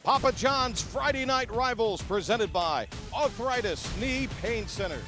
Papa John's Friday Night Rivals, presented by Arthritis Knee Pain Centers.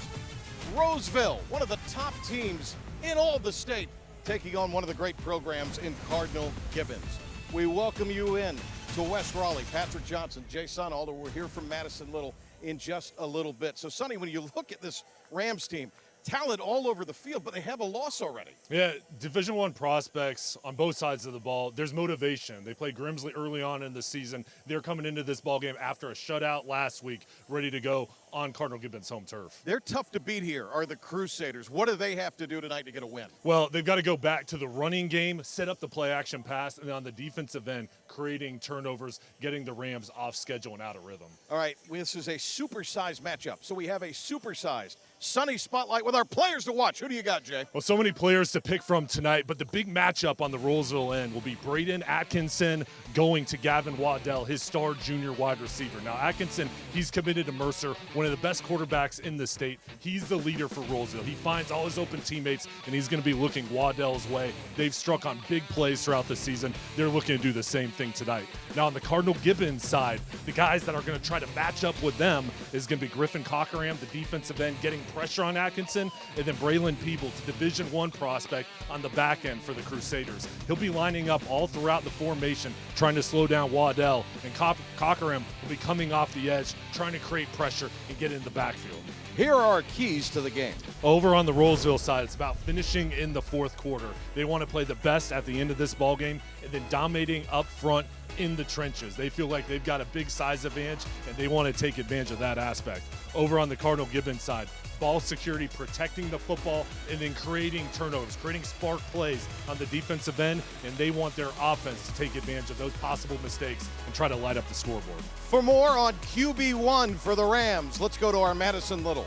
Rolesville, one of the top teams in all the state, taking on one of the great programs in Cardinal, Gibbons. We welcome you in to West Raleigh. Patrick Johnson, Jay Son, although we're here from Madison Little in just a little bit. So, Sonny, when you look at this Rams team, talent all over the field, but they have a loss already. Yeah, Division I prospects on both sides of the ball. There's motivation. They played Grimsley early on in the season. They're coming into this ball game after a shutout last week, ready to go on Cardinal Gibbons home turf. They're tough to beat here, are the Crusaders. What do they have to do tonight to get a win? Well, they've got to go back to the running game, set up the play-action pass, and on the defensive end, creating turnovers, getting the Rams off schedule and out of rhythm. All right, this is a supersized matchup. So we have a supersized Sunny Spotlight with our players to watch. Who do you got, Jay? Well, so many players to pick from tonight, but the big matchup on the Rolesville end will be Braden Atkinson going to Gavin Waddell, his star junior wide receiver. Now, Atkinson, he's committed to Mercer, one of the best quarterbacks in the state. He's the leader for Rolesville. He finds all his open teammates, and he's going to be looking Waddell's way. They've struck on big plays throughout the season. They're looking to do the same thing tonight. Now, on the Cardinal Gibbons side, the guys that are going to try to match up with them is going to be Griffin Cockeram, the defensive end, getting pressure on Atkinson, and then Braylon Peebles, Division I prospect on the back end for the Crusaders. He'll be lining up all throughout the formation, trying to slow down Waddell, and Cockeram will be coming off the edge, trying to create pressure and get in the backfield. Here are our keys to the game. Over on the Rolesville side, it's about finishing in the fourth quarter. They want to play the best at the end of this ball game and then dominating up front in the trenches. They feel like they've got a big size advantage, and they want to take advantage of that aspect. Over on the Cardinal Gibbons side, ball security, protecting the football, and then creating turnovers, creating spark plays on the defensive end, and they want their offense to take advantage of those possible mistakes and try to light up the scoreboard. For more on QB1 for the Rams, let's go to our Madison Little.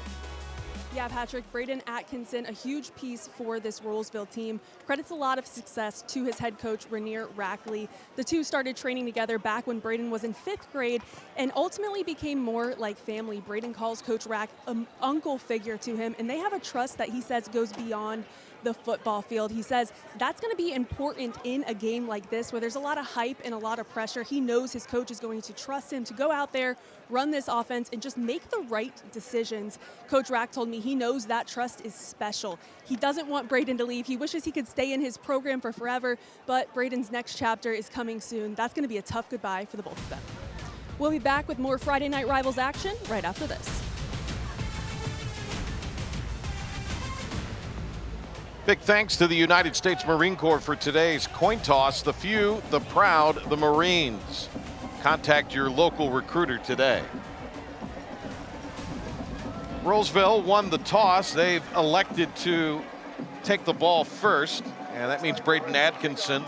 Yeah, Patrick, Braden Atkinson, a huge piece for this Rolesville team. Credits a lot of success to his head coach, Rainier Rackley. The two started training together back when Braden was in 5th grade and ultimately became more like family. Braden calls Coach Rack an uncle figure to him, and they have a trust that he says goes beyond the football field. He says that's going to be important in a game like this where there's a lot of hype and a lot of pressure. He knows his coach is going to trust him to go out there, run this offense, and just make the right decisions. Coach Rack told me he knows that trust is special. He doesn't want Braden to leave. He wishes he could stay in his program for forever, but Braden's next chapter is coming soon. That's going to be a tough goodbye for the both of them. We'll be back with more Friday Night Rivals action right after this. Big thanks to the United States Marine Corps for today's coin toss. The few, the proud, the Marines. Contact your local recruiter today. Rolesville won the toss. They've elected to take the ball first, and that means Braden Atkinson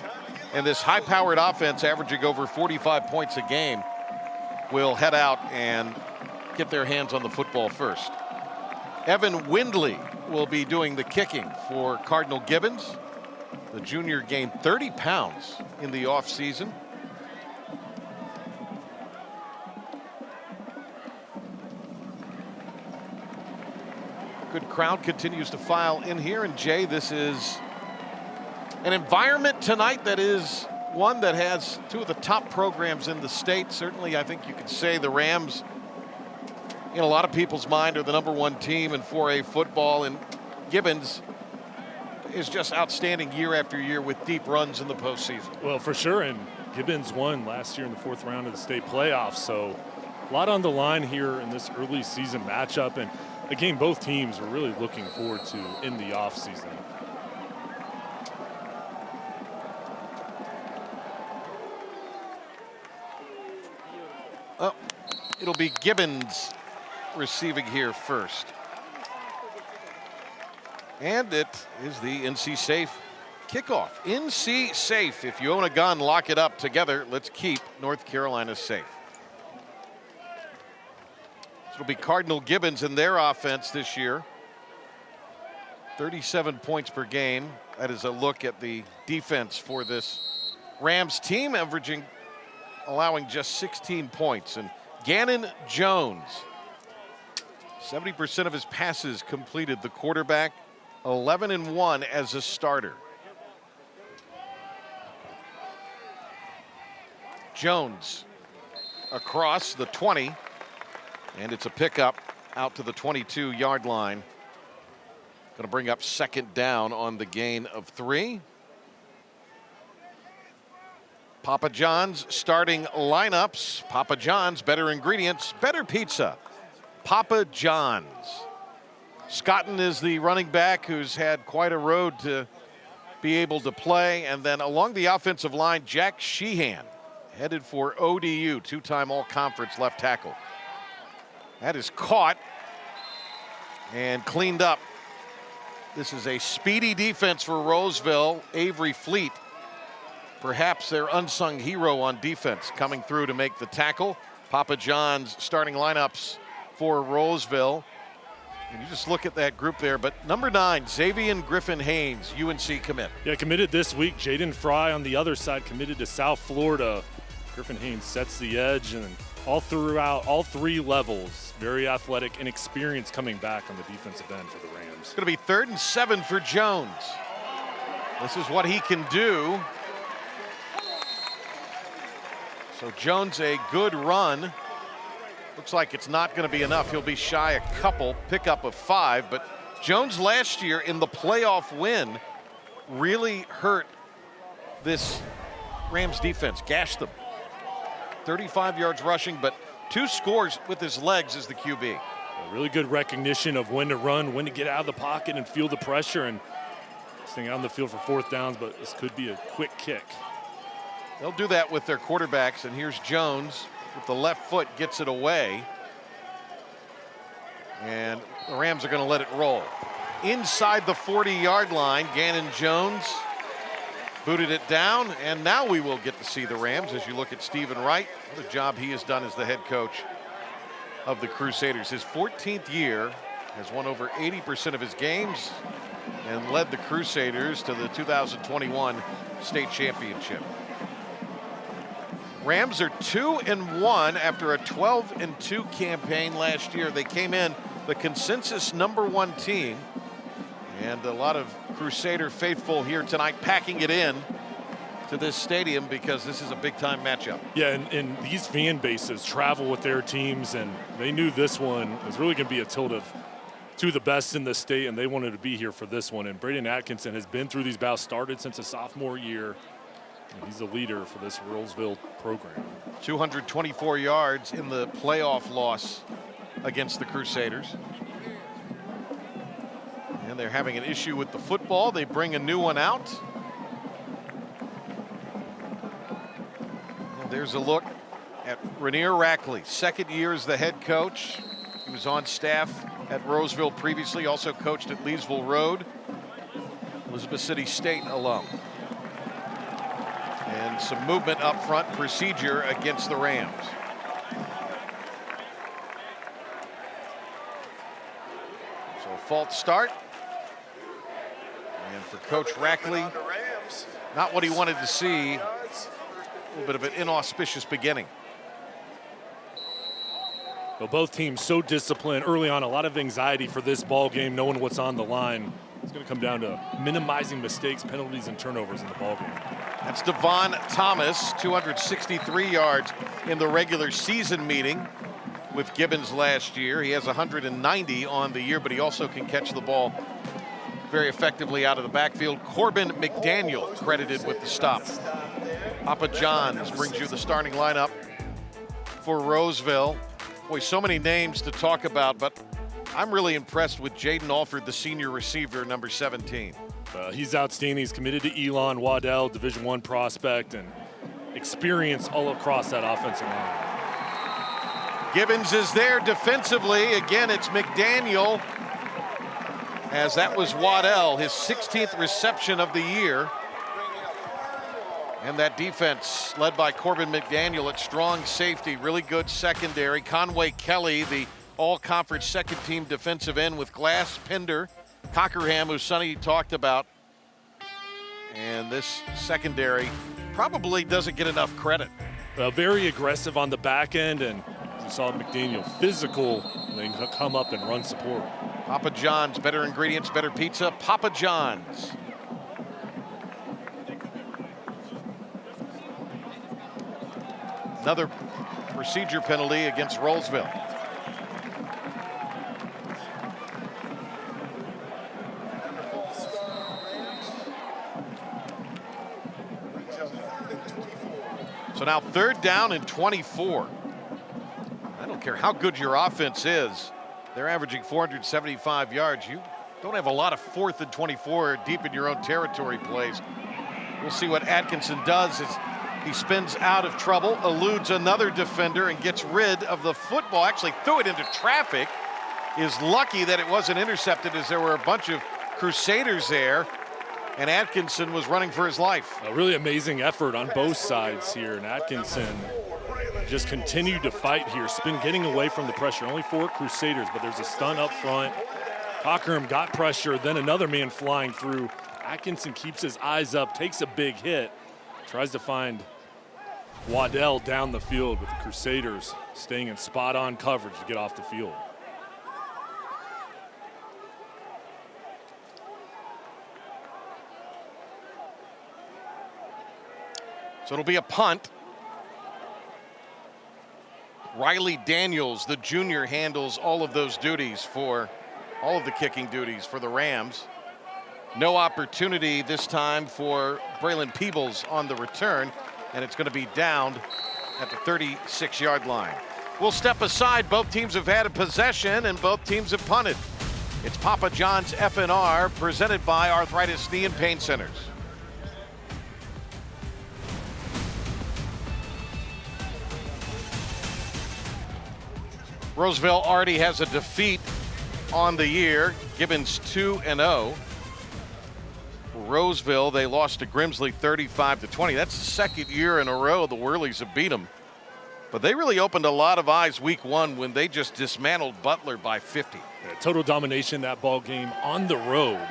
and this high-powered offense averaging over 45 points a game will head out and get their hands on the football first. Evan Windley will be doing the kicking for Cardinal Gibbons. The junior gained 30 pounds in the offseason. Good crowd continues to file in here. And Jay, this is an environment tonight that is one that has two of the top programs in the state. Certainly, I think you could say the Rams, in a lot of people's mind, are the #1 team in 4A football, and Gibbons is just outstanding year after year with deep runs in the postseason. Well, for sure, and Gibbons won last year in the 4th round of the state playoffs, so a lot on the line here in this early season matchup, and a game both teams are really looking forward to in the offseason. Oh, it'll be Gibbons receiving here first. And it is the NC Safe kickoff. NC Safe. If you own a gun, lock it up. Together, let's keep North Carolina safe. It'll be Cardinal Gibbons in their offense this year. 37 points per game. That is a look at the defense for this Rams team, allowing just 16 points. And Gannon Jones, 70% of his passes completed. The quarterback, 11-1 as a starter. Jones across the 20, and it's a pickup out to the 22-yard line. Going to bring up second down on the gain of 3. Papa John's starting lineups. Papa John's, better ingredients, better pizza. Papa John's. Scotton is the running back who's had quite a road to be able to play. And then along the offensive line, Jack Sheehan, headed for ODU, 2-time all-conference left tackle. That is caught and cleaned up. This is a speedy defense for Rolesville. Avery Fleet, perhaps their unsung hero on defense, coming through to make the tackle. Papa John's starting lineups for Rolesville. And you just look at that group there. But number 9, Xavier Griffin Haynes, UNC commit. Yeah, committed this week. Jaden Fry on the other side, committed to South Florida. Griffin Haynes sets the edge, and all throughout all 3 levels, very athletic and experienced coming back on the defensive end for the Rams. It's going to be 3rd and 7 for Jones. This is what he can do. So Jones, a good run. Looks like it's not going to be enough. He'll be shy a couple, pickup of 5. But Jones last year in the playoff win really hurt this Rams defense, gashed them. 35 yards rushing, but 2 scores with his legs as the QB. A really good recognition of when to run, when to get out of the pocket and feel the pressure, and staying out on the field for 4th downs, but this could be a quick kick. They'll do that with their quarterbacks, and here's Jones with the left foot, gets it away. And the Rams are going to let it roll. Inside the 40-yard line, Gannon Jones booted it down, and now we will get to see the Rams as you look at Stephen Wright. What a job he has done as the head coach of the Crusaders. His 14th year, has won over 80% of his games and led the Crusaders to the 2021 state championship. Rams are 2-1 after a 12-2 campaign last year. They came in the consensus #1 team, and a lot of Crusader faithful here tonight packing it in to this stadium because this is a big-time matchup. Yeah, and these fan bases travel with their teams, and they knew this one was really going to be a tilt of 2 of the best in the state, and they wanted to be here for this one. And Braden Atkinson has been through these bouts, started since his sophomore year. And he's the leader for this Rolesville program. 224 yards in the playoff loss against the Crusaders. And they're having an issue with the football. They bring a new one out. And there's a look at Rainier Rackley, 2nd year as the head coach. He was on staff at Roseville previously, also coached at Leesville Road. Elizabeth City State alum. And some movement up front, procedure against the Rams. So a false start. And for Coach Rackley, not what he wanted to see. A little bit of an inauspicious beginning. Well, both teams so disciplined early on, a lot of anxiety for this ball game, knowing what's on the line. It's going to come down to minimizing mistakes, penalties, and turnovers in the ball game. That's Devon Thomas, 263 yards in the regular season meeting with Gibbons last year. He has 190 on the year, but he also can catch the ball very effectively out of the backfield. Corbin McDaniel credited with the stop. Papa John's brings you the starting lineup for Roseville. Boy, so many names to talk about, but I'm really impressed with Jaden Alford, the senior receiver, number 17. He's outstanding. He's committed to Elon Waddell, Division I prospect, and experience all across that offensive line. Gibbons is there defensively. Again, it's McDaniel, as that was Waddell, his 16th reception of the year. And that defense led by Corbin McDaniel at strong safety, really good secondary. Conway Kelly, the all-conference second-team defensive end with Glass, Pinder, Cockerham, who Sonny talked about. And this secondary probably doesn't get enough credit. Very aggressive on the back end, and as you saw McDaniel, physical, they can come up and run support. Papa John's, better ingredients, better pizza. Papa John's. Another procedure penalty against Rolesville. So now 3rd down and 24. I don't care how good your offense is. They're averaging 475 yards. You don't have a lot of 4th and 24 deep in your own territory plays. We'll see what Atkinson does as he spins out of trouble, eludes another defender, and gets rid of the football. Actually threw it into traffic. Is lucky that it wasn't intercepted, as there were a bunch of Crusaders there, and Atkinson was running for his life. A really amazing effort on both sides here, and Atkinson just continued to fight here. Spin getting away from the pressure. Only 4 Crusaders, but there's a stun up front. Cockerham got pressure, then another man flying through. Atkinson keeps his eyes up, takes a big hit, tries to find Waddell down the field, with the Crusaders staying in spot-on coverage to get off the field. So it'll be a punt. Riley Daniels, the junior, handles all of those duties for all of the kicking duties for the Rams. No opportunity this time for Braylon Peebles on the return, and it's going to be downed at the 36-yard line. We'll step aside. Both teams have had a possession, and both teams have punted. It's Papa John's F&R, presented by Arthritis Knee and Pain Centers. Rolesville already has a defeat on the year. Gibbons 2-0. Rolesville, they lost to Grimsley 35-20. That's the 2nd year in a row the Whirlies have beat them. But they really opened a lot of eyes week 1 when they just dismantled Butler by 50. Yeah, total domination that ball game on the road.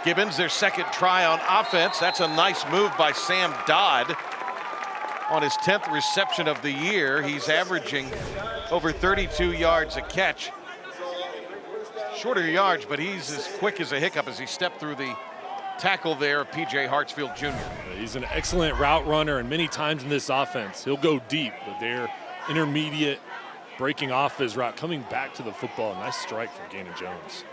Gibbons, their 2nd try on offense. That's a nice move by Sam Dodd. On his 10th reception of the year, he's averaging over 32 yards a catch. Shorter yards, but he's as quick as a hiccup as he stepped through the tackle there of P.J. Hartsfield Jr. He's an excellent route runner, and many times in this offense, he'll go deep, but they're intermediate, breaking off his route, coming back to the football. Nice strike from Gannon Jones.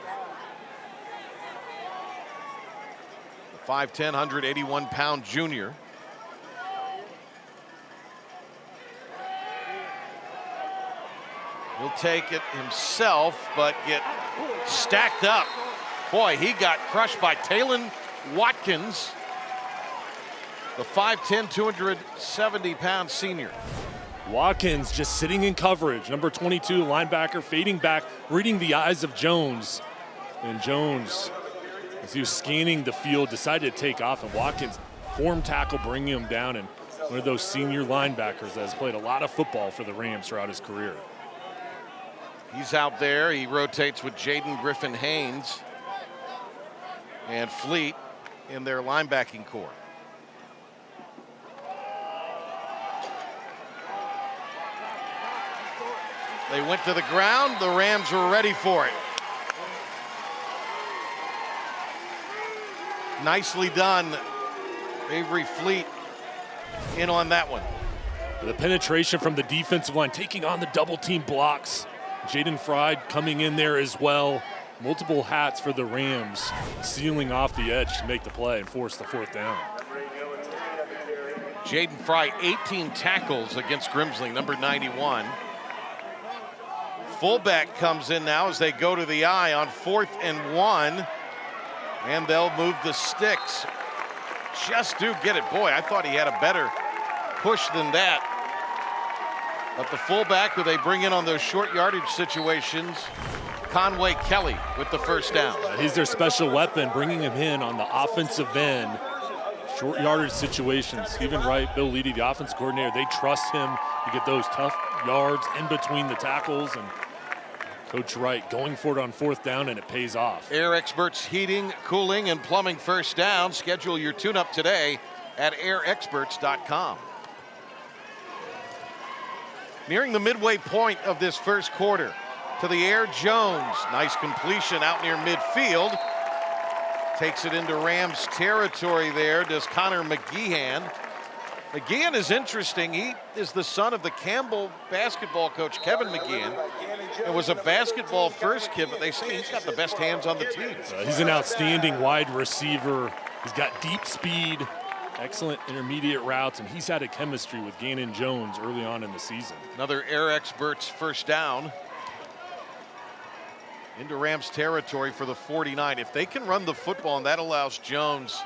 The 5'10", 181-pound junior. He'll take it himself, but get stacked up. Boy, he got crushed by Talon Watkins, the 5'10", 270-pound senior. Watkins just sitting in coverage. Number 22, linebacker, fading back, reading the eyes of Jones. And Jones, as he was scanning the field, decided to take off, and Watkins form tackle, bringing him down, and one of those senior linebackers that has played a lot of football for the Rams throughout his career. He's out there. He rotates with Jaden Griffin-Haynes and Fleet in their linebacking core. They went to the ground. The Rams were ready for it. Nicely done. Avery Fleet in on that one. The penetration from the defensive line, taking on the double team blocks. Jaden Fried coming in there as well. Multiple hats for the Rams, sealing off the edge to make the play and force the 4th down. Jaden Fry, 18 tackles against Grimsley, number 91. Fullback comes in now as they go to the eye on 4th and 1. And they'll move the sticks. Just do get it. Boy, I thought he had a better push than that. But the fullback who they bring in on those short yardage situations, Conway Kelly with the 1st down. He's their special weapon, bringing him in on the offensive end. Short yardage situations. Stephen Wright, Bill Leedy, the offensive coordinator, they trust him to get those tough yards in between the tackles. And Coach Wright going for it on 4th down, and it pays off. Air Experts Heating, Cooling, and Plumbing 1st down. Schedule your tune-up today at airexperts.com. Nearing the midway point of this 1st quarter. To the air, Jones. Nice completion out near midfield. Takes it into Rams territory there, does Connor McGeehan. McGeehan is interesting. He is the son of the Campbell basketball coach, Kevin McGeehan. It was a basketball first kid, but they say he's got the best hands on the team. He's an outstanding wide receiver. He's got deep speed, excellent intermediate routes, and he's had a chemistry with Gannon Jones early on in the season. Another Air Experts first down. Into Rams territory for the 49. If they can run the football, and that allows Jones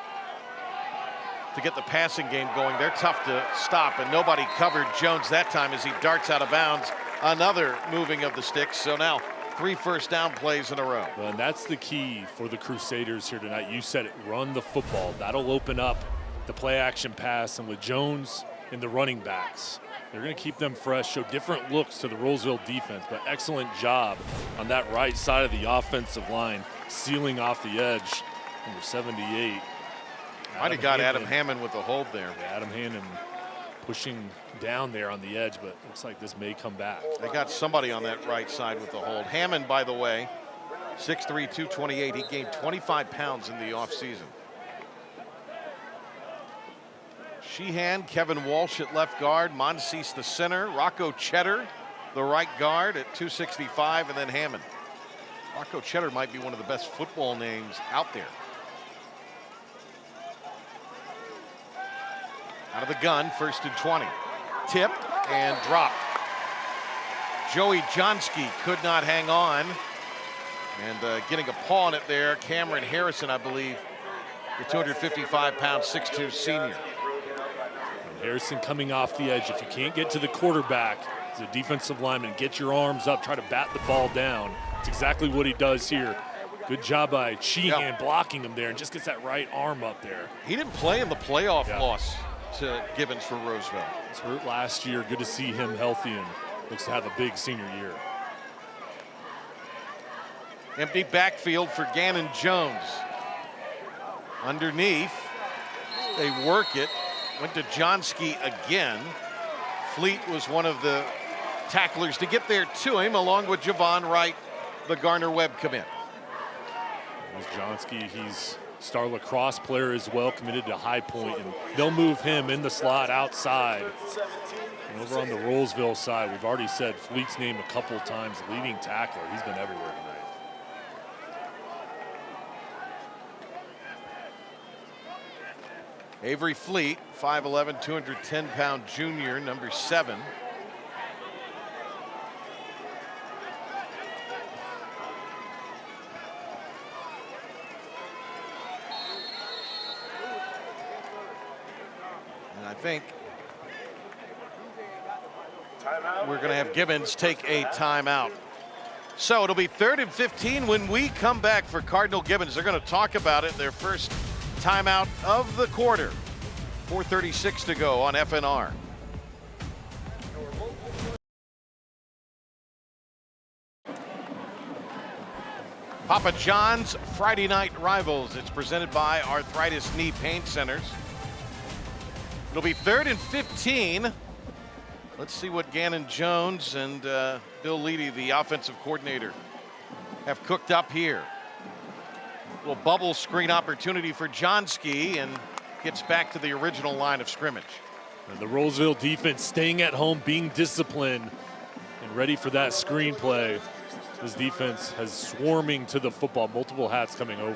to get the passing game going, they're tough to stop, and nobody covered Jones that time as he darts out of bounds. Another moving of the sticks. So now 3 first down plays in a row. Well, and that's the key for the Crusaders here tonight. You said it, run the football. That'll open up the play action pass, and with Jones and the running backs, they're going to keep them fresh, show different looks to the Rolesville defense, but excellent job on that right side of the offensive line, sealing off the edge. Number 78. Might have got Adam Hammond with the hold there. Yeah, Adam Hammond pushing down there on the edge, but looks like this may come back. They got somebody on that right side with the hold. Hammond, by the way, 6'3", 228. He gained 25 pounds in the offseason. Sheehan, Kevin Walsh at left guard, Monsees the center, Rocco Cheddar, the right guard at 265, and then Hammond. Rocco Cheddar might be one of the best football names out there. Out of the gun, 1st and 20. Tip and drop. Joey Johnsky could not hang on. And getting a paw on it there, Cameron Harrison, I believe, the 255-pound 6'2" senior. Harrison coming off the edge. If you can't get to the quarterback as a defensive lineman, get your arms up, try to bat the ball down. That's exactly what he does here. Good job by Sheehan blocking him there and just gets that right arm up there. He didn't play in the playoff loss to Gibbons for Rolesville. He was hurt last year. Good to see him healthy and looks to have a big senior year. Empty backfield for Gannon Jones. Underneath, they work it. Went to Johnsky again. Fleet was one of the tacklers to get there to him, along with Javon Wright, the Garner-Webb commit. There's Johnsky. He's star lacrosse player as well, committed to High Point, and they'll move him in the slot outside. And over on the Rolesville side, we've already said Fleet's name a couple times, leading tackler. He's been everywhere tonight. Avery Fleet, 5'11", 210-pound junior, number 7. And I think we're going to have Gibbons take a timeout. So it'll be 3rd and 15 when we come back for Cardinal Gibbons. They're going to talk about it, their first timeout of the quarter. 4:36 to go on FNR. Papa John's Friday Night Rivals. It's presented by Arthritis Knee Pain Centers. It'll be 3rd and 15. Let's see what Gannon Jones and Bill Leedy, the offensive coordinator, have cooked up here. Little bubble screen opportunity for Johnsky, and gets back to the original line of scrimmage. And the Rolesville defense staying at home, being disciplined, and ready for that screen play. This defense has swarming to the football, multiple hats coming over.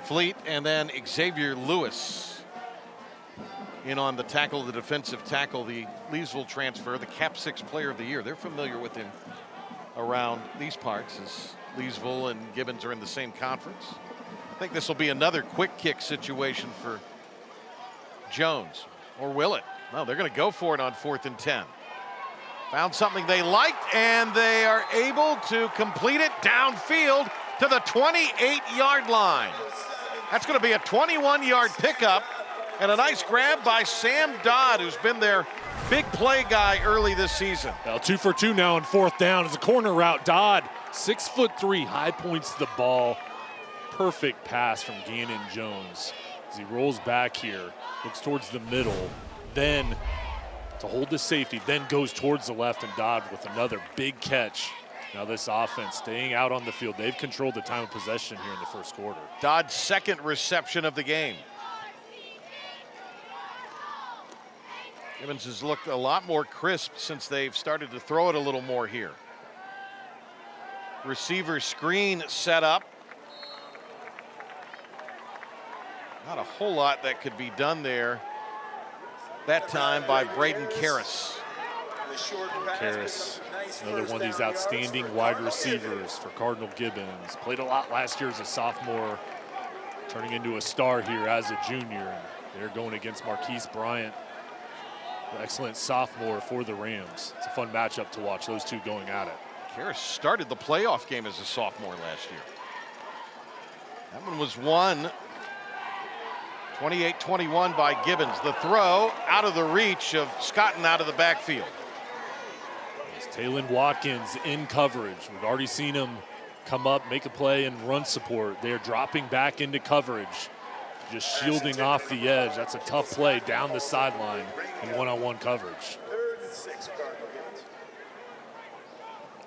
Fleet and then Xavier Lewis in on the tackle, the defensive tackle, the Leesville transfer, the Cap 6 player of the year. They're familiar with him around these parts as Leesville and Gibbons are in the same conference. I think this will be another quick kick situation for Jones. Or will it? No, they're going to go for it on 4th and 10. Found something they liked, and they are able to complete it downfield to the 28-yard line. That's going to be a 21-yard pickup and a nice grab by Sam Dodd, who's been their big play guy early this season. Well, 2 for 2 now on 4th down. It's a corner route. Dodd, 6'3", high points the ball. Perfect pass from Gannon Jones as he rolls back here, looks towards the middle, then to hold the safety, then goes towards the left, and Dodd with another big catch Now this offense staying out on the field. They've controlled the time of possession here in the first quarter. Dodd's second reception of the game. Gibbons has looked a lot more crisp since they've started to throw it a little more here. Receiver screen set up. Not a whole lot that could be done there that time by Braden Karras. Karras, another one of these outstanding wide receivers for Cardinal Gibbons. Played a lot last year as a sophomore, turning into a star here as a junior. They're going against Marquise Bryant, an excellent sophomore for the Rams. It's a fun matchup to watch, those two going at it. Karras started the playoff game as a sophomore last year. That one was won 28-21 by Gibbons. The throw out of the reach of Scott and out of the backfield. Taylon Watkins in coverage. We've already seen him come up, make a play, and run support. They're dropping back into coverage, just shielding off the edge. That's a tough play down the sideline in one-on-one coverage.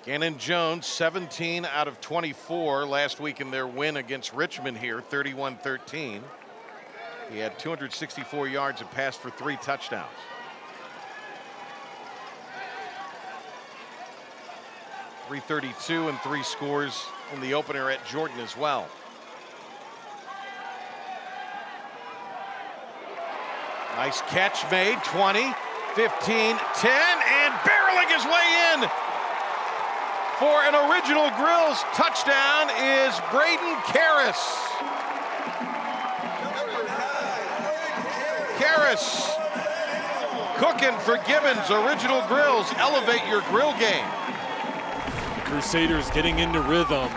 Gannon Jones, 17 out of 24 last week in their win against Richmond here, 31-13. He had 264 yards and passed for 3 touchdowns. .332 and 3 scores in the opener at Jordan as well. Nice catch made, 20, 15, 10, and barreling his way in for an Original Grills touchdown is Braden Karras. Karras cooking for Gibbons. Original Grills, elevate your grill game. Crusaders getting into rhythm.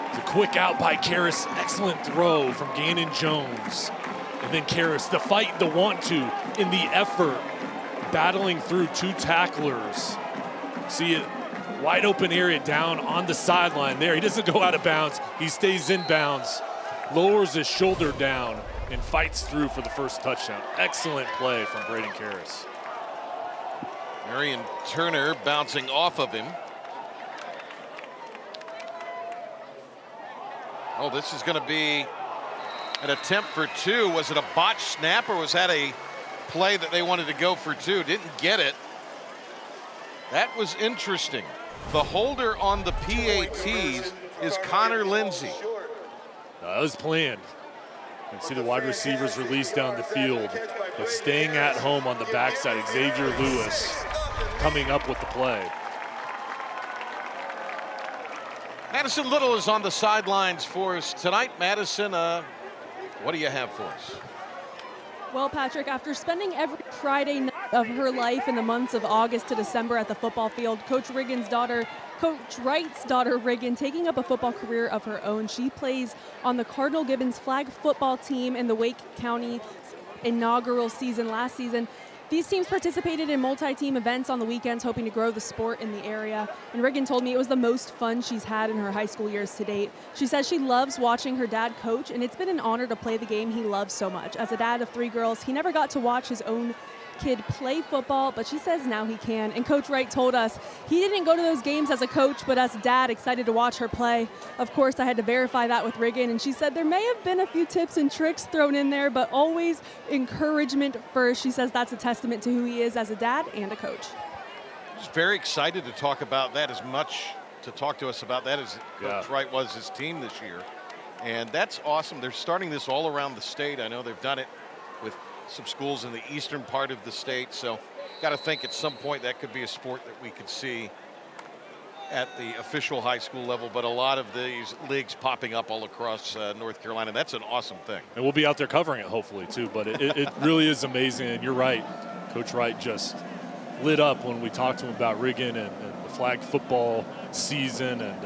It's a quick out by Karras. Excellent throw from Gannon Jones. And then Karras, the fight, the want to, in the effort, battling through 2 tacklers. See it, wide open area down on the sideline there. He doesn't go out of bounds. He stays in bounds, lowers his shoulder down, and fights through for the first touchdown. Excellent play from Braden Karras. Marion Turner bouncing off of him. Oh, this is going to be an attempt for 2. Was it a botched snap or was that a play that they wanted to go for 2? Didn't get it. That was interesting. The holder on the PATs is Connor Lindsey. That was planned. You can see the wide receivers released down the field, but staying at home on the backside. Xavier Lewis coming up with the play. Madison Little is on the sidelines for us tonight. Madison, what do you have for us? Well, Patrick, after spending every Friday night of her life in the months of August to December at the football field, Coach Wright's daughter Riggin, taking up a football career of her own. She plays on the Cardinal Gibbons flag football team in the Wake County inaugural season last season. These teams participated in multi-team events on the weekends, hoping to grow the sport in the area. And Riggin told me it was the most fun she's had in her high school years to date. She says she loves watching her dad coach, and it's been an honor to play the game he loves so much. As a dad of 3 girls, he never got to watch his own kid play football, but she says now he can. And Coach Wright told us he didn't go to those games as a coach, but as dad, excited to watch her play. Of course, I had to verify that with Riggin, and she said there may have been a few tips and tricks thrown in there, but always encouragement first. She says that's a testament to who he is as a dad and a coach. Just very excited to talk about that, as much to talk to us about that as Coach Wright was his team this year. And that's awesome. They're starting this all around the state. I know they've done it with some schools in the eastern part of the state, so got to think at some point that could be a sport that we could see at the official high school level, but a lot of these leagues popping up all across North Carolina. That's an awesome thing. And we'll be out there covering it hopefully too, but it really is amazing. And you're right, Coach Wright just lit up when we talked to him about Riggin and the flag football season, and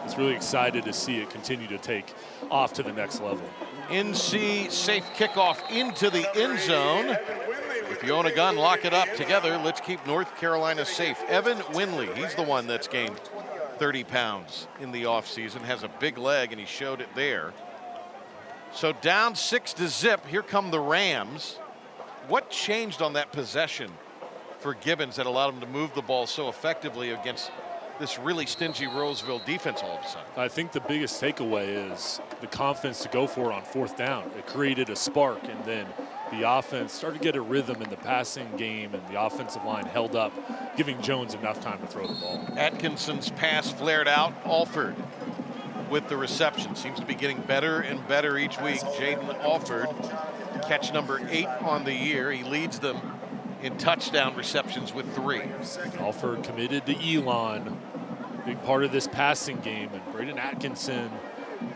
was really excited to see it continue to take off to the next level. NC safe kickoff into the end zone. If you own a gun, lock it up. Together, let's keep North Carolina safe. Evan Winley, he's the one that's gained 30 pounds in the offseason, has a big leg, and he showed it there. So down 6-0, here come the Rams. What changed on that possession for Gibbons that allowed him to move the ball so effectively against this really stingy Rolesville defense all of a sudden. I think the biggest takeaway is the confidence to go for it on 4th down. It created a spark, and then the offense started to get a rhythm in the passing game, and the offensive line held up, giving Jones enough time to throw the ball. Atkinson's pass flared out. Alford with the reception. Seems to be getting better and better each week. Jaden Alford, catch number 8 on the year. He leads them in touchdown receptions with 3. Alford committed to Elon, big part of this passing game, and Braden Atkinson,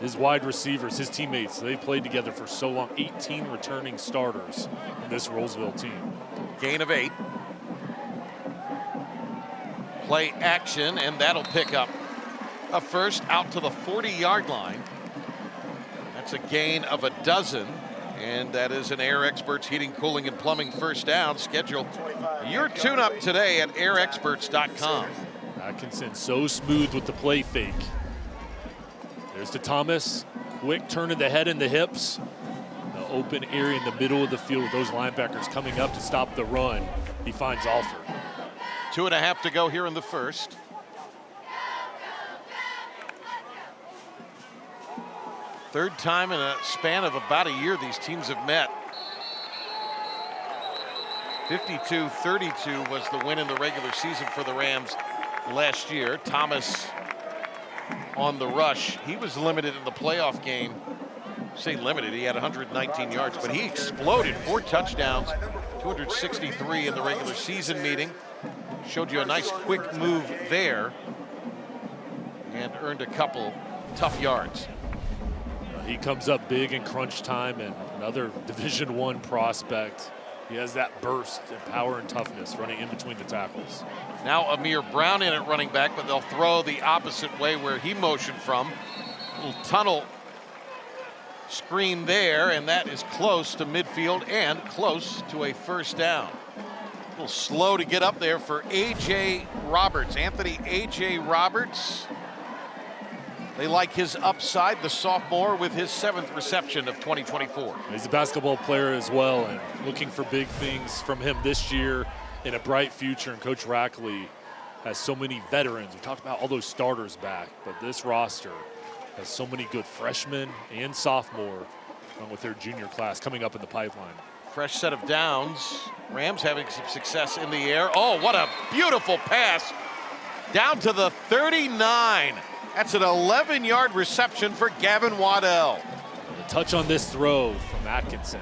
his wide receivers, his teammates, they played together for so long. 18 returning starters in this Rolesville team. Gain of 8. Play action, and that'll pick up a first out to the 40-yard line. That's a gain of 12, and that is an Air Experts Heating, Cooling, and Plumbing first down. Schedule your tune-up today at airexperts.com. Atkinson so smooth with the play fake. There's to Thomas. Quick turn of the head and the hips. The open area in the middle of the field with those linebackers coming up to stop the run. He finds Alford. 2.5 to go here in the first. Third time in a span of about a year these teams have met. 52-32 was the win in the regular season for the Rams last year. Thomas on the rush. He was limited in the playoff game. Say limited, he had 119 yards, but he exploded. 4 touchdowns, 263 in the regular season meeting. Showed you a nice quick move there and earned a couple tough yards. He comes up big in crunch time, and another Division I prospect. He has that burst and power and toughness running in between the tackles. Now Amir Brown in at running back, but they'll throw the opposite way where he motioned from. Little tunnel screen there, and that is close to midfield and close to a first down. A little slow to get up there for A.J. Roberts. Anthony A.J. Roberts. They like his upside, the sophomore, with his 7th reception of 2024. He's a basketball player as well, and looking for big things from him this year in a bright future. And Coach Rackley has so many veterans. We talked about all those starters back, but this roster has so many good freshmen and sophomore, along with their junior class coming up in the pipeline. Fresh set of downs. Rams having some success in the air. Oh, what a beautiful pass. Down to the 39. That's an 11-yard reception for Gavin Waddell. The touch on this throw from Atkinson.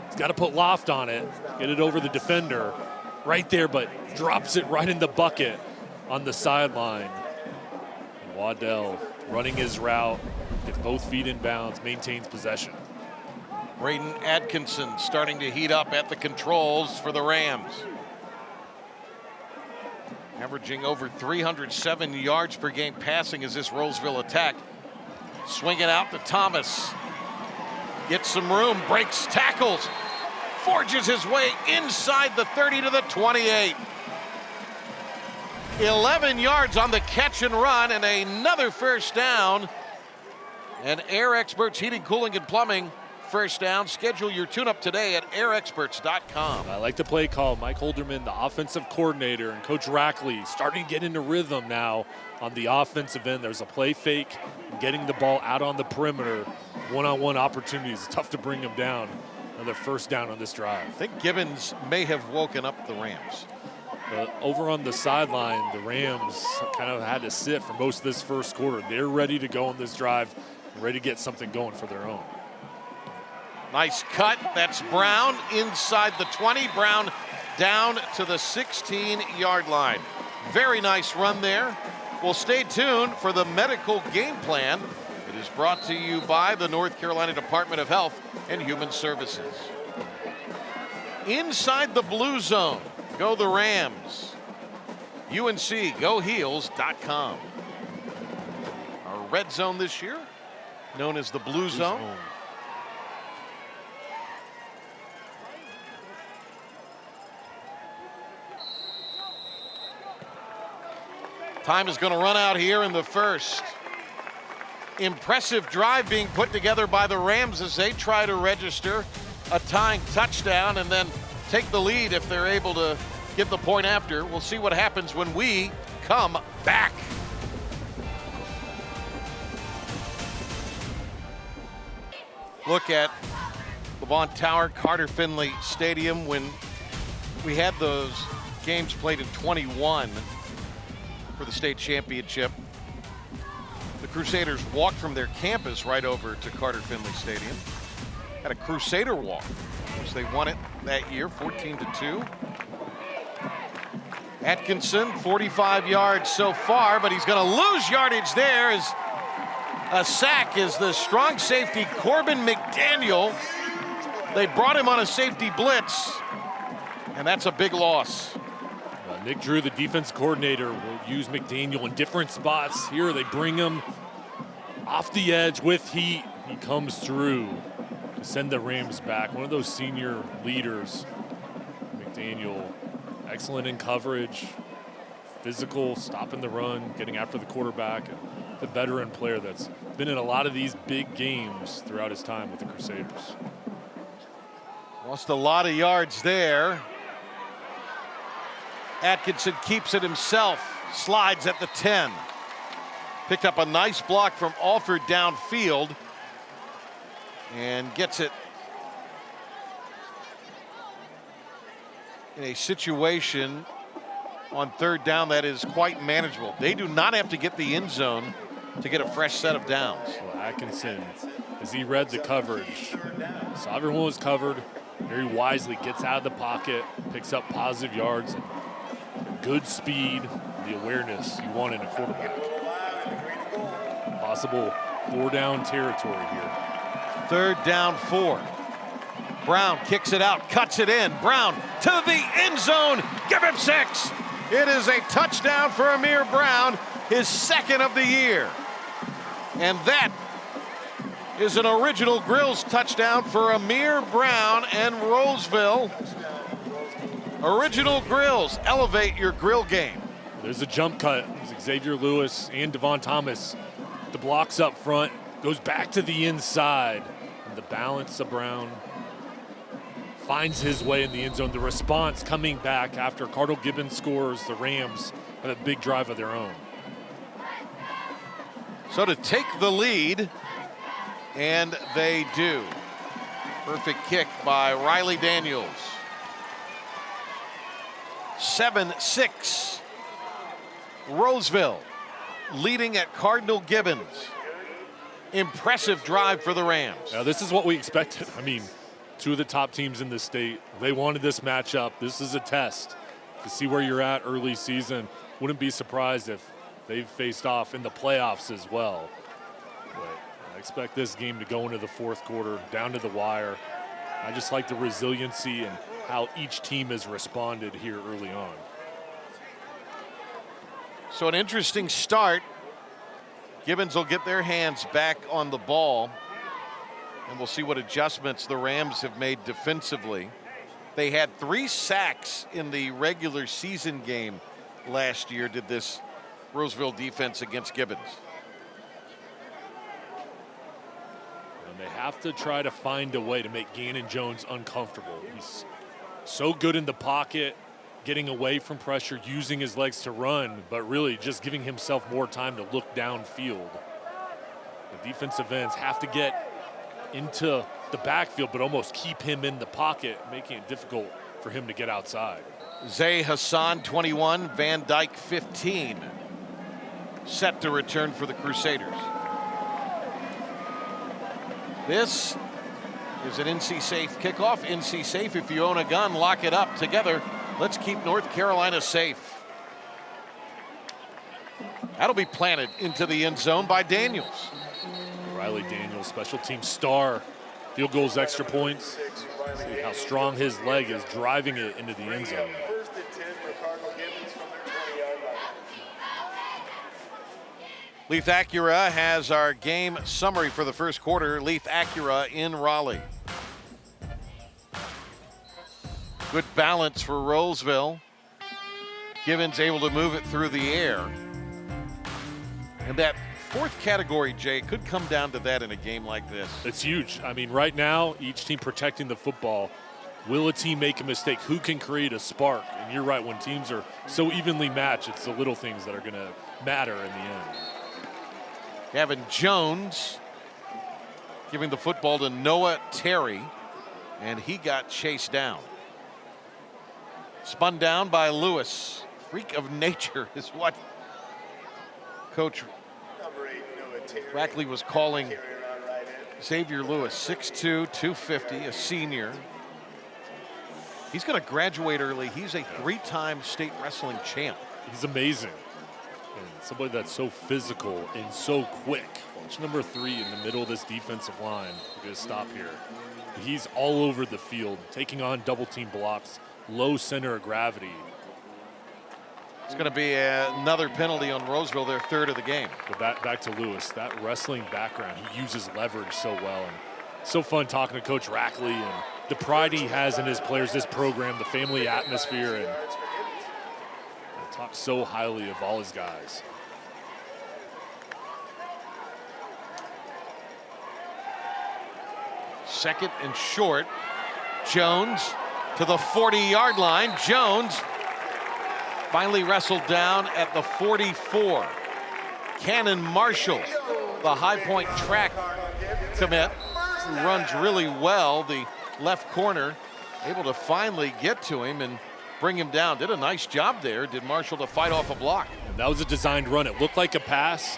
He's got to put loft on it, get it over the defender right there, but drops it right in the bucket on the sideline. And Waddell running his route, gets both feet in bounds, maintains possession. Braden Atkinson starting to heat up at the controls for the Rams. Averaging over 307 yards per game passing as this Rolesville attack. Swinging out to Thomas. Gets some room, breaks tackles, forges his way inside the 30 to the 28. 11 yards on the catch and run, and another first down. And Air Experts Heating, Cooling, and Plumbing first down. Schedule your tune-up today at airexperts.com. I like the play call. Mike Holderman, the offensive coordinator, and Coach Rackley starting to get into rhythm now on the offensive end. There's a play fake, getting the ball out on the perimeter. One-on-one opportunities. It's tough to bring them down. Another first down on this drive. I think Gibbons may have woken up the Rams. Over on the sideline, the Rams kind of had to sit for most of this first quarter. They're ready to go on this drive, ready to get something going for their own. Nice cut. That's Brown inside the 20. Brown down to the 16-yard line. Very nice run there. Well, stay tuned for the medical game plan. It is brought to you by the North Carolina Department of Health and Human Services. Inside the blue zone, go the Rams. UNCGoHeels.com. Our red zone this year, known as the blue zone. Time is going to run out here in the first. Impressive drive being put together by the Rams as they try to register a tying touchdown and then take the lead if they're able to get the point after. We'll see what happens when we come back. Look at Levant Tower, Carter Finley Stadium. When we had those games played in 21 for the state championship, the Crusaders walked from their campus right over to Carter Finley Stadium. Had a Crusader walk, which they won it that year, 14-2. Atkinson, 45 yards so far, but he's going to lose yardage there as a sack is the strong safety, Corbin McDaniel. They brought him on a safety blitz, and that's a big loss. Nick Drew, the defense coordinator, will use McDaniel in different spots. Here they bring him off the edge with heat. He comes through to send the Rams back. One of those senior leaders, McDaniel, excellent in coverage, physical, stopping the run, getting after the quarterback. The veteran player that's been in a lot of these big games throughout his time with the Crusaders. Lost a lot of yards there. Atkinson keeps it himself, slides at the 10. Picked up a nice block from Alford downfield and gets it in a situation on third down that is quite manageable. They do not have to get the end zone to get a fresh set of downs. Well, Atkinson, as he read the coverage, saw everyone was covered, very wisely gets out of the pocket, picks up positive yards, and good speed, the awareness you want in a quarterback. Possible 4-down territory here. Third down 4. Brown kicks it out, cuts it in. Brown to the end zone. Give him 6. It is a touchdown for Amir Brown, his second of the year. And that is an original Grills touchdown for Amir Brown and Rolesville. Original Grills, elevate your grill game. There's a jump cut. Xavier Lewis and Devon Thomas. The blocks up front, goes back to the inside. And the balance of Brown finds his way in the end zone. The response coming back after Cardinal Gibbons scores. The Rams have a big drive of their own. So to take the lead, and they do. Perfect kick by Riley Daniels. 7-6. Rolesville leading at Cardinal Gibbons. Impressive drive for the Rams. Now this is what we expected. I mean, two of the top teams in the state. They wanted this matchup. This is a test to see where you're at early season. Wouldn't be surprised if they've faced off in the playoffs as well. But I expect this game to go into the fourth quarter, down to the wire. I just like the resiliency and how each team has responded here early on. So an interesting start. Gibbons will get their hands back on the ball, and we'll see what adjustments the Rams have made defensively. They had 3 sacks in the regular season game last year, did this Rolesville defense against Gibbons. And they have to try to find a way to make Gannon Jones uncomfortable. He's so good in the pocket, getting away from pressure, using his legs to run, but really just giving himself more time to look downfield. The defensive ends have to get into the backfield, but almost keep him in the pocket, making it difficult for him to get outside. Zay Hassan, 21, Van Dyke, 15. Set to return for the Crusaders. This is an NC Safe kickoff. NC Safe, if you own a gun, lock it up. Together, let's keep North Carolina safe. That'll be planted into the end zone by Daniels. Riley Daniels, special team star. Field goals, extra points. See how strong his leg is driving it into the end zone. Leaf Acura has our game summary for the first quarter. Leaf Acura in Raleigh. Good balance for Rolesville. Gibbons able to move it through the air. And that fourth category, Jay, could come down to that in a game like this. It's huge. I mean, right now, each team protecting the football. Will a team make a mistake? Who can create a spark? And you're right, when teams are so evenly matched, it's the little things that are going to matter in the end. Gavin Jones giving the football to Noah Terry, and he got chased down. Spun down by Lewis. Freak of nature is what Coach Rackley was calling Xavier Lewis. 6'2", 250, a senior. He's going to graduate early. He's a 3-time state wrestling champ. He's amazing. And somebody that's so physical and so quick. Watch number 3 in the middle of this defensive line. We're going to stop here. He's all over the field, taking on double team blocks, low center of gravity. It's going to be another penalty on Rolesville, their 3rd of the game. But back to Lewis, that wrestling background, he uses leverage so well. And so fun talking to Coach Rackley and the pride he has in his players, this program, the family atmosphere, and talks so highly of all his guys. Second and short. Jones to the 40-yard line. Jones finally wrestled down at the 44. Cannon Marshall, the High Point track commit, who runs really well, the left corner, able to finally get to him and bring him down. Did a nice job there, did Marshall, to fight off a block. And that was a designed run. It looked like a pass.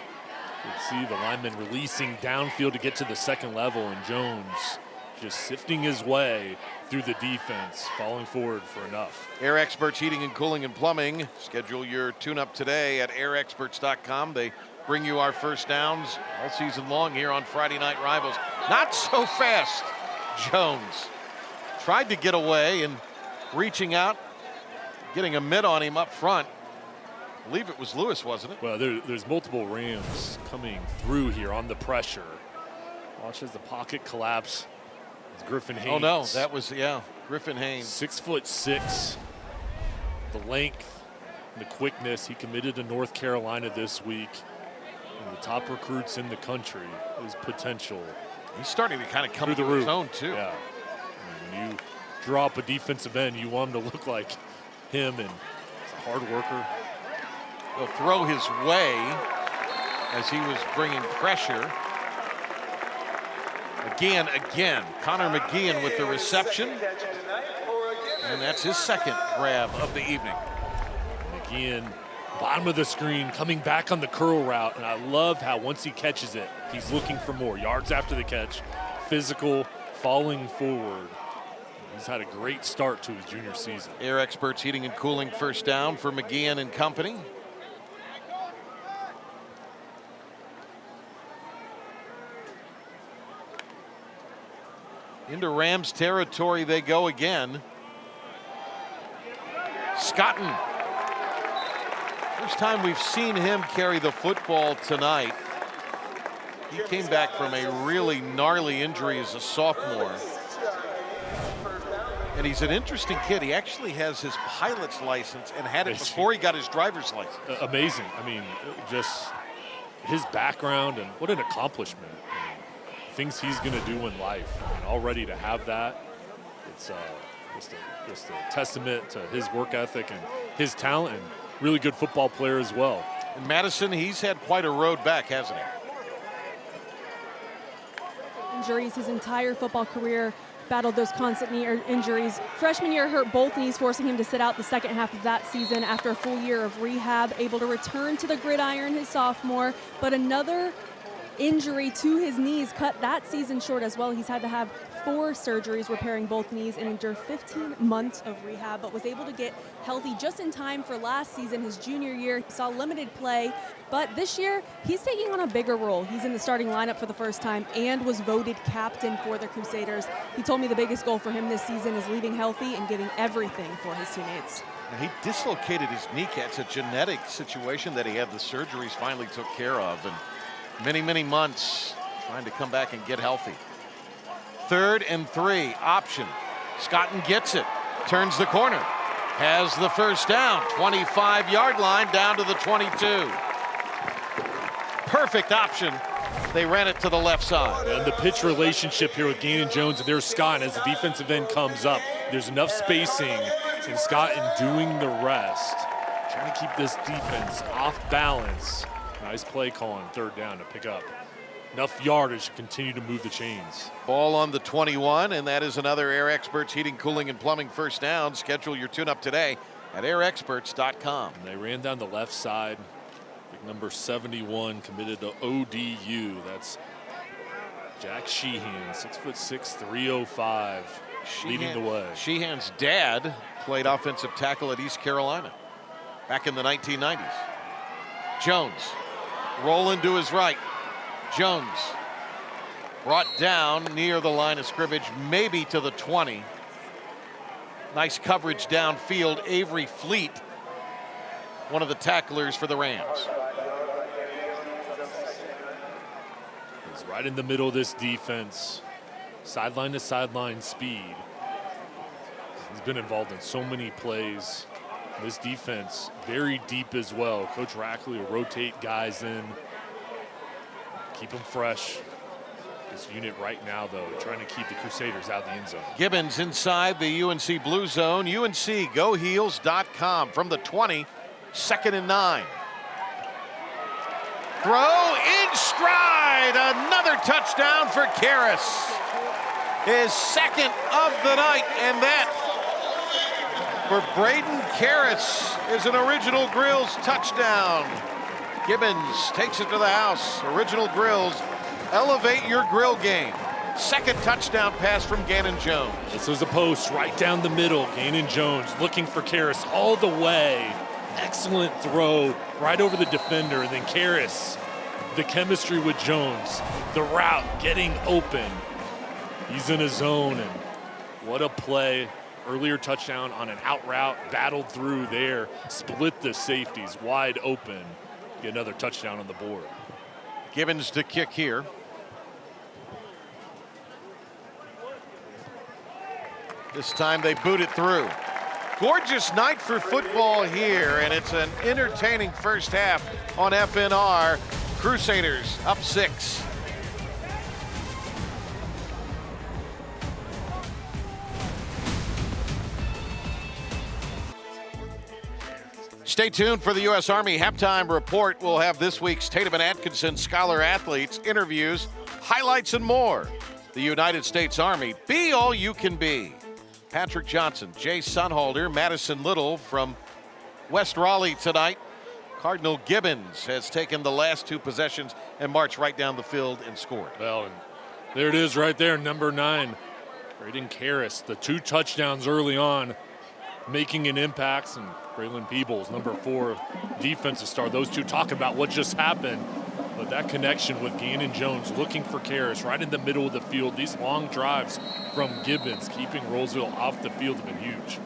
You could see the lineman releasing downfield to get to the second level, and Jones just sifting his way through the defense, falling forward for enough. Air Experts Heating and Cooling and Plumbing. Schedule your tune-up today at airexperts.com. They bring you our first downs all season long here on Friday Night Rivals. Not so fast. Jones tried to get away and reaching out, getting a mid on him up front. I believe it was Lewis, wasn't it? Well, there's multiple Rams coming through here on the pressure. Watch as the pocket collapse. It's Griffin Haynes. Oh no, that was, yeah, Griffin Haynes. 6'6", the length, and the quickness. He committed to North Carolina this week. One of the top recruits in the country. His potential. He's starting to kind of come through the to roof. his own too. Yeah. I mean, when you drop a defensive end, you want him to look like him, and he's a hard worker. He'll throw his way as he was bringing pressure. Again, Connor McGeehan with the reception. And that's his second grab of the evening. McGeehan, bottom of the screen, coming back on the curl route. And I love how once he catches it, he's looking for more yards after the catch. Physical, falling forward. He's had a great start to his junior season. Air Experts Heating and Cooling first down for McGeehan and company. Into Rams territory they go again. Scotton. First time we've seen him carry the football tonight. He came back from a really gnarly injury as a sophomore. And he's an interesting kid. He actually has his pilot's license and had it before he got his driver's license. Amazing. I mean, just his background and what an accomplishment. Things he's going to do in life. I mean, already to have that, it's just a testament to his work ethic and his talent, and really good football player as well. And Madison, he's had quite a road back, hasn't he? Injuries his entire football career, battled those constant knee injuries. Freshman year hurt both knees, forcing him to sit out the second half of that season after a full year of rehab, able to return to the gridiron his sophomore, but another injury to his knees cut that season short as well. He's had to have 4 surgeries repairing both knees and endure 15 months of rehab, but was able to get healthy just in time for last season, his junior year. He saw limited play, but this year he's taking on a bigger role. He's in the starting lineup for the first time and was voted captain for the Crusaders. He told me the biggest goal for him this season is leaving healthy and giving everything for his teammates. And he dislocated his kneecap. It's a genetic situation that he had the surgeries finally took care of, and many months trying to come back and get healthy. 3rd and 3, option. Scotton gets it, turns the corner, has the first down, 25-yard line down to the 22. Perfect option They ran it to the left side. And the pitch relationship here with Gannon Jones, and there's Scott, and as the defensive end comes up, there's enough spacing, and Scott in doing the rest, trying to keep this defense off balance. Nice play call on third down to pick up enough yardage to continue to move the chains. Ball on the 21, and that is another Air Experts Heating, Cooling, and Plumbing first down. Schedule your tune-up today at airexperts.com. And they ran down the left side. Number 71 committed to ODU. That's Jack Sheehan, 6'6", 305, leading the way. Sheehan's dad played offensive tackle at East Carolina back in the 1990s. Jones rolling to his right. Jones brought down near the line of scrimmage, maybe to the 20. Nice coverage downfield. Avery Fleet, one of the tacklers for the Rams. He's right in the middle of this defense. Sideline to sideline speed. He's been involved in so many plays. This defense very deep as well. Coach Rackley will rotate guys in, keep them fresh. This unit right now, though, trying to keep the Crusaders out of the end zone. Gibbons inside the UNC blue zone. UNCGoHeels.com from the 20, 2nd and 9. Throw in stride. Another touchdown for Karras. His second of the night, and that for Braden Karras is an Original Grills touchdown. Gibbons takes it to the house. Original Grills, elevate your grill game. Second touchdown pass from Gannon Jones. This was a post right down the middle. Gannon Jones looking for Karras all the way. Excellent throw right over the defender, and then Karras, the chemistry with Jones, the route getting open. He's in his zone, and what a play. Earlier touchdown on an out route, battled through there, split the safeties wide open. Get another touchdown on the board. Gibbons to kick here. This time they boot it through. Gorgeous night for football here, and it's an entertaining first half on FNR. Crusaders up 6. Stay tuned for the U.S. Army halftime report. We'll have this week's Tatum and Atkinson Scholar Athletes, interviews, highlights, and more. The United States Army, be all you can be. Patrick Johnson, Jay Sunhalder, Madison Little from West Raleigh tonight. Cardinal Gibbons has taken the last 2 possessions and marched right down the field and scored. Well, and there it is right there, number 9, Braden Karras. The 2 touchdowns early on, making an impact, and Braylon Peebles, number 4, defensive star. Those 2 talk about what just happened, but that connection with Gannon Jones looking for Karras right in the middle of the field. These long drives from Gibbons keeping Rolesville off the field have been huge.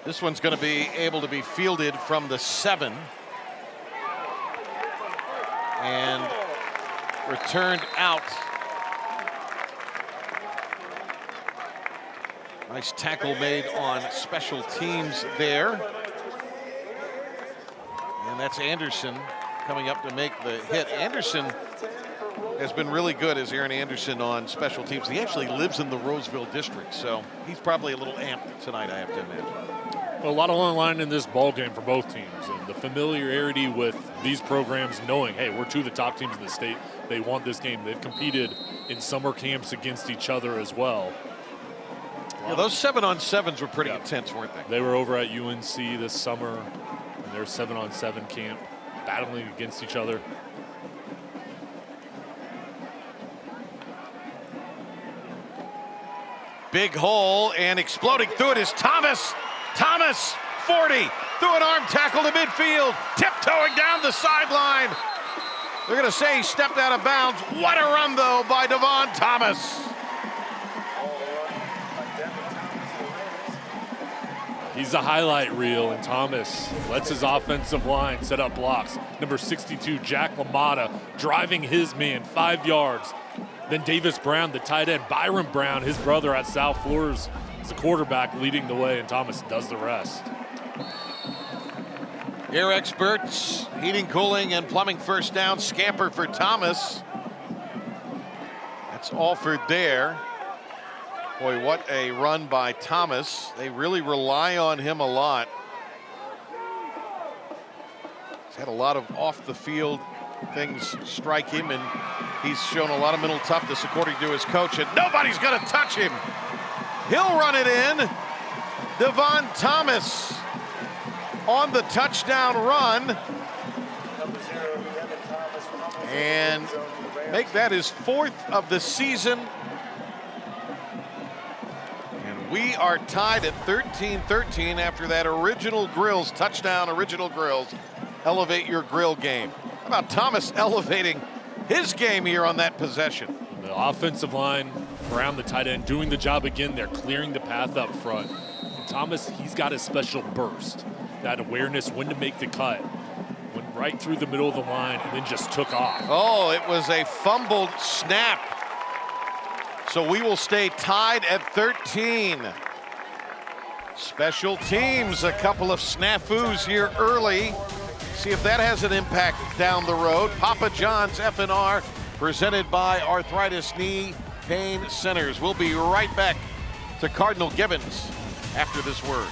This one's going to be able to be fielded from the 7 and returned out. Nice tackle made on special teams there. And that's Anderson coming up to make the hit. Anderson has been really good as Aaron Anderson on special teams. He actually lives in the Rolesville district, so he's probably a little amped tonight, I have to imagine. Well, a lot on the line in this ball game for both teams, and the familiarity with these programs, knowing, hey, we're 2 of the top teams in the state. They want this game. They've competed in summer camps against each other as well. Yeah, those 7-on-7s were pretty intense, weren't they? They were over at UNC this summer in their 7-on-7 camp, battling against each other. Big hole, and exploding through it is Thomas. Thomas, 40, through an arm tackle to midfield, tiptoeing down the sideline. They're going to say he stepped out of bounds. What a run, though, by Devon Thomas. He's a highlight reel, and Thomas lets his offensive line set up blocks. Number 62, Jack LaMotta, driving his man 5 yards. Then Davis Brown, the tight end. Byron Brown, his brother at South Flores, is the quarterback leading the way, and Thomas does the rest. Air experts, heating, cooling, and plumbing first down. Scamper for Thomas. That's Alford there. Boy, what a run by Thomas. They really rely on him a lot. He's had a lot of off the field things strike him, and he's shown a lot of mental toughness according to his coach, and nobody's gonna touch him. He'll run it in. Devon Thomas on the touchdown run. And make that his 4th of the season. And we are tied at 13-13 after that Original Grills touchdown. Original Grills, elevate your grill game. How about Thomas elevating his game here on that possession? The offensive line around the tight end doing the job again. They're clearing the path up front. And Thomas, he's got a special burst. That awareness when to make the cut. Went right through the middle of the line and then just took off. Oh, it was a fumbled snap. So we will stay tied at 13. Special teams, a couple of snafus here early. See if that has an impact down the road. Papa John's F&R, presented by Arthritis Knee Pain Centers. We'll be right back to Cardinal Gibbons after this word.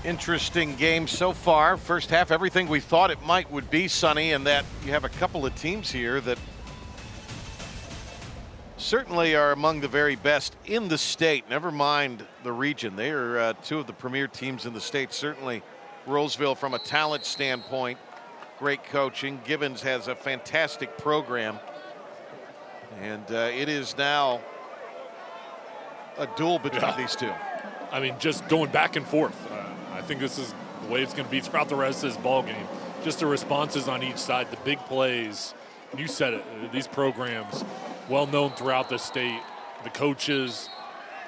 Interesting game so far. First half, everything we thought it would be, Sonny, and that you have a couple of teams here that certainly are among the very best in the state, never mind the region. They are 2 of the premier teams in the state. Certainly Rolesville from a talent standpoint, great coaching. Gibbons has a fantastic program, and it is now a duel between these two. I mean, just going back and forth. I think this is the way it's going to be throughout the rest of this ball game. Just the responses on each side, the big plays. You said it, these programs, well known throughout the state, the coaches,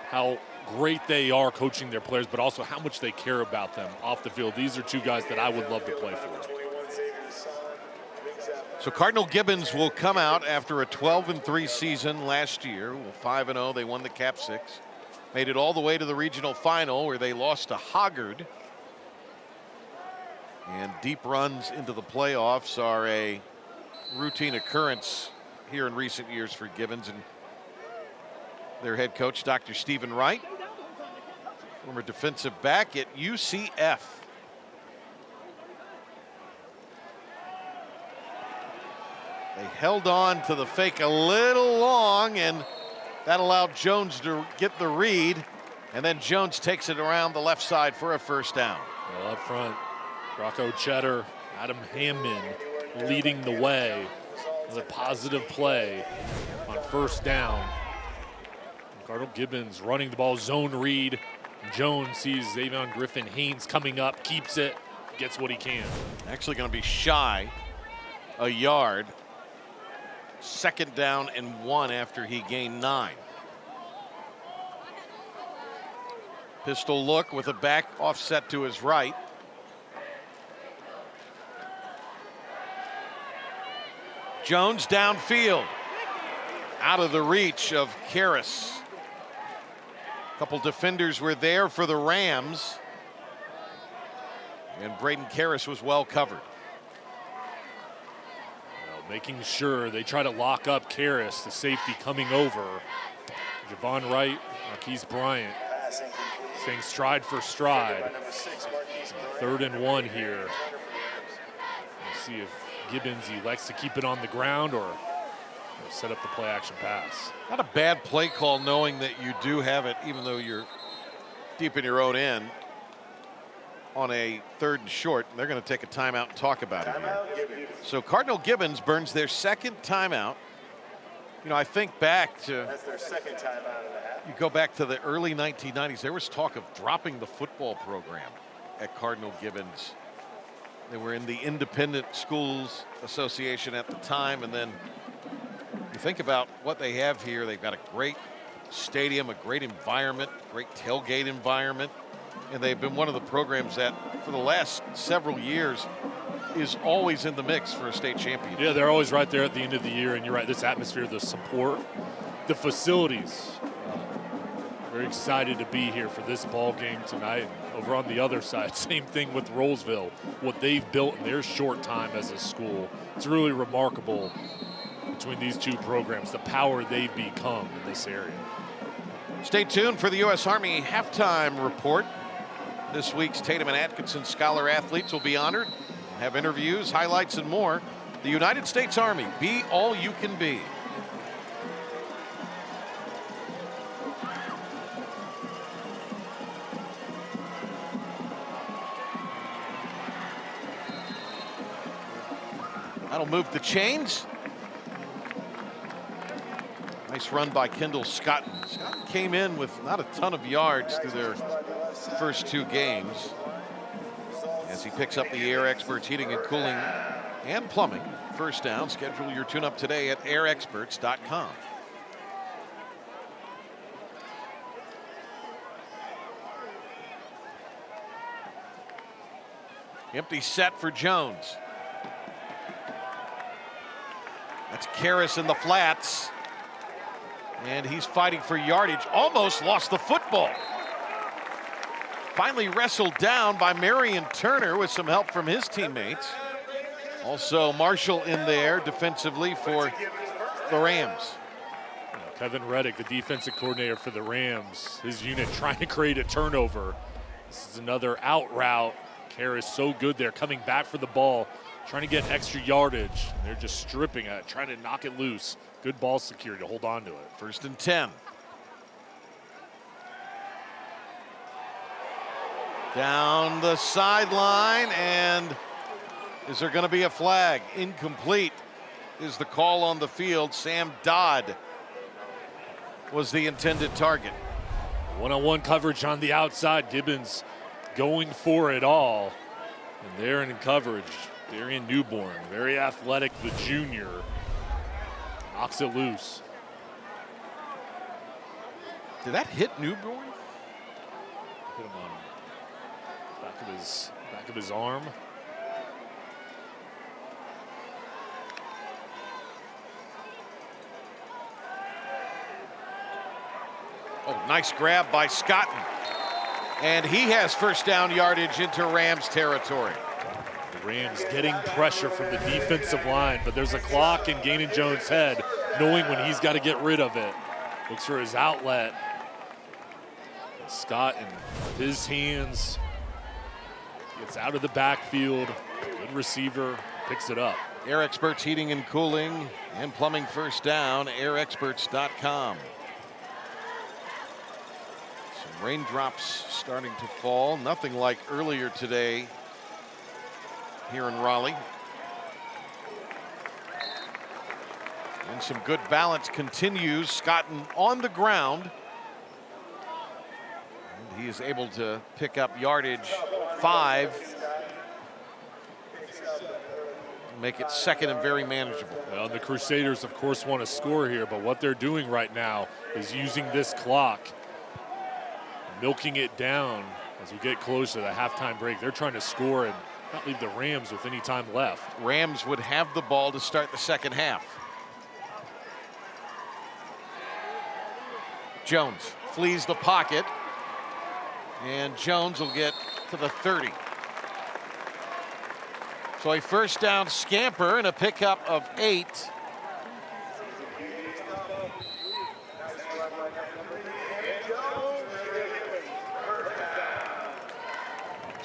how great they are coaching their players, but also how much they care about them off the field. These are 2 guys that I would love to play for. So Cardinal Gibbons will come out after a 12-3 season last year. 5-0, they won the Cap 6. Made it all the way to the regional final where they lost to Hoggard. And deep runs into the playoffs are a routine occurrence here in recent years for Gibbons and their head coach, Dr. Stephen Wright, former defensive back at UCF. They held on to the fake a little long, and that allowed Jones to get the read, and then Jones takes it around the left side for a first down. Well, up front, Rocco Cheddar, Adam Hammond leading the way. It was a positive play on first down. Cardinal Gibbons running the ball, zone read. Jones sees Xavion Griffin Haynes coming up, keeps it, gets what he can. Actually going to be shy a yard. 2nd down and 1 after he gained 9. Pistol look with a back offset to his right. Jones downfield, out of the reach of Karras. A couple defenders were there for the Rams, and Braden Karras was well covered. Making sure they try to lock up Karras, the safety coming over. Javon Wright, Marquise Bryant, staying stride for stride. 3rd and 1 here. We'll see if Gibbons elects to keep it on the ground or set up the play action pass. Not a bad play call, knowing that you do have it, even though you're deep in your own end, on a 3rd and short. And they're going to take a timeout and talk about it here. So Cardinal Gibbons burns their 2nd timeout. You know, I think back to, That's their 2nd timeout in the half. you go back to the early 1990s, there was talk of dropping the football program at Cardinal Gibbons. They were in the Independent Schools Association at the time, and then you think about what they have here. They've got a great stadium, a great environment, great tailgate environment, and they've been one of the programs that for the last several years is always in the mix for a state championship. Yeah, they're always right there at the end of the year, and you're right, this atmosphere, the support. the facilities. Very excited to be here for this ball game tonight. Over on the other side, same thing with Rolesville. What they've built in their short time as a school, it's really remarkable between these two programs, the power they've become in this area. Stay tuned for the U.S. Army halftime report. This week's Tatum and Atkinson Scholar athletes will be honored, have interviews, highlights, and more. The United States Army, be all you can be. That'll move the chains. Nice run by Kendall Scotton. Scotton came in with not a ton of yards through their first two games as he picks up the Air Experts Heating and Cooling and Plumbing first down. Schedule your tune-up today at airexperts.com. Empty set for Jones. That's Karras in the flats. And he's fighting for yardage. Almost lost the football. Finally wrestled down by Marion Turner with some help from his teammates. Also Marshall in there defensively for the Rams. Kevin Reddick, the defensive coordinator for the Rams, his unit trying to create a turnover. This is another out route. Karras so good there, coming back for the ball, trying to get extra yardage. They're just stripping it, trying to knock it loose. Good ball security to hold on to it. 1st and 10. Down the sideline, and is there going to be a flag? Incomplete is the call on the field. Sam Dodd was the intended target. One-on-one coverage on the outside. Gibbons going for it all. And they're in coverage. Darian Newborn, very athletic, the junior. Knocks it loose. Did that hit Newborn? Hit him on back of his arm. Oh, nice grab by Scotton. And he has first down yardage into Rams territory. The Rams getting pressure from the defensive line, but there's a clock in Gannon Jones' head, knowing when he's got to get rid of it. Looks for his outlet. Scott in his hands gets out of the backfield. Good receiver, picks it up. Air Experts Heating and Cooling and Plumbing first down, airexperts.com. Some raindrops starting to fall. Nothing like earlier today here in Raleigh. And some good balance continues. Scotton on the ground. And he is able to pick up yardage 5. Make it 2nd and very manageable. Well, the Crusaders, of course, want to score here, but what they're doing right now is using this clock, milking it down as we get close to the halftime break. They're trying to score and not leave the Rams with any time left. Rams would have the ball to start the second half. Jones flees the pocket, and Jones will get to the 30. So a first down scamper and a pickup of 8.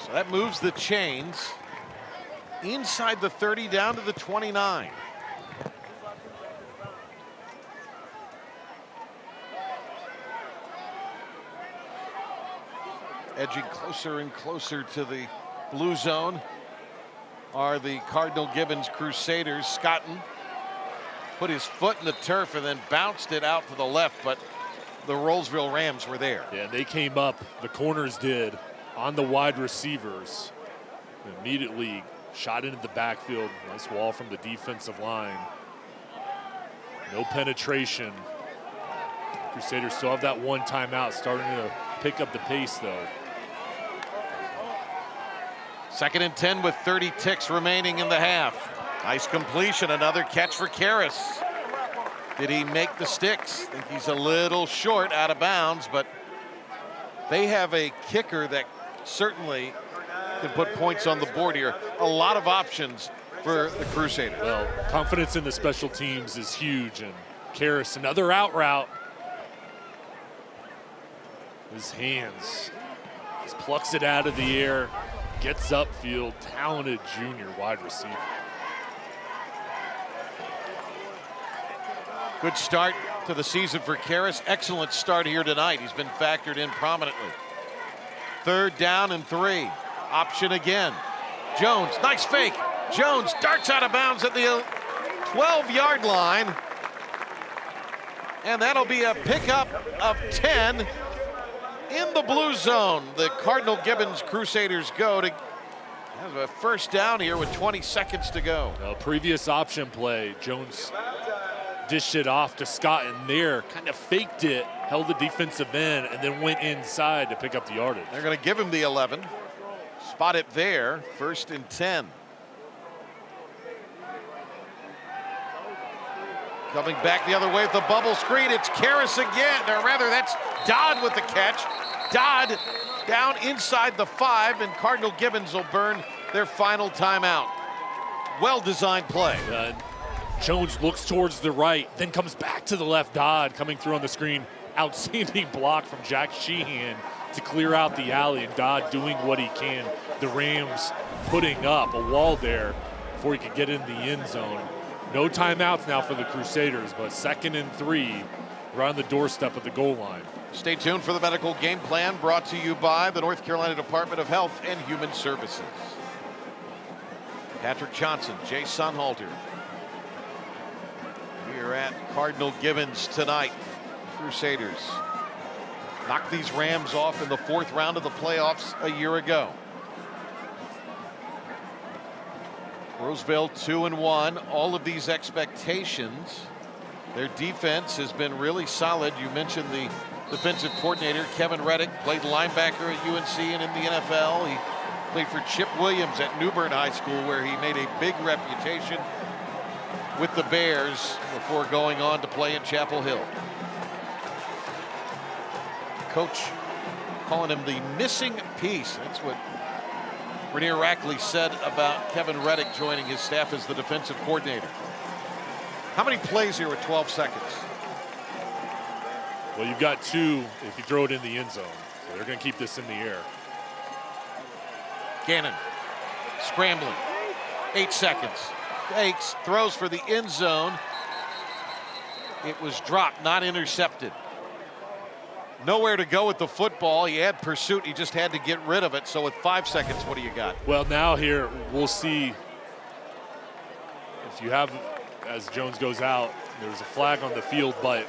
So that moves the chains inside the 30 down to the 29. Edging closer and closer to the blue zone are the Cardinal Gibbons Crusaders. Scotton put his foot in the turf and then bounced it out to the left, but the Rolesville Rams were there. Yeah, they came up, the corners did, on the wide receivers. Immediately shot into the backfield. Nice wall from the defensive line. No penetration. Crusaders still have that one timeout, starting to pick up the pace though. 2nd and 10 with 30 ticks remaining in the half. Nice completion, another catch for Karras. Did he make the sticks? I think he's a little short, out of bounds, but they have a kicker that certainly can put points on the board here. A lot of options for the Crusaders. Well, confidence in the special teams is huge, and Karras, another out route. His hands, just plucks it out of the air, gets upfield, talented junior wide receiver. Good start to the season for Karras. Excellent start here tonight. He's been factored in prominently. 3rd down and 3. Option again. Jones, nice fake. Jones darts out of bounds at the 12-yard line. And that'll be a pickup of 10 in the blue zone. The Cardinal Gibbons Crusaders go to have a 1st down here with 20 seconds to go. A previous option play, Jones dished it off to Scott in there, kind of faked it, held the defensive end, and then went inside to pick up the yardage. They're going to give him the 11. Spot it there, 1st and 10. Coming back the other way with the bubble screen, it's Karras again. Or rather, that's Dodd with the catch. Dodd down inside the 5, and Cardinal Gibbons will burn their final timeout. Well-designed play. Jones looks towards the right, then comes back to the left. Dodd coming through on the screen. Outstanding block from Jack Sheehan to clear out the alley, and Dodd doing what he can. The Rams putting up a wall there before he could get in the end zone. No timeouts now for the Crusaders, but 2nd and 3 right on the doorstep of the goal line. Stay tuned for the medical game plan brought to you by the North Carolina Department of Health and Human Services. Patrick Johnson, Jay Sunhalter. We're at Cardinal Gibbons tonight. Crusaders knocked these Rams off in the 4th round of the playoffs a year ago. Rolesville 2-1. All of these expectations. Their defense has been really solid. You mentioned the defensive coordinator, Kevin Reddick, played linebacker at UNC and in the NFL. He played for Chip Williams at New Bern High School, where he made a big reputation with the Bears before going on to play in Chapel Hill. Coach calling him the missing piece. That's what Rainier Rackley said about Kevin Reddick joining his staff as the defensive coordinator. How many plays here with 12 seconds? Well, you've got 2 if you throw it in the end zone. So they're going to keep this in the air. Gannon scrambling. 8 seconds. Fakes, throws for the end zone. It was dropped, not intercepted. Nowhere to go with the football. He had pursuit. He just had to get rid of it. So with 5 seconds, what do you got? Well, now here we'll see if you have, as Jones goes out, there's a flag on the field, but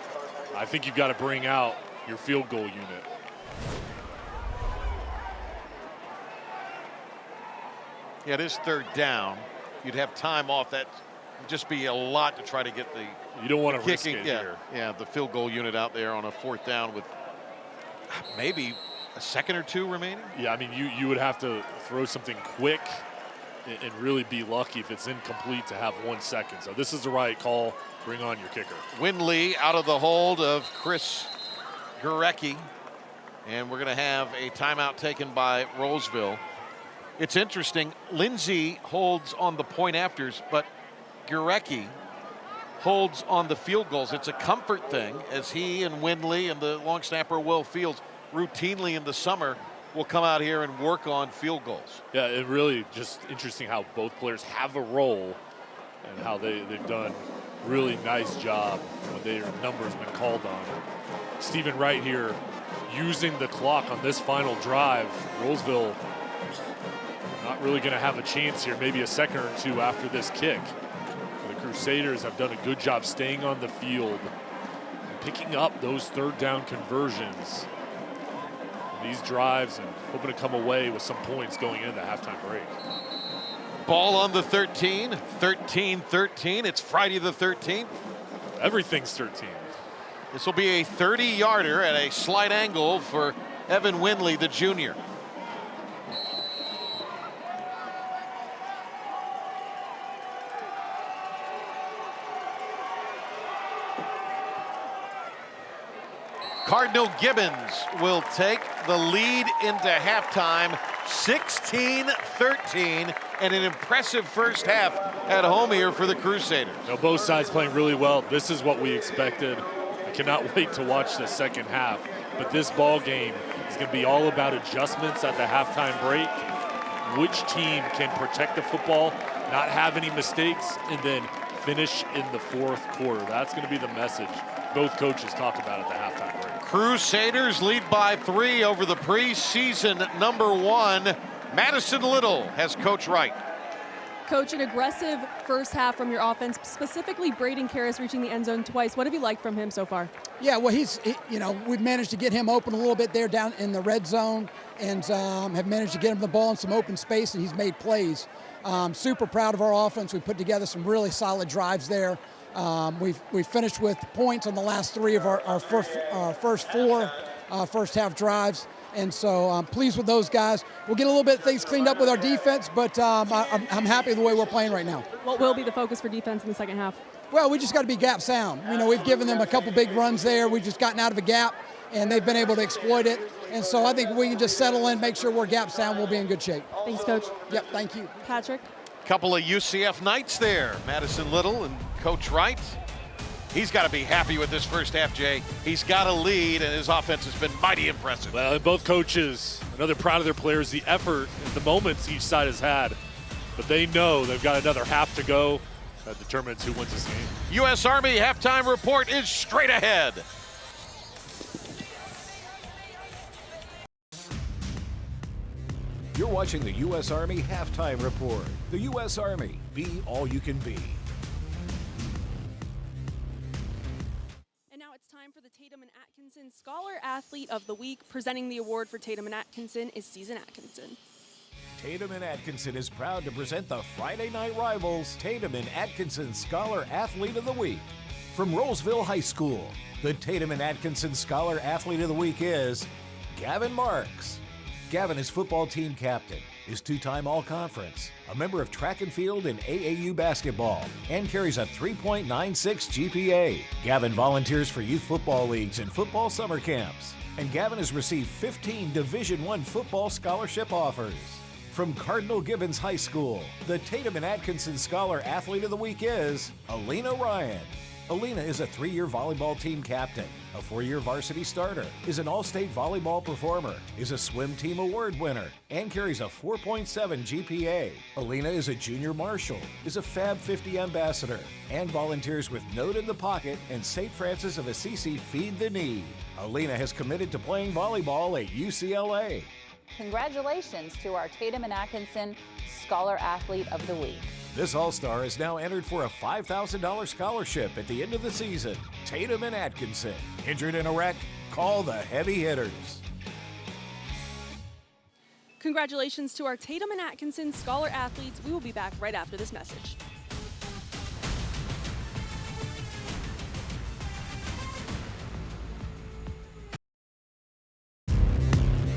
I think you've got to bring out your field goal unit. Yeah, it is 3rd down. You'd have time off. That would just be a lot to try to get the You don't want to risk kicking. it Yeah, here. yeah, the field goal unit out there on a 4th down with maybe a second or 2 remaining. Yeah, I mean, you would have to throw something quick and really be lucky if it's incomplete to have 1 second. So this is the right call. Bring on your kicker. Winley out of the hold of Chris Gurecki. And we're going to have a timeout taken by Rolesville. It's interesting. Lindsay holds on the point afters, but Gurecki holds on the field goals. It's a comfort thing, as he and Winley and the long snapper Will Fields routinely in the summer will come out here and work on field goals. Yeah, it really just interesting how both players have a role and how they've done really nice job when their numbers been called on. Stephen Wright here using the clock on this final drive. Rolesville not really going to have a chance here, maybe a second or 2 after this kick. The Crusaders have done a good job staying on the field, picking up those 3rd down conversions in these drives and hoping to come away with some points going into the halftime break. Ball on the 13, 13-13. It's Friday the 13th. Everything's 13. This will be a 30-yarder at a slight angle for Evan Winley, the junior. Cardinal Gibbons will take the lead into halftime, 16-13, and an impressive first half at home here for the Crusaders. Now, both sides playing really well. This is what we expected. I cannot wait to watch the second half. But this ball game is going to be all about adjustments at the halftime break. Which team can protect the football, not have any mistakes, and then finish in the fourth quarter. That's going to be the message both coaches talked about at the halftime break. Crusaders lead by 3 over the preseason #1. Madison Little has Coach Wright. Coach, an aggressive first half from your offense, specifically Braden Karras reaching the end zone twice. What have you liked from him so far? Yeah, well, we've managed to get him open a little bit there down in the red zone, and have managed to get him the ball in some open space, and he's made plays. Super proud of our offense. We put together some really solid drives there. We've finished with points on the last 3 of our first 4 first half drives. And so I'm pleased with those guys. We'll get a little bit of things cleaned up with our defense, but I'm happy with the way we're playing right now. What will be the focus for defense in the second half? Well, we just got to be gap sound. We've given them a couple big runs there. We've just gotten out of a gap, and they've been able to exploit it. And so I think we can just settle in, make sure we're gap sound, we'll be in good shape. Thanks, Coach. Yep, thank you. Patrick? Couple of UCF Knights there. Madison Little and Coach Wright. He's got to be happy with this first half, Jay. He's got a lead, and his offense has been mighty impressive. Well, and both coaches, they're proud of their players, the effort and the moments each side has had. But they know they've got another half to go. That determines who wins this game. U.S. Army halftime report is straight ahead. You're watching the U.S. Army Halftime Report. The U.S. Army, be all you can be. And now it's time for the Tatum and Atkinson Scholar Athlete of the Week. Presenting the award for Tatum and Atkinson is Season Atkinson. Tatum and Atkinson is proud to present the Friday Night Rivals Tatum and Atkinson Scholar Athlete of the Week. From Rolesville High School, the Tatum and Atkinson Scholar Athlete of the Week is Gavin Marks. Gavin is football team captain, is 2-time All-Conference, a member of track and field and AAU basketball, and carries a 3.96 GPA. Gavin volunteers for youth football leagues and football summer camps, and Gavin has received 15 Division I football scholarship offers. From Cardinal Gibbons High School, the Tatum and Atkinson Scholar Athlete of the Week is Alina Ryan. Alina is a 3-year volleyball team captain, a 4-year varsity starter, is an all-state volleyball performer, is a swim team award winner, and carries a 4.7 GPA. Alina is a junior marshal, is a Fab 50 ambassador, and volunteers with Note in the Pocket and St. Francis of Assisi Feed the Need. Alina has committed to playing volleyball at UCLA. Congratulations to our Tatum and Atkinson Scholar Athlete of the Week. This All-Star is now entered for a $5,000 scholarship at the end of the season. Tatum and Atkinson. Injured in a wreck? Call the heavy hitters. Congratulations to our Tatum and Atkinson Scholar Athletes. We will be back right after this message.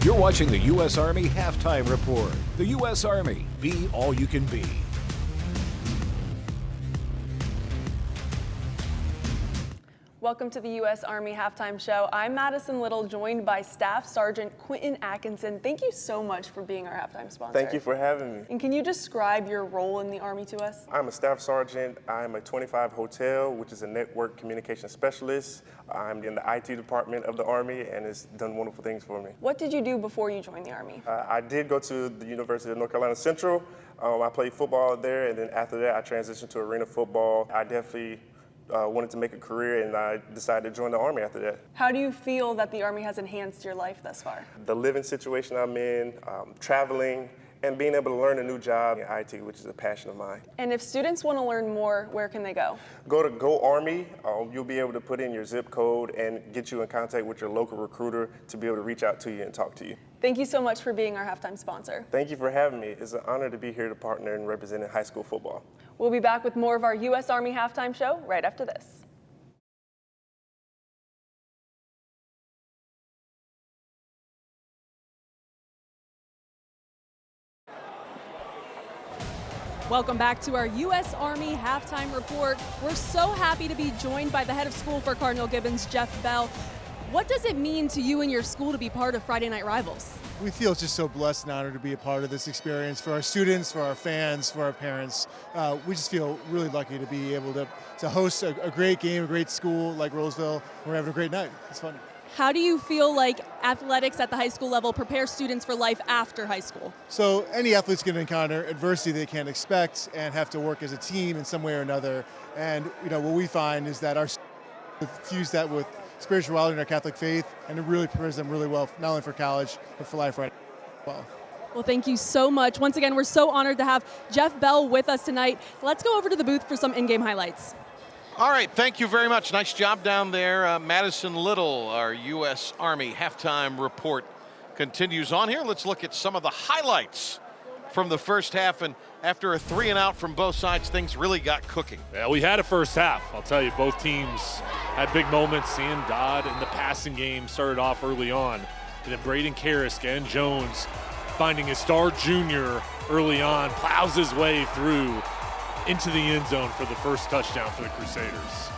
You're watching the U.S. Army Halftime Report. The U.S. Army, be all you can be. Welcome to the U.S. Army Halftime Show. I'm Madison Little, joined by Staff Sergeant Quentin Atkinson. Thank you so much for being our halftime sponsor. Thank you for having me. And can you describe your role in the Army to us? I'm a staff sergeant. I'm a 25 Hotel, which is a network communication specialist. I'm in the IT department of the Army, and it's done wonderful things for me. What did you do before you joined the Army? I did go to the University of North Carolina Central. I played football there, and then after that, I transitioned to arena football. I definitely wanted to make a career, and I decided to join the Army after that. How do you feel that the Army has enhanced your life thus far? The living situation I'm in, traveling, and being able to learn a new job in IT, which is a passion of mine. And if students want to learn more, where can they go? Go to Go Army. You'll be able to put in your zip code and get you in contact with your local recruiter to be able to reach out to you and talk to you. Thank you so much for being our halftime sponsor. Thank you for having me. It's an honor to be here to partner and represent high school football. We'll be back with more of our U.S. Army Halftime Show right after this. Welcome back to our U.S. Army Halftime Report. We're so happy to be joined by the head of school for Cardinal Gibbons, Jeff Bell. What does it mean to you and your school to be part of Friday Night Rivals? We feel just so blessed and honored to be a part of this experience for our students, for our fans, for our parents. We just feel really lucky to be able to host a great game, a great school like Rolesville. We're having a great night. It's fun. How do you feel like athletics at the high school level prepare students for life after high school? So any athlete's going to encounter adversity they can't expect and have to work as a team in some way or another. And what we find is that our fuse that with spirituality and our Catholic faith, and it really prepares them really well, not only for college, but for life right now. Well, thank you so much. Once again, we're so honored to have Jeff Bell with us tonight. Let's go over to the booth for some in-game highlights. All right, thank you very much. Nice job down there. Madison Little, our U.S. Army halftime report continues on here. Let's look at some of the highlights from the first half, and after a 3 and out from both sides, things really got cooking. Yeah, we had a first half. I'll tell you, both teams had big moments. Sam Dodd in the passing game started off early on, and then Braden Karisk and Jones finding a star junior early on, plows his way through into the end zone for the first touchdown for the Crusaders.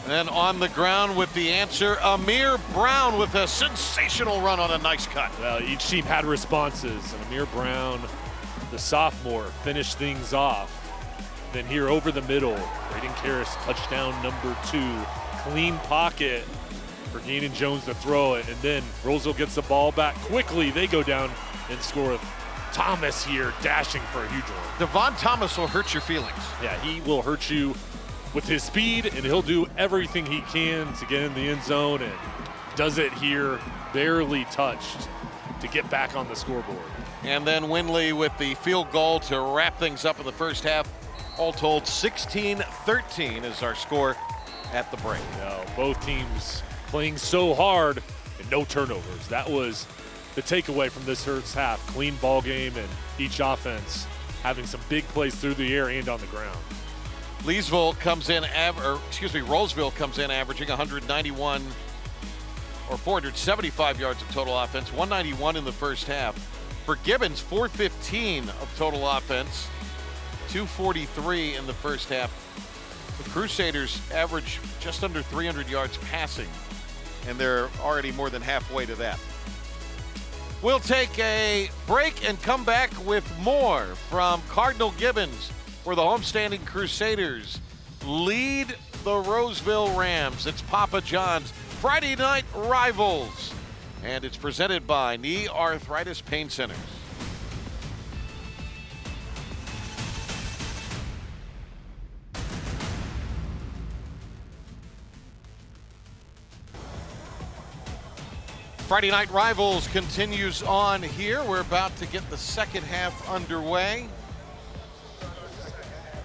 And then on the ground with the answer, Amir Brown with a sensational run on a nice cut. Well, each team had responses, and Amir Brown, the sophomore, finished things off. Then here over the middle, Braden Karras, touchdown number 2. Clean pocket for Gannon Jones to throw it, and then Rolesville gets the ball back quickly. They go down and score. Thomas here dashing for a huge one. Devon Thomas will hurt your feelings. Yeah, he will hurt you with his speed, and he'll do everything he can to get in the end zone, and does it here, barely touched, to get back on the scoreboard. And then Winley with the field goal to wrap things up in the first half. All told, 16-13 is our score at the break. Both teams playing so hard and no turnovers. That was the takeaway from this first half. Clean ball game, and each offense having some big plays through the air and on the ground. Rolesville comes in averaging 191 or 475 yards of total offense, 191 in the first half. For Gibbons, 415 of total offense, 243 in the first half. The Crusaders average just under 300 yards passing, and they're already more than halfway to that. We'll take a break and come back with more from Cardinal Gibbons, where the homestanding Crusaders lead the Rolesville Rams. It's Papa John's Friday Night Rivals, and it's presented by Knee Arthritis Pain Centers. Friday Night Rivals continues on here. We're about to get the second half underway.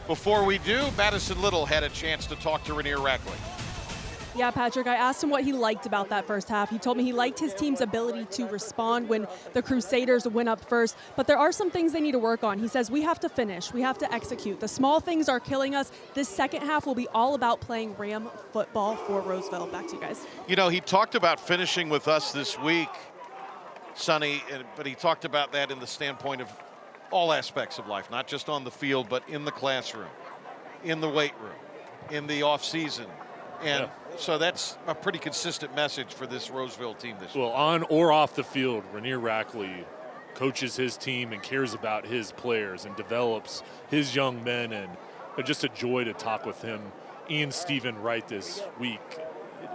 Before we do, Madison Little had a chance to talk to Rainier Rackley. Yeah, Patrick, I asked him what he liked about that first half. He told me he liked his team's ability to respond when the Crusaders went up first, but there are some things they need to work on. He says, we have to finish, we have to execute. The small things are killing us. This second half will be all about playing Ram football for Rolesville. Back to you guys. He talked about finishing with us this week, Sonny, but he talked about that in the standpoint of all aspects of life, not just on the field, but in the classroom, in the weight room, in the off season. And so that's a pretty consistent message for this Rolesville team this year. Well, on or off the field, Rainier Rackley coaches his team and cares about his players and develops his young men, and just a joy to talk with him and Stephen Wright this week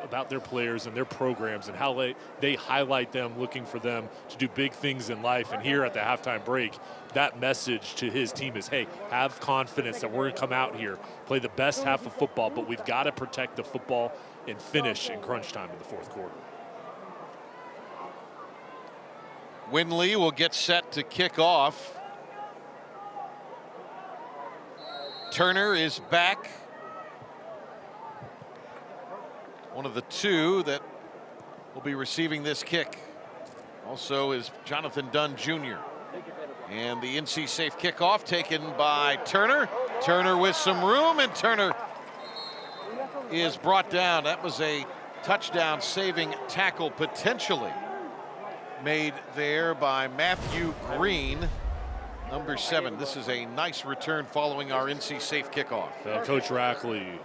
about their players and their programs and how they highlight them, looking for them to do big things in life. And here at the halftime break, that message to his team is, hey, have confidence that we're going to come out here, play the best half of football, but we've got to protect the football and finish in crunch time in the fourth quarter. Winley will get set to kick off. Turner is back. One of the two that will be receiving this kick also is Jonathan Dunn Jr. And the NC safe kickoff taken by Turner. Turner with some room, and Turner is brought down. That was a touchdown saving tackle potentially made there by Matthew Green, number 7. This is a nice return following our NC safe kickoff. Coach Rackley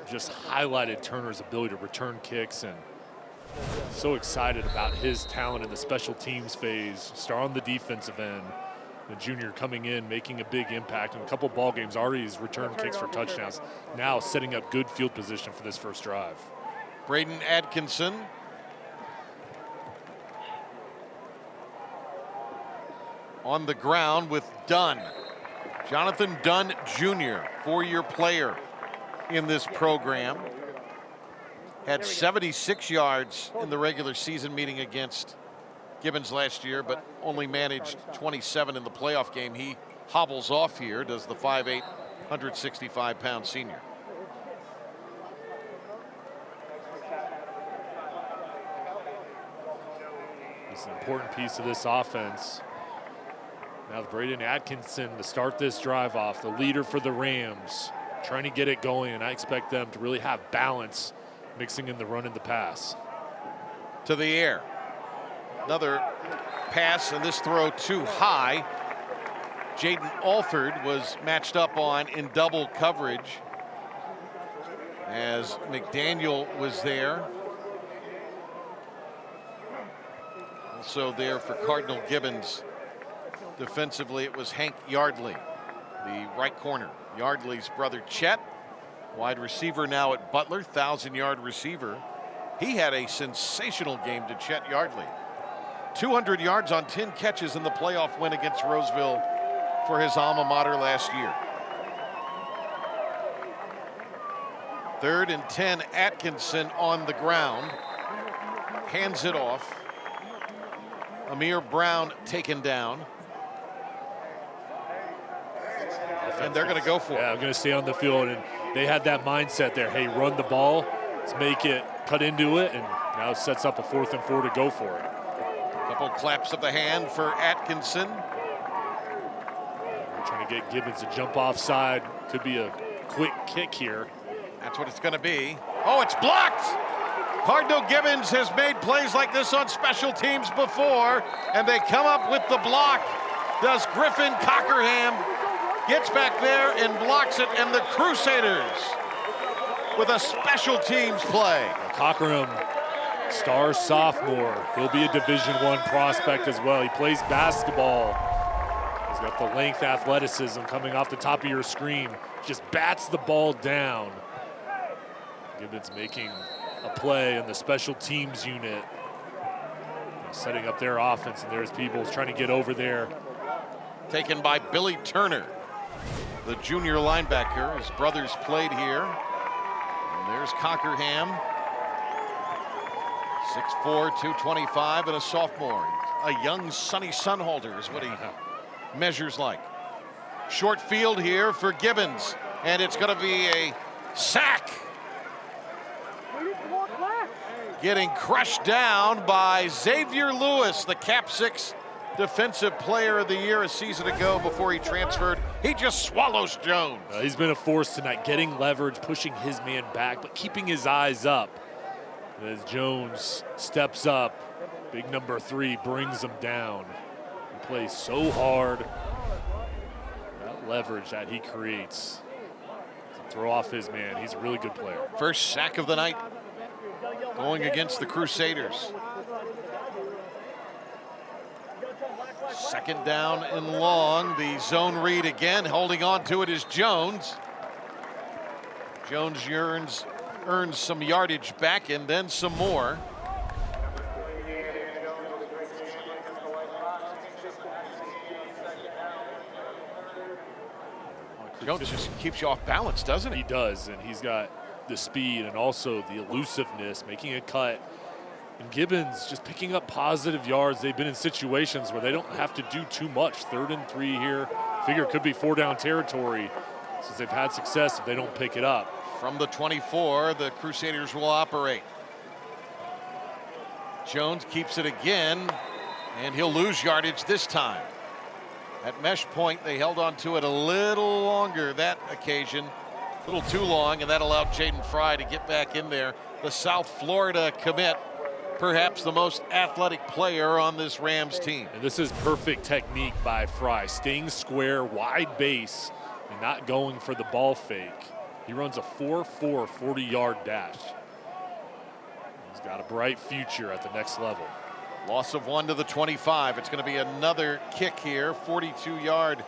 just highlighted Turner's ability to return kicks, and So excited about his talent in the special teams phase. Star on the defensive end. The junior coming in, making a big impact in a couple ball games. Already has returned kicks for touchdowns. Now setting up good field position for this first drive. Braden Atkinson. On the ground with Dunn. Jonathan Dunn Jr., 4-year player in this program. Had 76 yards in the regular season meeting against Gibbons last year, but only managed 27 in the playoff game. He hobbles off here, does the 5'8", 165-pound senior. It's an important piece of this offense. Now Braden Atkinson to start this drive off, the leader for the Rams, trying to get it going, and I expect them to really have balance, mixing in the run and the pass. To the air. Another pass, and this throw too high. Jaden Alford was matched up on in double coverage as McDaniel was there. Also there for Cardinal Gibbons. Defensively, it was Hank Yardley, the right corner. Yardley's brother Chet, wide receiver now at Butler, 1,000-yard receiver. He had a sensational game to Chet Yardley. 200 yards on 10 catches in the playoff win against Rolesville for his alma mater last year. 3rd and 10, Atkinson on the ground. Hands it off. Amir Brown taken down. And they're going to go for it. Yeah, I'm going to stay on the field, and they had that mindset there. Hey, run the ball, let's make it, cut into it, and now it sets up a 4th and 4 to go for it. Couple claps of the hand for Atkinson. We're trying to get Gibbons to jump offside. Could be a quick kick here. That's what it's going to be. Oh, it's blocked! Cardinal Gibbons has made plays like this on special teams before, and they come up with the block. Does Griffin Cockerham. Gets back there and blocks it, and the Crusaders with a special teams play. Cockerham, star sophomore. He'll be a Division I prospect as well. He plays basketball. He's got the length, athleticism coming off the top of your screen. Just bats the ball down. Gibbons making a play in the special teams unit. Setting up their offense, and there's Peebles trying to get over there. Taken by Billy Turner, the junior linebacker. His brothers played here. And there's Cockerham, 6'4", 225, and a sophomore. A young Sonny Sunholder is what he measures like. Short field here for Gibbons, and it's going to be a sack. Getting crushed down by Xavier Lewis, the Cap 6 Defensive Player of the Year a season ago before he transferred. He just swallows Jones. He's been a force tonight, getting leverage, pushing his man back, but keeping his eyes up. As Jones steps up, big number 3 brings him down. He plays so hard. That leverage that he creates to throw off his man. He's a really good player. First sack of the night going against the Crusaders. 2nd down and long. The zone read again. Holding on to it is Jones. Jones earns some yardage back and then some more. Jones just keeps you off balance, doesn't he? He does, and he's got the speed and also the elusiveness, making a cut. And Gibbons just picking up positive yards. They've been in situations where they don't have to do too much. 3rd and 3 here. Figure it could be 4-down territory since they've had success if they don't pick it up. From the 24, the Crusaders will operate. Jones keeps it again, and he'll lose yardage this time. At mesh point, they held on to it a little longer that occasion. A little too long, and that allowed Jaden Fry to get back in there. The South Florida commit, perhaps the most athletic player on this Rams team. And this is perfect technique by Fry, staying square, wide base, and not going for the ball fake. He runs a 4.4 40-yard dash. He's got a bright future at the next level. Loss of 1 to the 25. It's going to be another kick here, 42-yard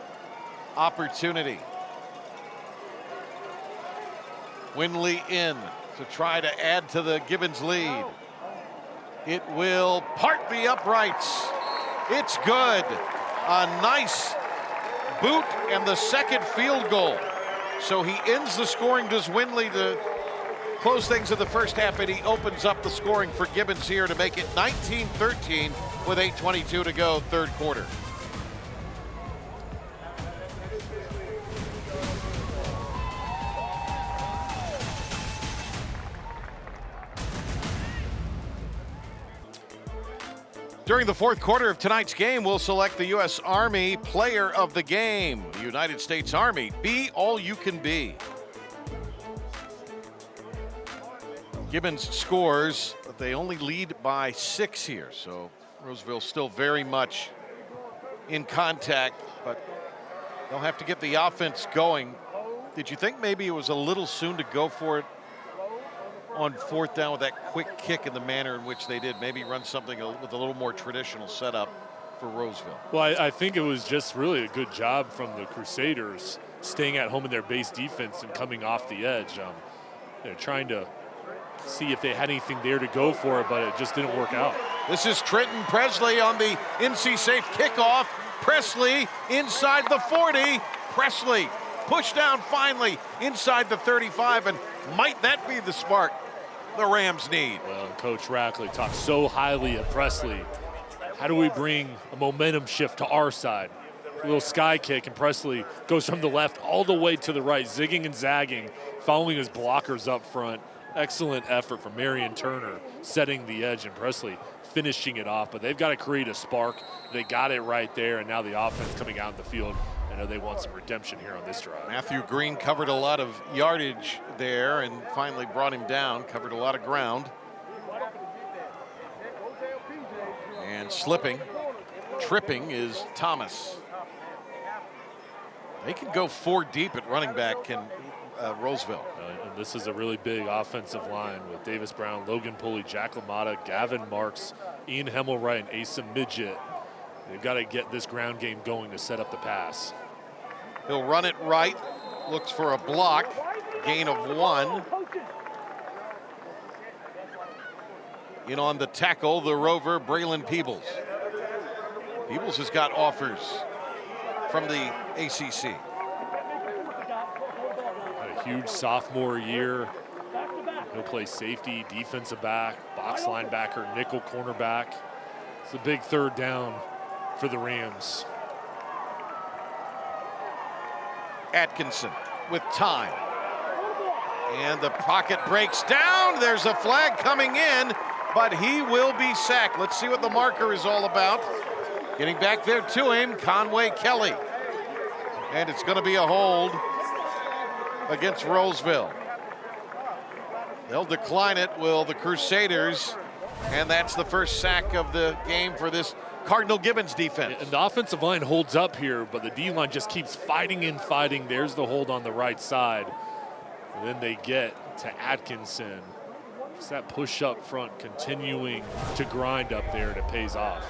opportunity. Winley in to try to add to the Gibbons lead. It will part the uprights. It's good. A nice boot and the second field goal. So he ends the scoring, does Winley, to close things in the first half, and he opens up the scoring for Gibbons here to make it 19-13 with 8:22 to go, third quarter. During the fourth quarter of tonight's game, we'll select the U.S. Army Player of the Game. The United States Army, be all you can be. Gibbons scores, but they only lead by 6 here, so Rolesville still very much in contact, but they'll have to get the offense going. Did you think maybe it was a little soon to go for it on fourth down with that quick kick in the manner in which they did? Maybe run something with a little more traditional setup for Rolesville. Well, I think it was just really a good job from the Crusaders staying at home in their base defense and coming off the edge. They're trying to see if they had anything there to go for it, but it just didn't work out. This is Trenton Presley on the NC Safe kickoff. Presley inside the 40. Presley pushed down finally inside the 35, and might that be the spark the Rams need? Well, Coach Rackley talked so highly of Presley. How do we bring a momentum shift to our side? A little sky kick, and Presley goes from the left all the way to the right, zigging and zagging, following his blockers up front. Excellent effort from Marion Turner, setting the edge, and Presley finishing it off. But they've got to create a spark. They got it right there, and now the offense coming out in the field. I know they want some redemption here on this drive. Matthew Green covered a lot of yardage there and finally brought him down, covered a lot of ground. And slipping, tripping is Thomas. They can go 4 deep at running back, can Rolesville. And this is a really big offensive line with Davis Brown, Logan Pulley, Jack LaMotta, Gavin Marks, Ian Hemmelwright, and Asa Midget. They've got to get this ground game going to set up the pass. He'll run it right, looks for a block, gain of 1. In on the tackle, the Rover, Braylon Peebles. Peebles has got offers from the ACC. Had a huge sophomore year. He'll play safety, defensive back, box linebacker, nickel cornerback. It's a big third down for the Rams. Atkinson with time. And the pocket breaks down. There's a flag coming in, but he will be sacked. Let's see what the marker is all about. Getting back there to him, Conway Kelly. And it's going to be a hold against Rolesville. They'll decline it, will the Crusaders. And that's the first sack of the game for this Cardinal Gibbons defense. And the offensive line holds up here, but the D-line just keeps fighting and fighting. There's the hold on the right side. And then they get to Atkinson. It's that push up front continuing to grind up there, and it pays off.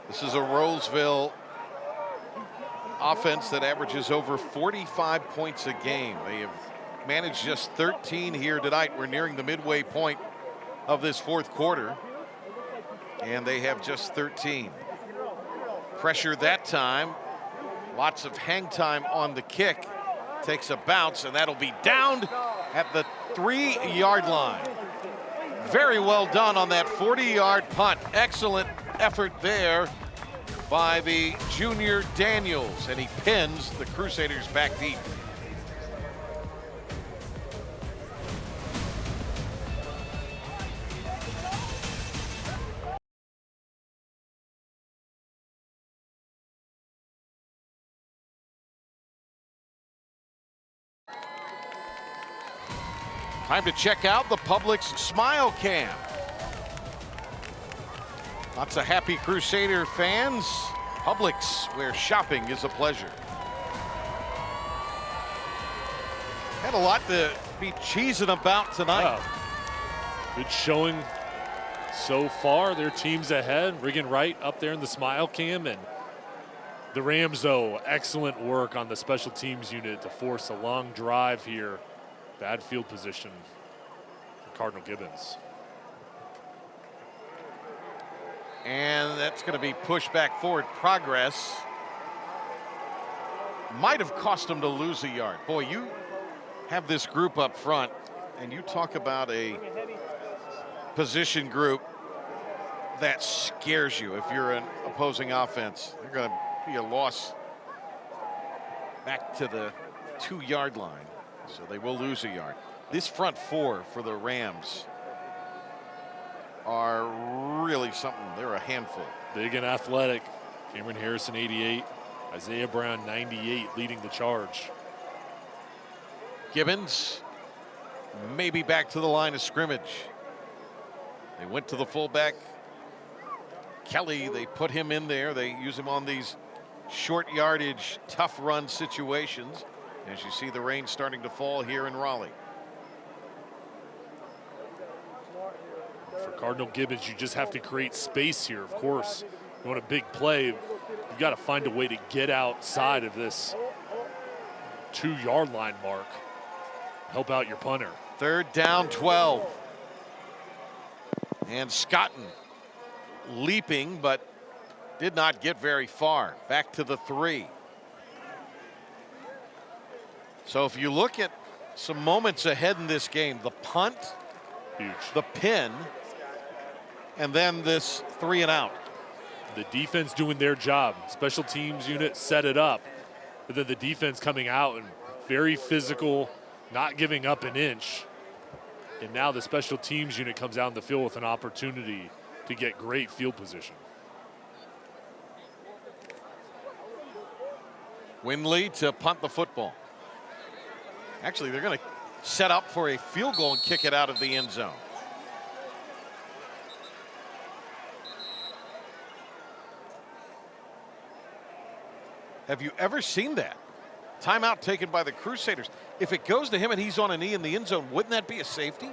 This is a Rolesville offense that averages over 45 points a game. They have managed just 13 here tonight. We're nearing the midway point of this fourth quarter, and they have just 13. Pressure that time. Lots of hang time on the kick. Takes a bounce, and that'll be downed at the 3-yard line. Very well done on that 40-yard punt. Excellent effort there by the junior Daniels, and he pins the Crusaders back deep. Time to check out the Publix Smile Cam. Lots of happy Crusader fans. Publix, where shopping is a pleasure. Had a lot to be cheesing about tonight. Wow. Good showing so far. Their team's ahead. Riggin Wright up there in the smile cam, and the Rams, though, excellent work on the special teams unit to force a long drive here. Bad field position for Cardinal Gibbons. And that's going to be pushed back forward. Progress might have cost them to lose a yard. Boy, you have this group up front, and you talk about a position group that scares you if you're an opposing offense. They're going to be a loss back to the 2-yard line, so they will lose a yard. This front four for the Rams are really something. They're a handful. Big and athletic. Cameron Harrison, 88. Isaiah Brown, 98, leading the charge. Gibbons maybe back to the line of scrimmage. They went to the fullback. Kelly, they put him in there. They use him on these short yardage, tough run situations. As you see the rain starting to fall here in Raleigh. For Cardinal Gibbons, you just have to create space here, of course. You want a big play, you've got to find a way to get outside of this 2-yard line mark. Help out your punter. 3rd down, 12. And Scotton leaping, but did not get very far. Back to the 3. So if you look at some moments ahead in this game, the punt, huge, the pin, and then this 3 and out. The defense doing their job. Special teams unit set it up, but then the defense coming out and very physical, not giving up an inch. And now the special teams unit comes out in the field with an opportunity to get great field position. Windley to punt the football. Actually, they're going to set up for a field goal and kick it out of the end zone. Have you ever seen that? Timeout taken by the Crusaders. If it goes to him and he's on a knee in the end zone, wouldn't that be a safety?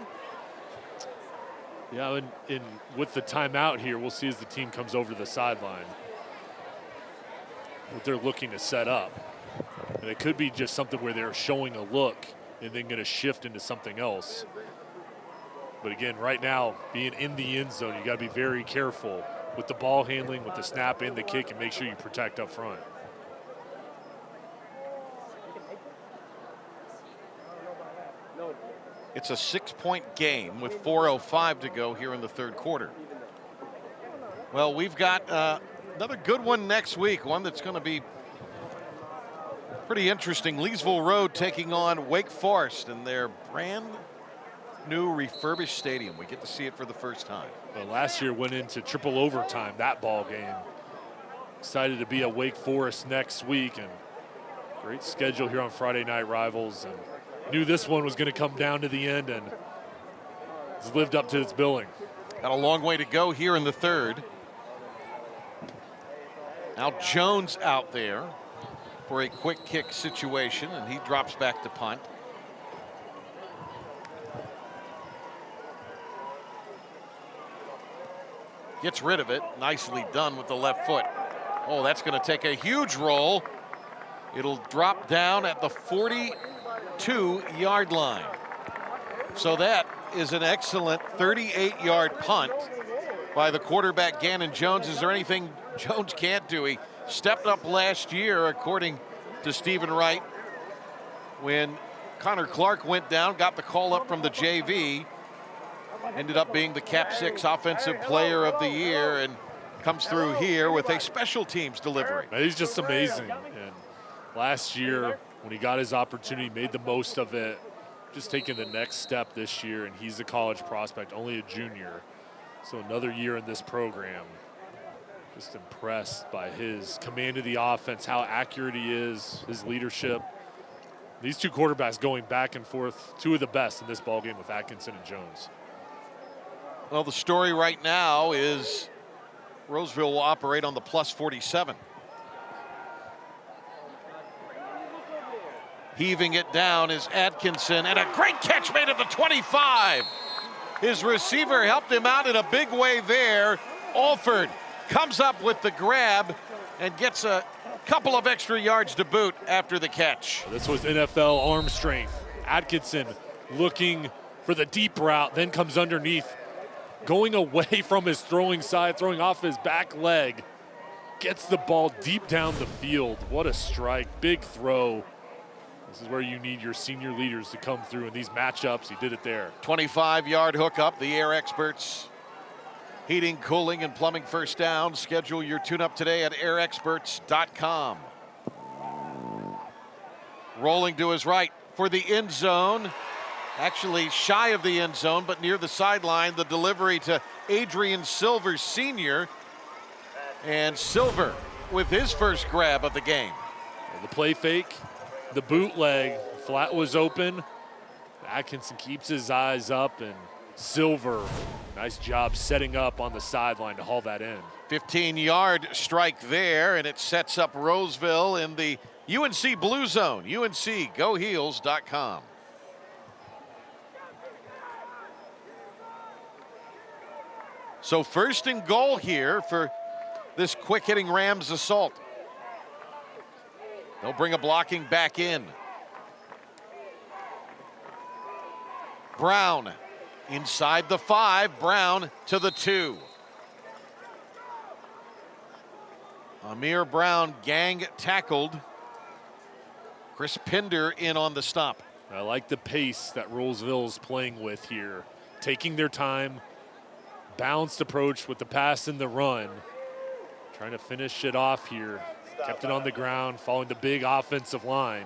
Yeah, and with the timeout here, we'll see as the team comes over to the sideline what they're looking to set up. And it could be just something where they're showing a look and then going to shift into something else. But again, right now, being in the end zone, you got to be very careful with the ball handling, with the snap and the kick, and make sure you protect up front. It's a 6-point game with 4:05 to go here in the 3rd quarter. Well, we've got another good one next week, one that's going to be pretty interesting. Leesville Road taking on Wake Forest in their brand new refurbished stadium. We get to see it for the first time. Well, last year went into triple overtime, that ball game. Excited to be at Wake Forest next week, and great schedule here on Friday Night Rivals. And knew this one was going to come down to the end, and it's lived up to its billing. Got a long way to go here in the 3rd. Now Jones out there for a quick kick situation, and he drops back to punt. Gets rid of it. Nicely done with the left foot. Oh, that's going to take a huge roll. It'll drop down at the 42-yard line. So that is an excellent 38-yard punt by the quarterback, Gannon Jones. Is there anything Jones can't do? He stepped up last year, according to Stephen Wright, when Connor Clark went down, got the call up from the JV, ended up being the Cap 6 Offensive Player of the Year, and comes through here with a special teams delivery. He's just amazing. And last year, when he got his opportunity, made the most of it, just taking the next step this year, and he's a college prospect, only a junior. So another year in this program. Just impressed by his command of the offense, how accurate he is, his leadership. These two quarterbacks going back and forth, two of the best in this ballgame with Atkinson and Jones. Well, the story right now is Rolesville will operate on the plus 47. Heaving it down is Atkinson, and a great catch made at the 25. His receiver helped him out in a big way there. Alford comes up with the grab and gets a couple of extra yards to boot after the catch. This was NFL arm strength. Atkinson looking for the deep route, then comes underneath, going away from his throwing side, throwing off his back leg. Gets the ball deep down the field. What a strike, big throw. This is where you need your senior leaders to come through in these matchups. He did it there. 25-yard hookup, the air experts. Heating, cooling, and plumbing first down. Schedule your tune-up today at airexperts.com. Rolling to his right for the end zone. Actually shy of the end zone, but near the sideline. The delivery to Adrian Silver Sr. And Silver with his first grab of the game. The play fake, the bootleg, flat was open. Atkinson keeps his eyes up, and Silver, nice job setting up on the sideline to haul that in. 15-yard strike there, and it sets up Rolesville in the UNC Blue Zone. UNCGoHeels.com. So first and goal here for this quick-hitting Rams assault. They'll bring a blocking back in. Brown inside the 5, Brown to the 2. Amir Brown gang tackled. Chris Pinder in on the stop. I like the pace that Rolesville's playing with here. Taking their time, balanced approach with the pass and the run. Trying to finish it off here. Kept it on the ground, following the big offensive line.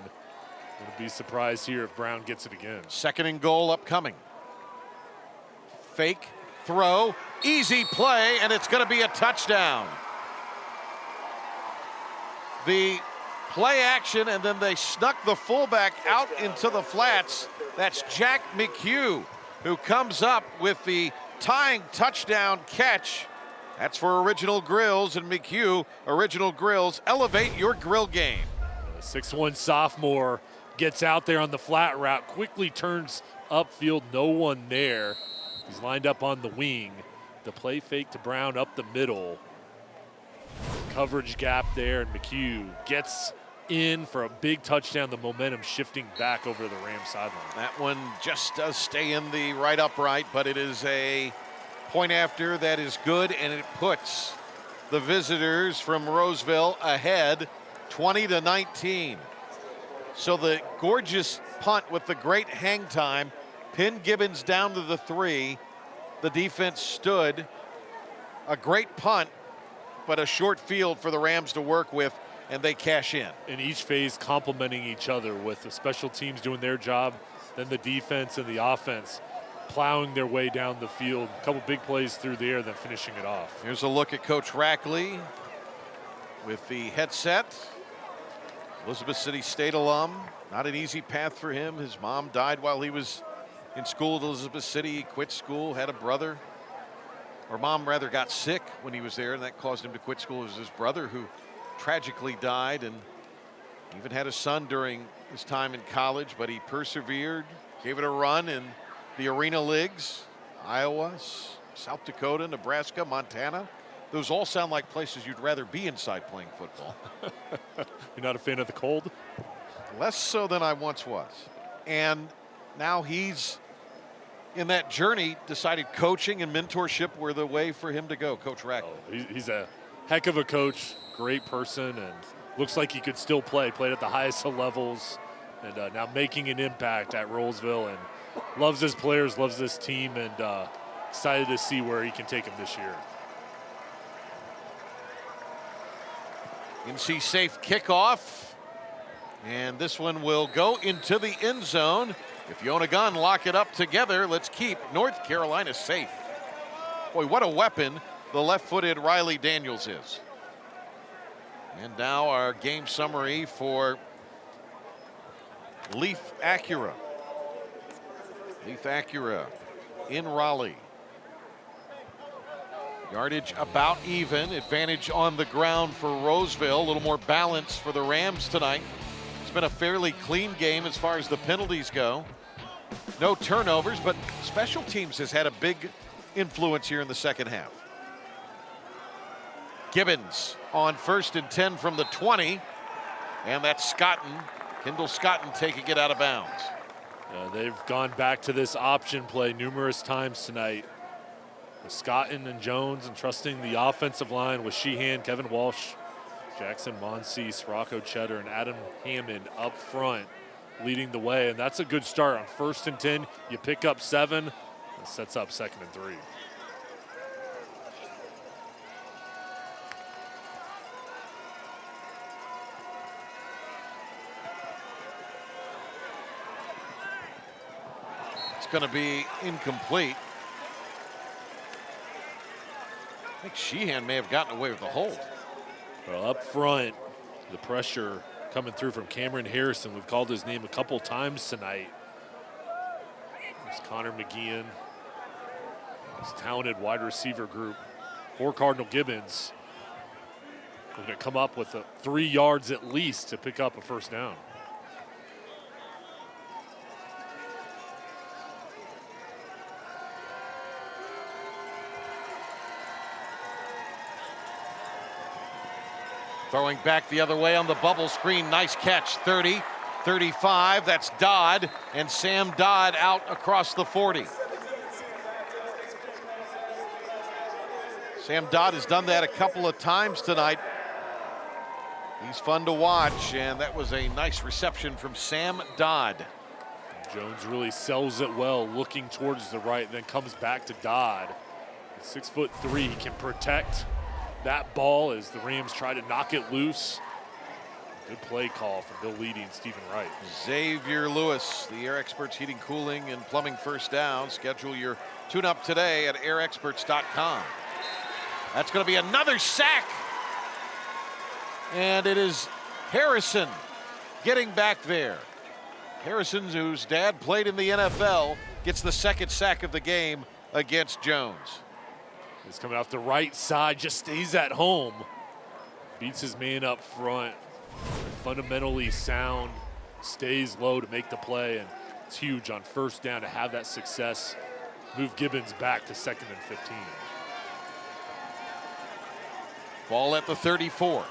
Wouldn't be surprised here if Brown gets it again. Second and goal upcoming. Fake throw, easy play, and it's going to be a touchdown. The play action, and then they snuck the fullback out into the flats. That's Jack McHugh, who comes up with the tying touchdown catch. That's for Original Grills, and McHugh, Original Grills, elevate your grill game. The 6'1" sophomore gets out there on the flat route, quickly turns upfield, no one there. He's lined up on the wing. The play fake to Brown up the middle. Coverage gap there, and McHugh gets in for a big touchdown, the momentum shifting back over the Rams sideline. That one just does stay in the right upright, but it is a point after that is good, and it puts the visitors from Rolesville ahead 20-19. So the gorgeous punt with the great hang time pinned Gibbons down to the 3. The defense stood. A great punt, but a short field for the Rams to work with, and they cash in. In each phase complementing each other, with the special teams doing their job, then the defense and the offense plowing their way down the field. A couple big plays through the air, then finishing it off. Here's a look at Coach Rackley with the headset. Elizabeth City State alum. Not an easy path for him. His mom died while he was in school at Elizabeth City. He quit school, had a brother, or mom rather got sick when he was there, and that caused him to quit school. It was his brother who tragically died, and even had a son during his time in college, but he persevered, gave it a run in the Arena Leagues, Iowa, South Dakota, Nebraska, Montana. Those all sound like places you'd rather be inside playing football. You're not a fan of the cold? Less so than I once was. And now he's in that journey, decided coaching and mentorship were the way for him to go. Coach Rackley. Oh, he's a heck of a coach, great person, and looks like he could still play. Played at the highest of levels, and now making an impact at Rolesville, and loves his players, loves this team, and excited to see where he can take them this year. NC safe kickoff, and this one will go into the end zone. If you own a gun, lock it up together. Let's keep North Carolina safe. Boy, what a weapon the left-footed Riley Daniels is. And now our game summary for Leaf Acura. Leaf Acura in Raleigh. Yardage about even. Advantage on the ground for Rolesville. A little more balance for the Rams tonight. It's been a fairly clean game as far as the penalties go. No turnovers, but special teams has had a big influence here in the second half. Gibbons on 1st and 10 from the 20. And that's Kendall Scotton taking it out of bounds. They've gone back to this option play numerous times tonight. With Scotton and Jones, and trusting the offensive line with Sheehan, Kevin Walsh, Jackson Monsees, Rocco Cheddar, and Adam Hammond up front leading the way. And that's a good start on 1st and 10. You pick up 7. It sets up 2nd and 3. Going to be incomplete. I think Sheehan may have gotten away with the hold. Well, up front, the pressure coming through from Cameron Harrison. We've called his name a couple times tonight. There's Connor McGeehan. This talented wide receiver group for Cardinal Gibbons. We're going to come up with 3 yards at least to pick up a 1st down. Throwing back the other way on the bubble screen. Nice catch. 30, 35. That's Dodd. And Sam Dodd out across the 40. Sam Dodd has done that a couple of times tonight. He's fun to watch, and that was a nice reception from Sam Dodd. Jones really sells it well, looking towards the right, then comes back to Dodd. 6'3", he can protect that ball as the Rams try to knock it loose. Good play call from Bill Leedy and Stephen Wright. Xavier Lewis, the Air Experts Heating, Cooling, and Plumbing First Down. Schedule your tune-up today at airexperts.com. That's going to be another sack. And it is Harrison getting back there. Harrison, whose dad played in the NFL, gets the 2nd sack of the game against Jones. He's coming off the right side, just stays at home. Beats his man up front. Fundamentally sound, stays low to make the play, and it's huge on 1st down to have that success. Move Gibbons back to 2nd and 15. Ball at the 34.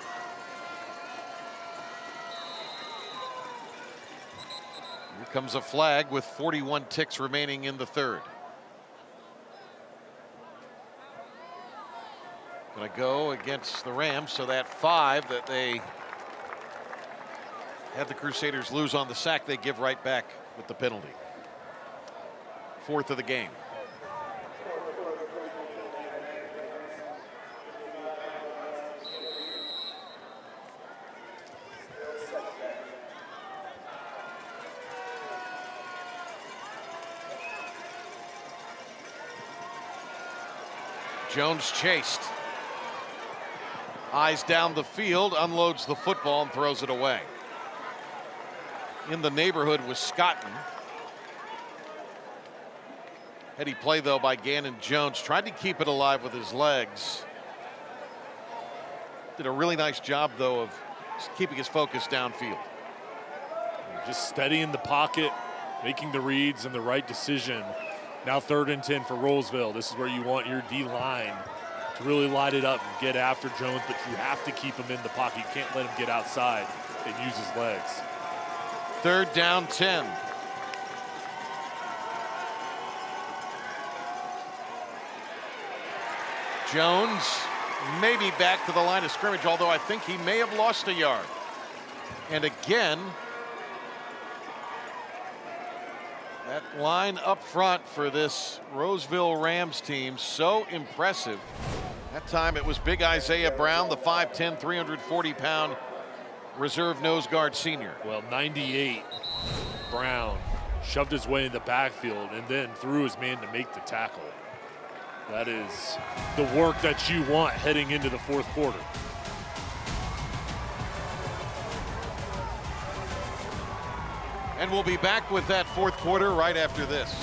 Here comes a flag with 41 ticks remaining in the 3rd. Going to go against the Rams, so that 5 that they had the Crusaders lose on the sack, they give right back with the penalty. 4th of the game. Jones chased. Eyes down the field, unloads the football and throws it away. In the neighborhood was Scotton. Heady play though by Gannon Jones. Tried to keep it alive with his legs. Did a really nice job though of keeping his focus downfield. Just steady in the pocket, making the reads and the right decision. Now 3rd and 10 for Rolesville. This is where you want your D-line to really light it up and get after Jones, but you have to keep him in the pocket. You can't let him get outside and use his legs. 3rd down 10. Jones maybe back to the line of scrimmage, although I think he may have lost a yard. And again, that line up front for this Rolesville Rams team, so impressive. That time it was big Isaiah Brown, the 5'10", 340-pound reserve nose guard senior. Well, 98, Brown shoved his way in the backfield and then threw his man to make the tackle. That is the work that you want heading into the 4th quarter. And we'll be back with that 4th quarter right after this.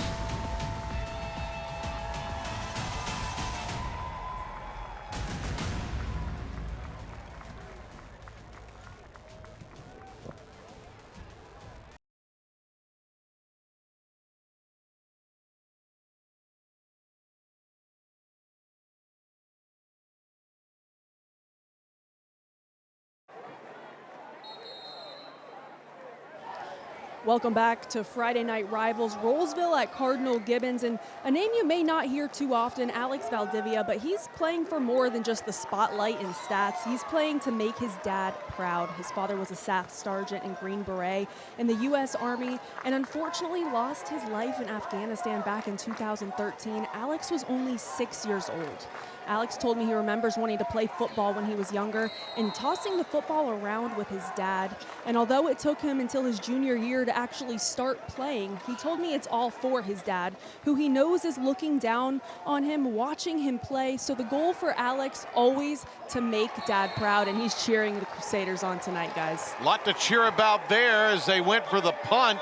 Welcome back to Friday Night Rivals. Rolesville at Cardinal Gibbons, and a name you may not hear too often, Alex Valdivia, but he's playing for more than just the spotlight and stats. He's playing to make his dad proud. His father was a staff sergeant and Green Beret in the U.S. Army and unfortunately lost his life in Afghanistan back in 2013. Alex was only 6 years old. Alex told me he remembers wanting to play football when he was younger and tossing the football around with his dad. And although it took him until his junior year to actually start playing, he told me it's all for his dad, who he knows is looking down on him, watching him play. So the goal for Alex, always to make dad proud, and he's cheering the Crusaders on tonight, guys. A lot to cheer about there as they went for the punt.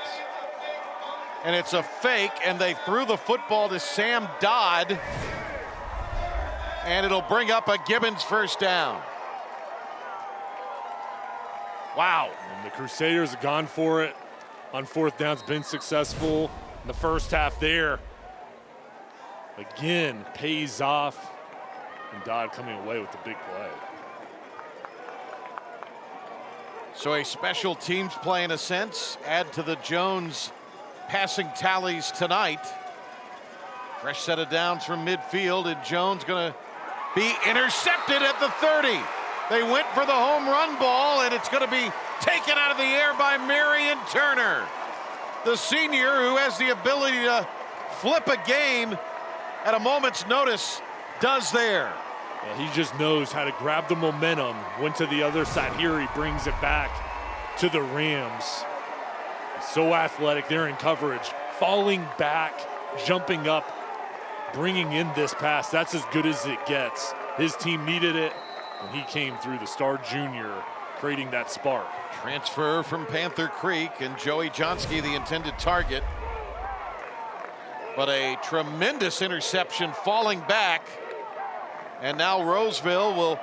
And it's a fake, and they threw the football to Sam Dodd. And it'll bring up a Gibbons first down. Wow. And the Crusaders have gone for it on fourth down. It's been successful in the first half there. Again, pays off. And Dodd coming away with the big play. So a special teams play in a sense. Add to the Jones passing tallies tonight. Fresh set of downs from midfield, and Jones gonna be intercepted at the 30. They went for the home run ball, and it's going to be taken out of the air by Marion Turner, the senior who has the ability to flip a game at a moment's notice, does there. Well, he just knows how to grab the momentum. Went to the other side. Here he brings it back to the Rams. He's so athletic. They're in coverage, falling back, jumping up, bringing in this pass. That's as good as it gets. His team needed it, and he came through, the star junior, creating that spark. Transfer from Panther Creek, and Joey Johnsky the intended target. But a tremendous interception falling back. And now Rolesville will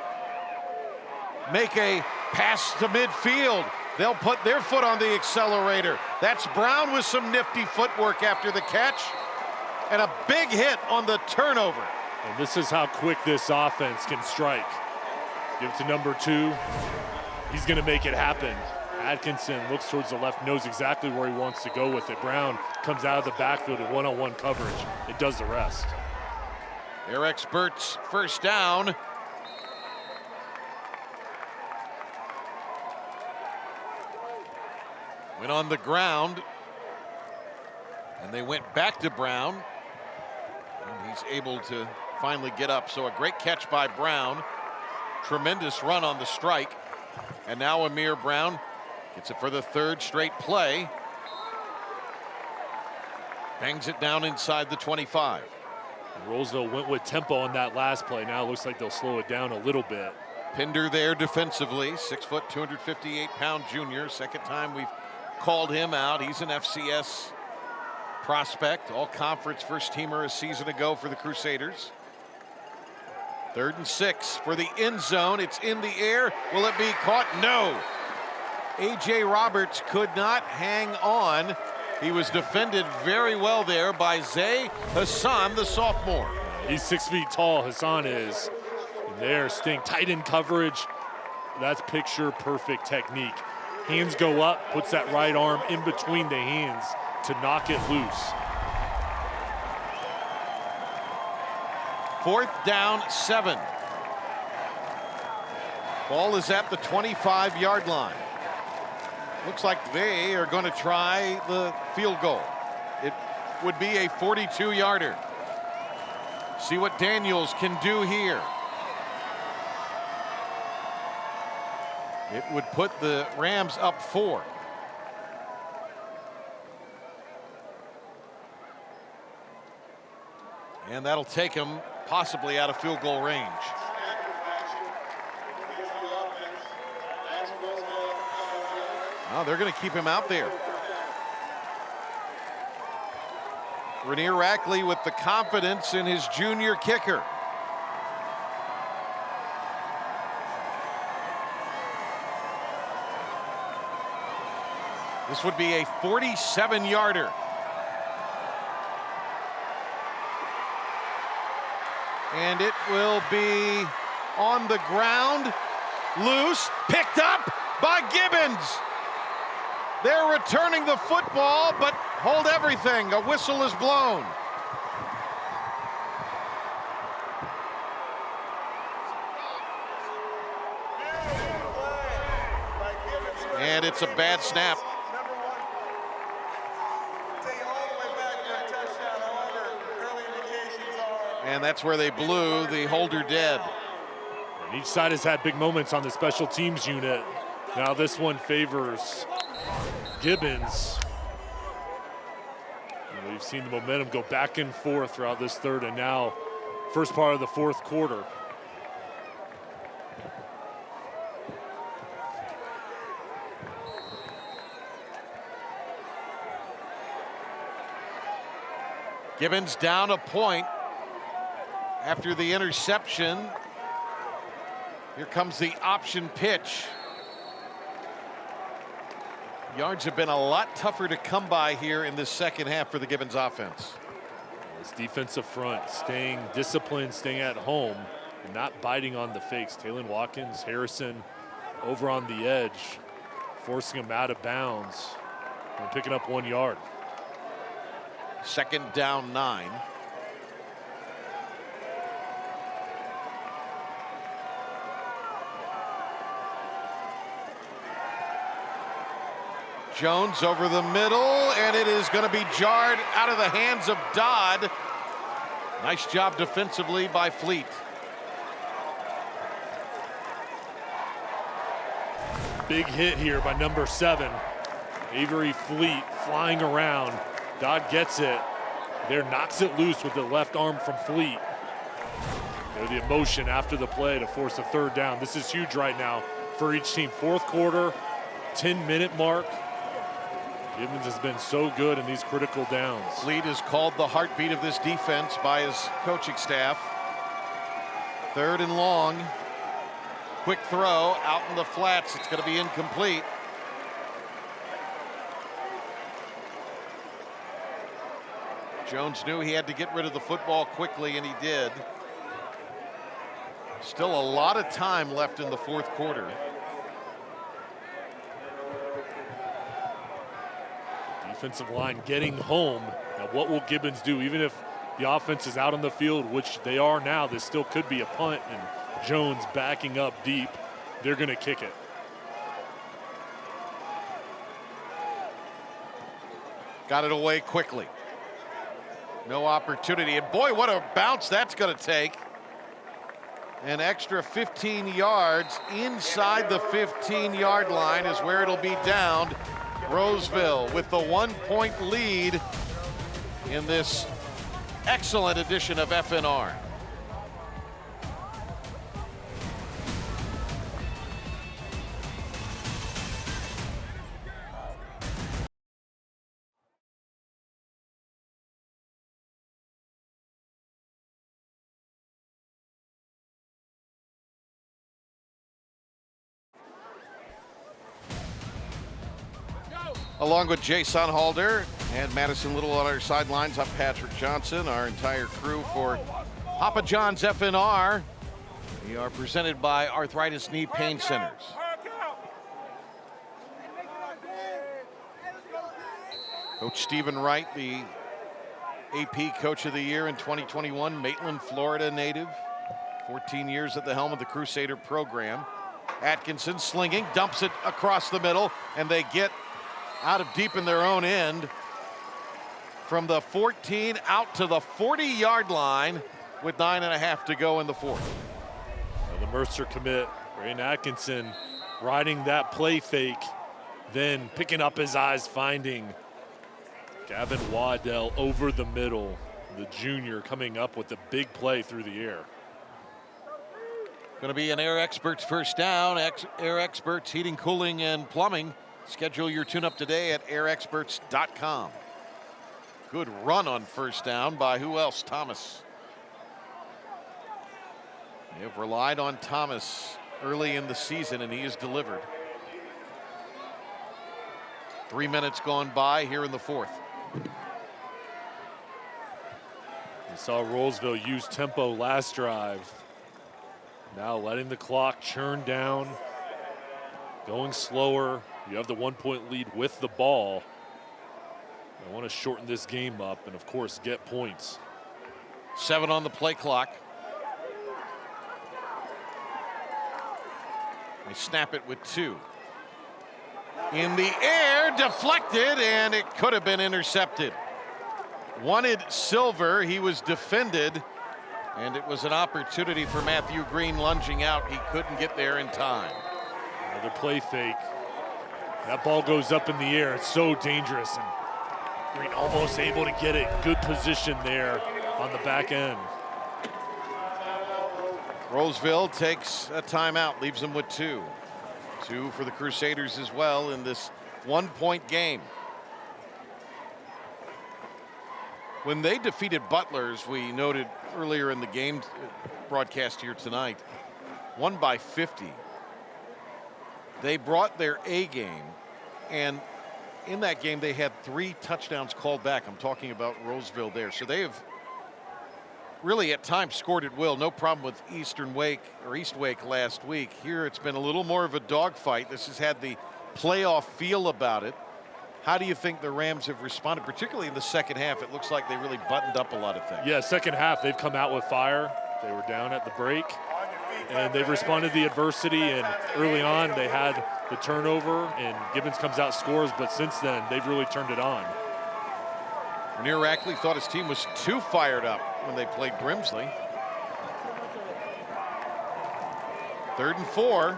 make a pass to midfield. They'll put their foot on the accelerator. That's Brown with some nifty footwork after the catch. And a big hit on the turnover. And this is how quick this offense can strike. Give it to number 2. He's going to make it happen. Atkinson looks towards the left, knows exactly where he wants to go with it. Brown comes out of the backfield in one-on-one coverage. It does the rest. They're experts. First down. Went on the ground. And they went back to Brown. And he's able to finally get up. So a great catch by Brown. Tremendous run on the strike. And now Amir Brown gets it for the third straight play. Bangs it down inside the 25. And Rolesville went with tempo on that last play. Now it looks like they'll slow it down a little bit. Pinder there defensively. 6 foot, 258-pound junior. Second time we've called him out. He's an FCS prospect, all-conference first-teamer a season ago for the Crusaders. 3rd and 6 for the end zone. It's in the air. Will it be caught? No. A.J. Roberts could not hang on. He was defended very well there by Zay Hassan, the sophomore. He's 6 feet tall, Hassan is. And they're staying tight in coverage. That's picture-perfect technique. Hands go up, puts that right arm in between the hands to knock it loose. 4th down, 7. Ball is at the 25-yard line. Looks like they are going to try the field goal. It would be a 42-yarder. See what Daniels can do here. It would put the Rams up 4. And that'll take him possibly out of field goal range. Oh, they're going to keep him out there. Rainier Rackley with the confidence in his junior kicker. This would be a 47-yarder. And it will be on the ground, loose, picked up by Gibbons. They're returning the football, but hold everything. A whistle is blown. And it's a bad snap. And that's where they blew the holder dead. And each side has had big moments on the special teams unit. Now this one favors Gibbons. And we've seen the momentum go back and forth throughout this third and now first part of the fourth quarter. Gibbons down a point after the interception. Here comes the option pitch. Yards have been a lot tougher to come by here in this second half for the Gibbons offense. This defensive front staying disciplined, staying at home, and not biting on the fakes. Taylor Watkins, Harrison over on the edge, forcing him out of bounds and picking up 1 yard. Second down 9. Jones over the middle, and it is going to be jarred out of the hands of Dodd. Nice job defensively by Fleet. Big hit here by number 7. Avery Fleet flying around. Dodd gets it. There, knocks it loose with the left arm from Fleet. There's the emotion after the play to force a third down. This is huge right now for each team. Fourth quarter, 10-minute mark. Gibbons has been so good in these critical downs. Fleet is called the heartbeat of this defense by his coaching staff. Third and long. Quick throw out in the flats. It's going to be incomplete. Jones knew he had to get rid of the football quickly, and he did. Still a lot of time left in the fourth quarter. Defensive line getting home. Now what will Gibbons do? Even if the offense is out on the field, which they are now, this still could be a punt, and Jones backing up deep. They're going to kick it. Got it away quickly. No opportunity, and boy, what a bounce that's going to take. An extra 15 yards inside the 15-yard line is where it'll be downed. Rolesville with the 1-point lead in this excellent edition of FNR. Along with Jason Halder and Madison Little on our sidelines, I'm Patrick Johnson, our entire crew for Papa John's FNR. We are presented by Arthritis Knee Pain Centers. Coach Stephen Wright, the AP Coach of the Year in 2021, Maitland, Florida native, 14 years at the helm of the Crusader program. Atkinson slinging, dumps it across the middle, and they get out of deep in their own end from the 14 out to the 40-yard line with 9.5 to go in the fourth. Now the Mercer commit, Braden Atkinson, riding that play fake, then picking up his eyes, finding Gavin Waddell over the middle, the junior coming up with a big play through the air. Going to be an Air Experts first down. Air Experts Heating, Cooling, and Plumbing. Schedule your tune-up today at airexperts.com. Good run on first down by who else? Thomas. They have relied on Thomas early in the season, and he has delivered. 3 minutes gone by here in the fourth. We saw Rolesville use tempo last drive. Now letting the clock churn down, going slower. You have the 1-point lead with the ball. I want to shorten this game up and, of course, get points. 7 on the play clock. They snap it with 2. In the air, deflected, and it could have been intercepted. Wanted Silver, he was defended, and it was an opportunity for Matthew Green lunging out. He couldn't get there in time. Another play fake. That ball goes up in the air. It's so dangerous, and Green almost able to get it. Good position there on the back end. Rolesville takes a timeout, leaves them with 2. 2 for the Crusaders as well in this 1-point game. When they defeated Butler's, we noted earlier in the game broadcast here tonight, won by 50. They brought their A game, and in that game they had 3 touchdowns called back. I'm talking about Rolesville there. So they have really at times scored at will. No problem with East Wake last week. Here it's been a little more of a dogfight. This has had the playoff feel about it. How do you think the Rams have responded, particularly in the second half? It looks like they really buttoned up a lot of things. Yeah, second half they've come out with fire. They were down at the break, and they've responded to the adversity, and early on they had the turnover, and Gibbons comes out, scores, but since then they've really turned it on. Rainier Rackley thought his team was too fired up when they played Grimsley. 3rd and 4.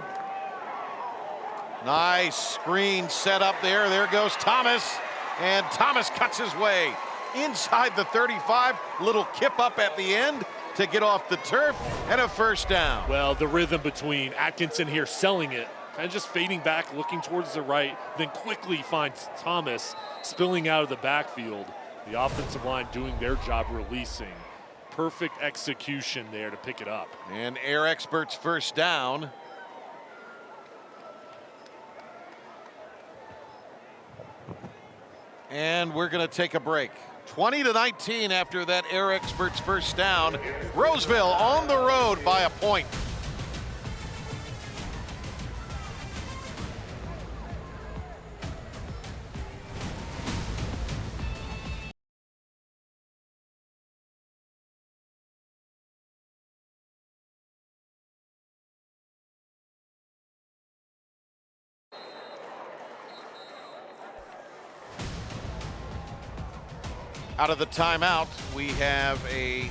Nice screen set up there. There goes Thomas, and Thomas cuts his way inside the 35. Little kip up at the end to get off the turf, and a first down. Well, the rhythm between Atkinson here selling it, kind of just fading back, looking towards the right, then quickly finds Thomas spilling out of the backfield. The offensive line doing their job releasing. Perfect execution there to pick it up. And Air Experts first down. And we're going to take a break. 20-19 after that Air Experts first down. Rolesville on the road by a point. Out of the timeout, we have a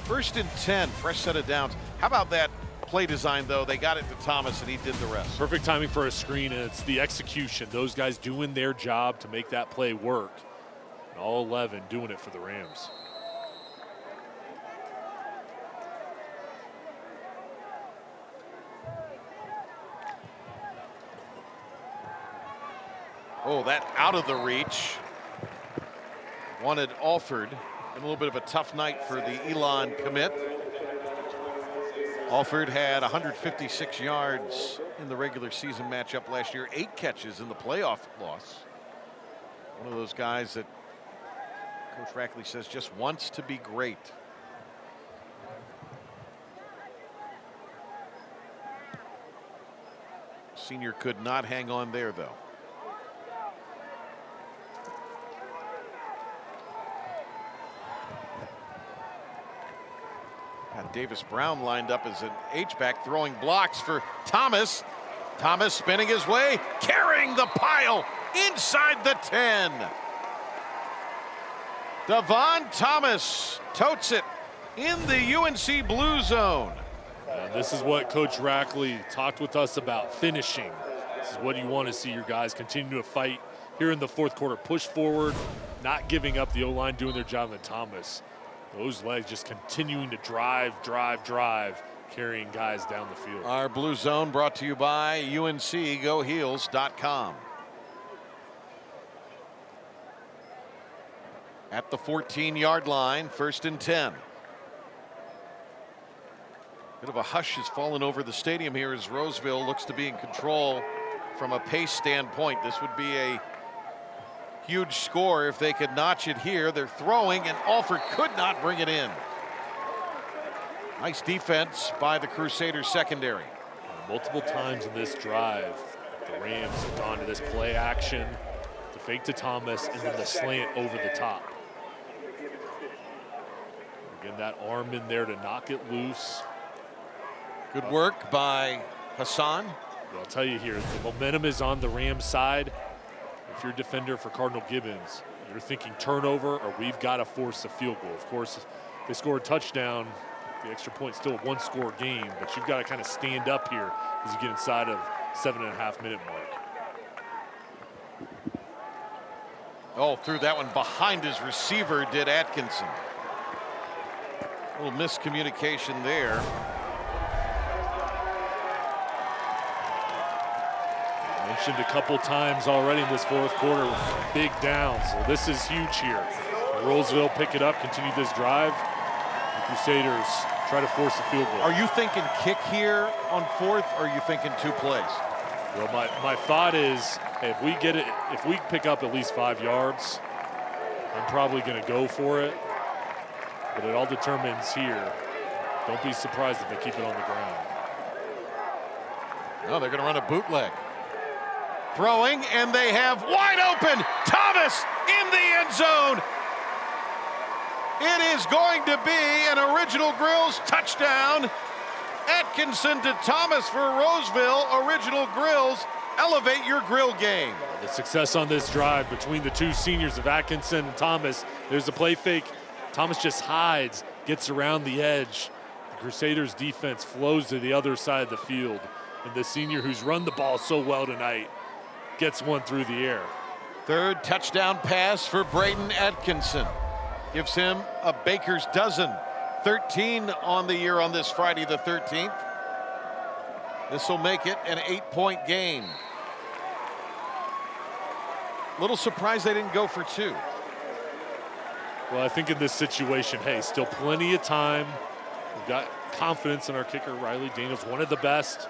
1st and 10, fresh set of downs. How about that play design, though? They got it to Thomas, and he did the rest. Perfect timing for a screen, and it's the execution. Those guys doing their job to make that play work. And all 11 doing it for the Rams. Oh, that out of the reach. Wanted Alford. A little bit of a tough night for the Elon commit. Alford had 156 yards in the regular season matchup last year, 8 catches in the playoff loss. One of those guys that Coach Rackley says just wants to be great. Senior could not hang on there, though. Davis Brown lined up as an H-back, throwing blocks for Thomas. Thomas spinning his way, carrying the pile inside the 10. Devon Thomas totes it in the UNC blue zone. And this is what Coach Rackley talked with us about, finishing. This is what you want to see your guys continue to fight here in the 4th quarter. Push forward, not giving up, the O-line doing their job, and Thomas. Those legs just continuing to drive, carrying guys down the field. Our blue zone brought to you by UNCGoHeels.com. At the 14-yard line, 1st and 10. Bit of a hush has fallen over the stadium here as Rolesville looks to be in control from a pace standpoint. This would be a huge score if they could notch it here. They're throwing, and Alford could not bring it in. Nice defense by the Crusaders secondary. Multiple times in this drive, The Rams have gone to this play action, the fake to Thomas, and then the slant over the top. Again, that arm in there to knock it loose. Good work by Hassan. But I'll tell you here, the momentum is on the Rams side. If you're a defender for Cardinal Gibbons, you're thinking turnover or we've got to force a field goal. Of course, if they score a touchdown, the extra point still a one-score game, but you've got to kind of stand up here as you get inside of 7.5-minute mark. Oh, threw that one behind his receiver, did Atkinson. A little miscommunication there. Mentioned a couple times already in this fourth quarter, big downs. So this is huge here. Rolesville pick it up, continue this drive. The Crusaders try to force a field goal. Are you thinking kick here on fourth, or are you thinking 2 plays? Well, my thought is, hey, if we pick up at least 5 yards, I'm probably going to go for it. But it all determines here. Don't be surprised if they keep it on the ground. No, they're going to run a bootleg. Throwing, and they have wide open Thomas in the end zone. It is going to be an Original Grills touchdown. Atkinson to Thomas for Rolesville. Original Grills, elevate your grill game. The success on this drive between the two seniors of Atkinson and Thomas. There's a play fake. Thomas just hides, gets around the edge. The Crusaders defense flows to the other side of the field. And the senior who's run the ball so well tonight gets one through the air. Third touchdown pass for Braden Atkinson. Gives him a baker's dozen. 13 on the year on this Friday the 13th. This will make it an 8-point game. Little surprised they didn't go for 2. Well, I think in this situation, hey, still plenty of time. We've got confidence in our kicker, Riley Daniels, one of the best.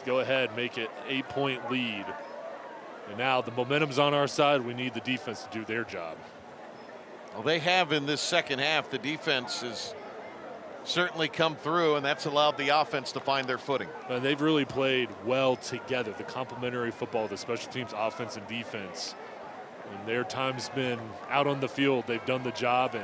Go ahead, make it 8-point lead. And now the momentum's on our side. We need the defense to do their job. Well, they have in this second half. The defense has certainly come through, and that's allowed the offense to find their footing. And they've really played well together. The complementary football, the special teams offense and defense. And their time's been out on the field. They've done the job.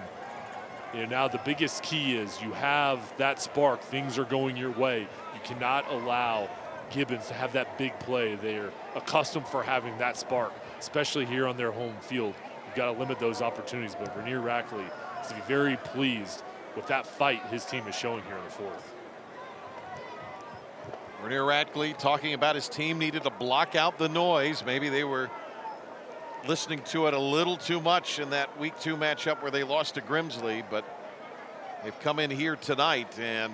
And now the biggest key is you have that spark. Things are going your way. You cannot allow Gibbons to have that big play. They're accustomed for having that spark, especially here on their home field. You've got to limit those opportunities, but Rainier Rackley is to be very pleased with that fight his team is showing here in the fourth. Rainier Rackley talking about his team needed to block out the noise. Maybe they were listening to it a little too much in that week 2 matchup where they lost to Grimsley, but they've come in here tonight, and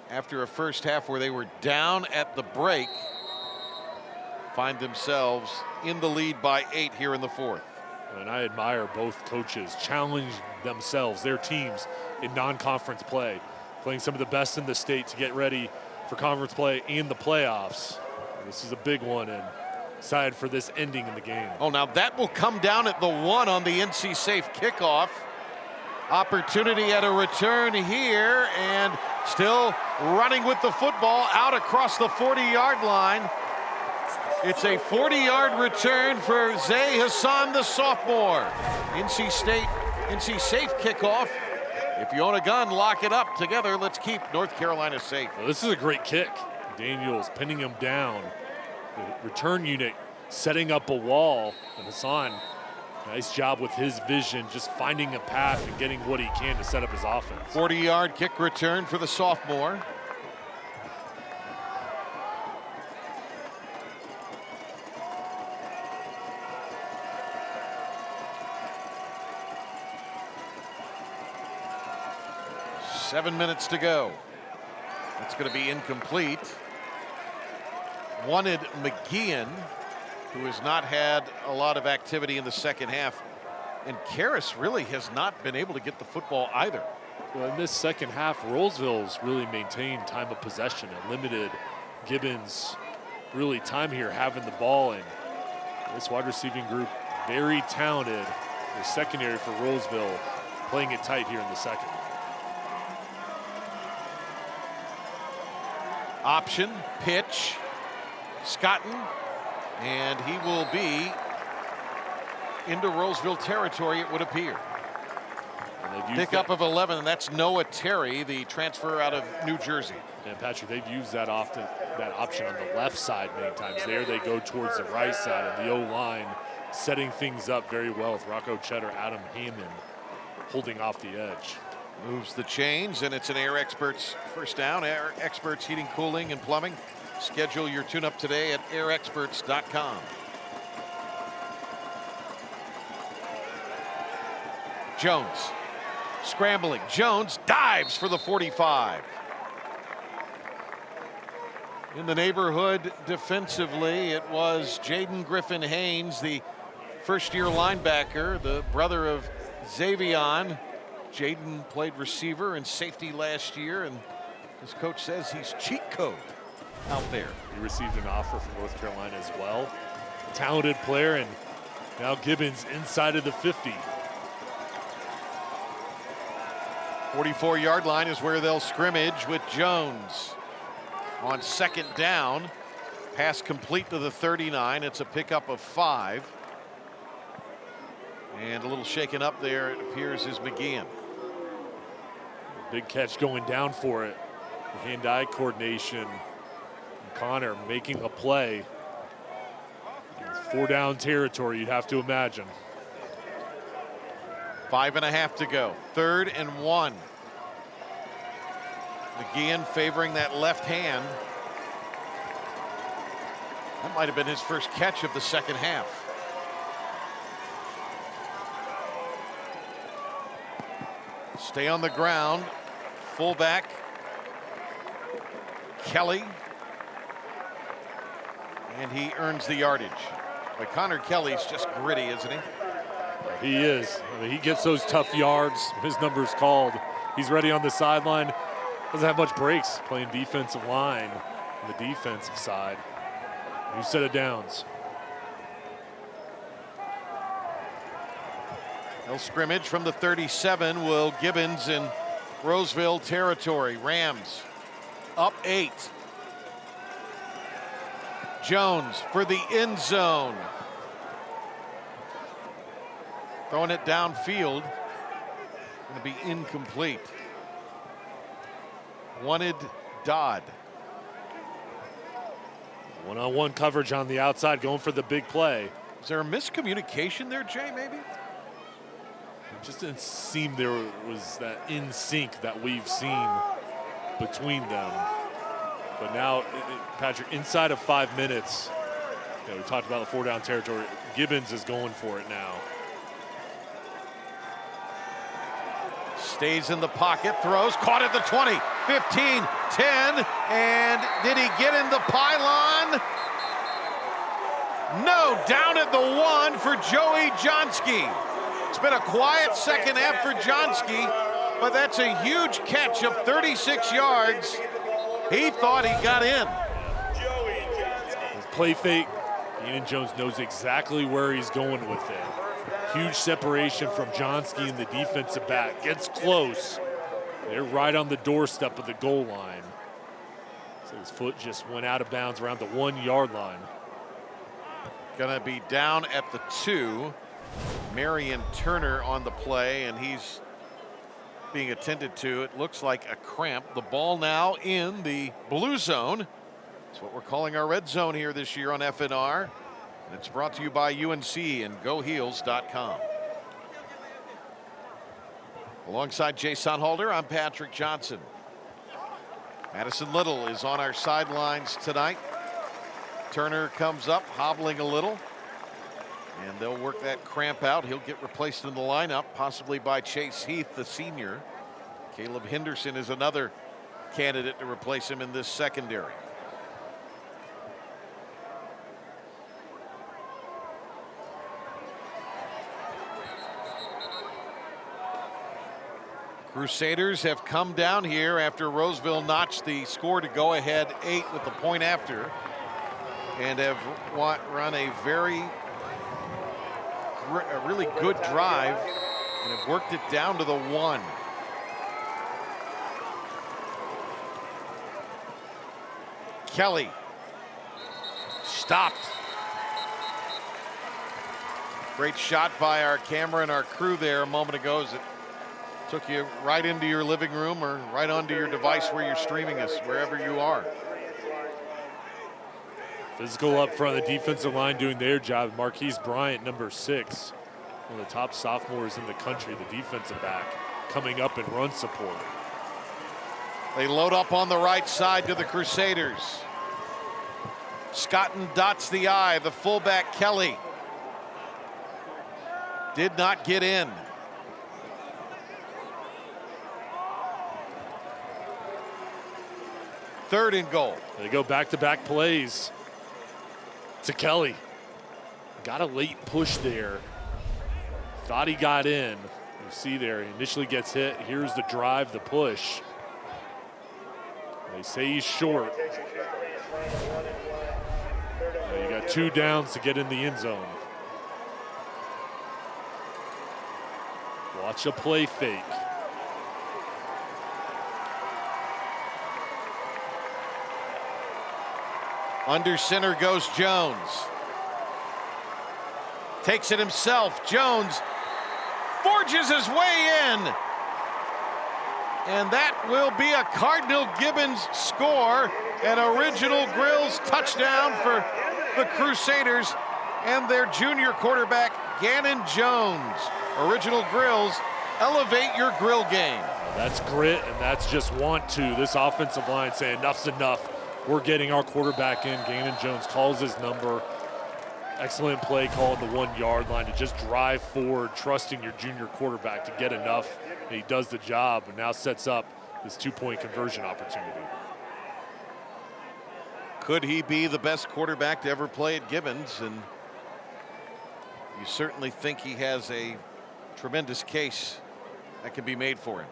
after a first half where they were down at the break, find themselves in the lead by 8 here in the fourth. And I admire both coaches challenge themselves, their teams, in non-conference play, playing some of the best in the state to get ready for conference play and the playoffs. This is a big one, and excited for this ending in the game. Oh, now that will come down at the 1 on the NC Safe kickoff. Opportunity at a return here, and still running with the football out across the 40-yard line. It's a 40-yard return for Zay Hassan, the sophomore. NC Safe kickoff. If you own a gun, lock it up. Together, let's keep North Carolina safe. Well, this is a great kick. Daniels pinning him down. The return unit setting up a wall, and Hassan, nice job with his vision, just finding a path and getting what he can to set up his offense. 40-yard kick return for the sophomore. Seven minutes to go. That's going to be incomplete. Wanted McGeehan, who has not had a lot of activity in the second half. And Karras really has not been able to get the football either. Well, in this second half, Rolesville's really maintained time of possession and limited Gibbons really time here having the ball. And this wide receiving group, very talented. The secondary for Rolesville playing it tight here in the second. Option, pitch, Scotton, and he will be into Rolesville territory, it would appear. Pickup of 11, and that's Noah Terry, the transfer out of New Jersey. And Patrick, they've used that option on the left side many times. There they go towards the right side, and the O-line setting things up very well with Rocco Cheddar, Adam Hammond holding off the edge. Moves the chains, and it's an Air Experts first down. Air Experts Heating, Cooling, and Plumbing. Schedule your tune-up today at airexperts.com. Jones scrambling. Jones dives for the 45. In the neighborhood defensively, it was Jaden Griffin-Haynes, the first-year linebacker, the brother of Xavion. Jaden played receiver and safety last year, and his coach says he's cheat code out there. He received an offer from North Carolina as well. Talented player, and now Gibbons inside of the 50. 44-yard line is where they'll scrimmage with Jones. On second down, pass complete to the 39. It's a pickup of 5. And a little shaken up there, it appears, is McGeehan. Big catch going down for it. Hand-eye coordination. And Connor making a play. 4-down territory, you'd have to imagine. 5.5 to go. 3rd and 1. McGeehan favoring that left hand. That might have been his first catch of the second half. Stay on the ground. Fullback Kelly. And he earns the yardage. But Connor Kelly's just gritty, isn't he? He is. I mean, he gets those tough yards. His number's called. He's ready on the sideline. Doesn't have much breaks playing defensive line on the defensive side. New set of downs. They'll scrimmage from the 37. Will Gibbons in Rolesville territory. Rams up 8. Jones for the end zone. Throwing it downfield. Going to be incomplete. Wanted Dodd. One-on-one coverage on the outside, going for the big play. Is there a miscommunication there, Jay, maybe? It just didn't seem there was that in sync that we've seen between them. But now, Patrick, inside of 5 minutes, we talked about the 4-down territory. Gibbons is going for it now. Stays in the pocket, throws, caught at the 20, 15, 10, and did he get in the pylon? No, down at the 1 for Joey Johnsky. It's been a quiet second half for Johnsky, but that's a huge catch of 36 yards. He thought he got in. His play fake, Ian Jones knows exactly where he's going with it. Huge separation from Johnsky and the defensive back. Gets close. They're right on the doorstep of the goal line. So his foot just went out of bounds around the 1-yard line. Gonna be down at the 2. Marion Turner on the play, and he's being attended to. It looks like a cramp. The ball now in the blue zone. That's what we're calling our red zone here this year on FNR. And it's brought to you by UNC and GoHeels.com. Alongside Jay Sonhalder, I'm Patrick Johnson. Madison Little is on our sidelines tonight. Turner comes up, hobbling a little. And they'll work that cramp out. He'll get replaced in the lineup, possibly by Chase Heath, the senior. Caleb Henderson is another candidate to replace him in this secondary. Crusaders have come down here after Rolesville notched the score to go ahead 8 with the point after, and have run a really good drive and have worked it down to the 1. Kelly stopped. Great shot by our camera and our crew there a moment ago as it took you right into your living room or right onto your device where you're streaming us, wherever you are. Physical up front, the defensive line doing their job. Marquise Bryant, number 6, one of the top sophomores in the country, the defensive back, coming up in run support. They load up on the right side to the Crusaders. Scotton dots the I, the fullback Kelly. Did not get in. Third and goal. They go back-to-back plays to Kelly. Got a late push there. Thought he got in. You see there, he initially gets hit. Here's the drive, the push. They say he's short. You got 2 downs to get in the end zone. Watch a play fake. Under center goes Jones. Takes it himself. Jones forges his way in. And that will be a Cardinal Gibbons score. An Original Grills touchdown for the Crusaders and their junior quarterback, Gannon Jones. Original Grills, elevate your grill game. That's grit, and that's just want to. This offensive line saying enough's enough. We're getting our quarterback in. Gannon Jones calls his number. Excellent play call at the 1-yard line to just drive forward, trusting your junior quarterback to get enough. And he does the job and now sets up this 2-point conversion opportunity. Could he be the best quarterback to ever play at Gibbons? And you certainly think he has a tremendous case that can be made for him.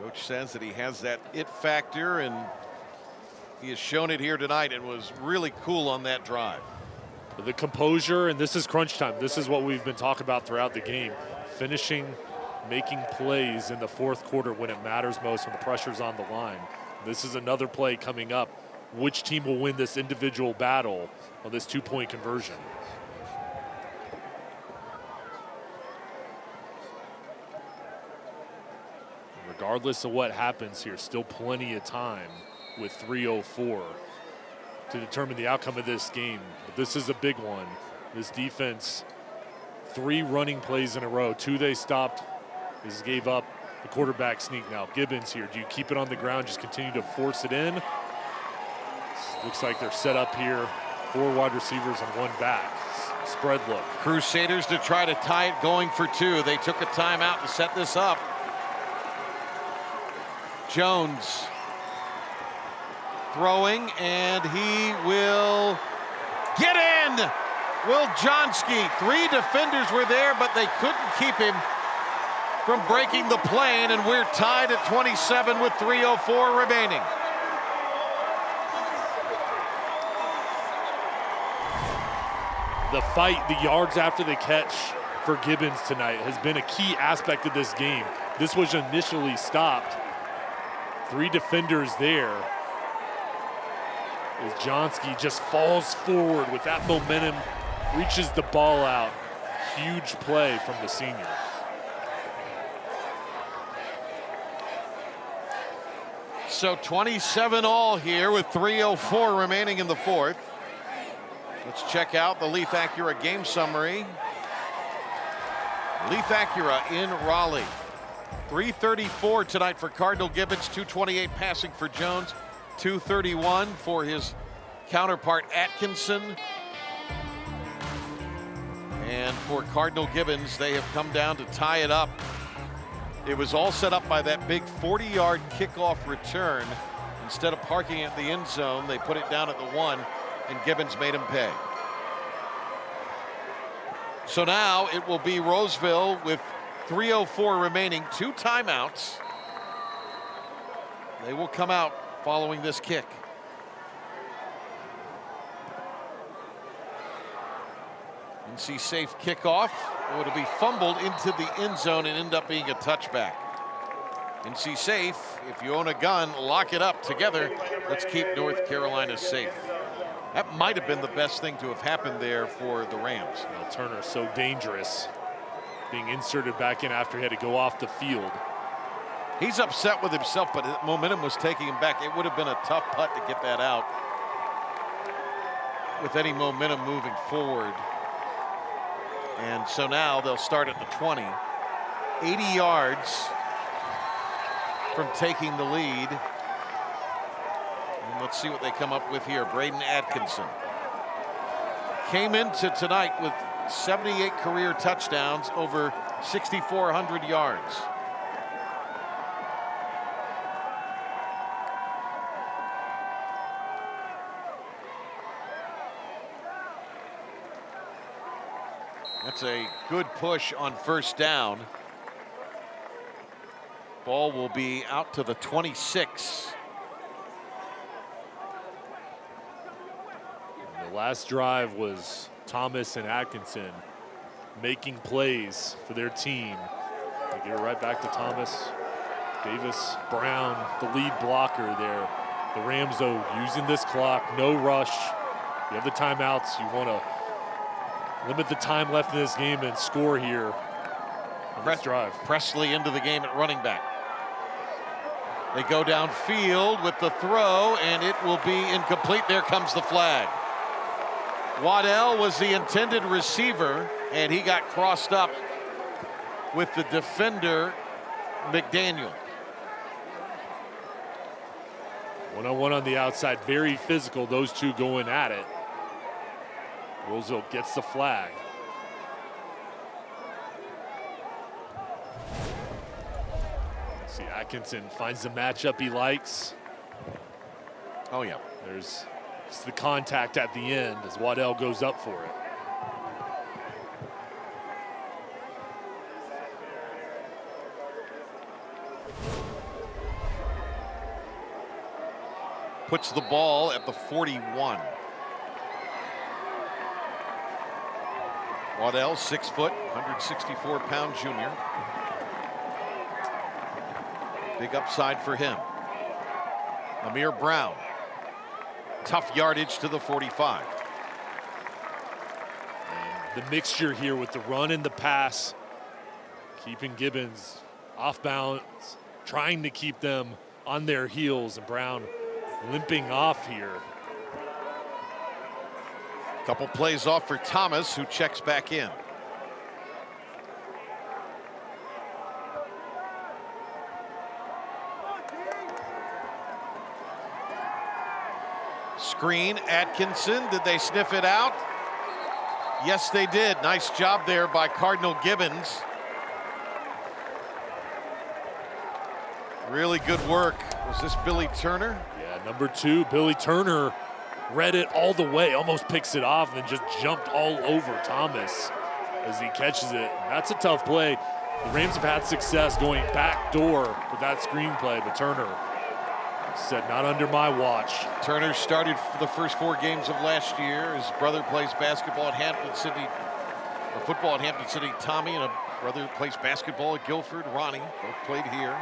Coach says that he has that it factor, and he has shown it here tonight and was really cool on that drive. The composure, and this is crunch time. This is what we've been talking about throughout the game. Finishing, making plays in the fourth quarter when it matters most, when the pressure's on the line. This is another play coming up. Which team will win this individual battle on this 2-point conversion? Regardless of what happens here, still plenty of time with 3:04 to determine the outcome of this game. But this is a big one. This defense, 3 running plays in a row. 2 they stopped. This gave up the quarterback sneak. Now Gibbons here. Do you keep it on the ground, just continue to force it in? Looks like they're set up here. 4 wide receivers and 1 back. Spread look. Crusaders to try to tie it, going for 2. They took a timeout to set this up. Jones throwing, and he will get in. Will Johnsky. 3 defenders were there, but they couldn't keep him from breaking the plane, and we're tied at 27 with 3:04 remaining. The fight, the yards after the catch for Gibbons tonight has been a key aspect of this game. This was initially stopped. 3 defenders there. As Johnsky just falls forward with that momentum, reaches the ball out. Huge play from the senior. So 27 all here with 3:04 remaining in the fourth. Let's check out the Leaf Acura game summary. Leaf Acura in Raleigh. 334 tonight for Cardinal Gibbons, 228 passing for Jones, 231 for his counterpart Atkinson. And for Cardinal Gibbons, they have come down to tie it up. It was all set up by that big 40-yard kickoff return. Instead of parking at the end zone, they put it down at the 1, and Gibbons made him pay. So now it will be Rolesville with 3:04 remaining, 2 timeouts. They will come out following this kick. NC safe kickoff. It'll be fumbled into the end zone and end up being a touchback. NC safe. If you own a gun, lock it up together. Let's keep North Carolina safe. That might have been the best thing to have happened there for the Rams. Well, Turner so dangerous, being inserted back in after he had to go off the field. He's upset with himself, but momentum was taking him back. It would have been a tough putt to get that out with any momentum moving forward. And so now they'll start at the 20. 80 yards from taking the lead. And let's see what they come up with here. Braden Atkinson came into tonight with 78 career touchdowns, over 6,400 yards. That's a good push on first down. Ball will be out to the 26. The last drive was Thomas and Atkinson making plays for their team. They give it right back to Thomas. Davis Brown, the lead blocker there. The Rams, though, using this clock, no rush. You have the timeouts. You want to limit the time left in this game and score here on this drive. Presley into the game at running back. They go downfield with the throw, and it will be incomplete. There comes the flag. Waddell was the intended receiver, and he got crossed up with the defender, McDaniel. One-on-one on the outside, very physical, those two going at it. Rolesville gets the flag. See, Atkinson finds the matchup he likes. Oh, yeah. There's just the contact at the end as Waddell goes up for it. Puts the ball at the 41. Waddell, 6 foot, 164-pound junior. Big upside for him. Amir Brown. Tough yardage to the 45. And the mixture here with the run and the pass, keeping Gibbons off balance, trying to keep them on their heels, and Brown limping off here. Couple plays off for Thomas, who checks back in. Screen, Atkinson, did they sniff it out? Yes, they did. Nice job there by Cardinal Gibbons. Really good work. Was this Billy Turner? Yeah, number 2, Billy Turner read it all the way, almost picks it off, and then just jumped all over Thomas as he catches it. That's a tough play. The Rams have had success going back door with that screenplay, but Turner said, not under my watch. Turner started for the first 4 games of last year. His brother plays basketball at Hampton City, or football at Hampton City, Tommy, and a brother plays basketball at Guilford, Ronnie. Both played here.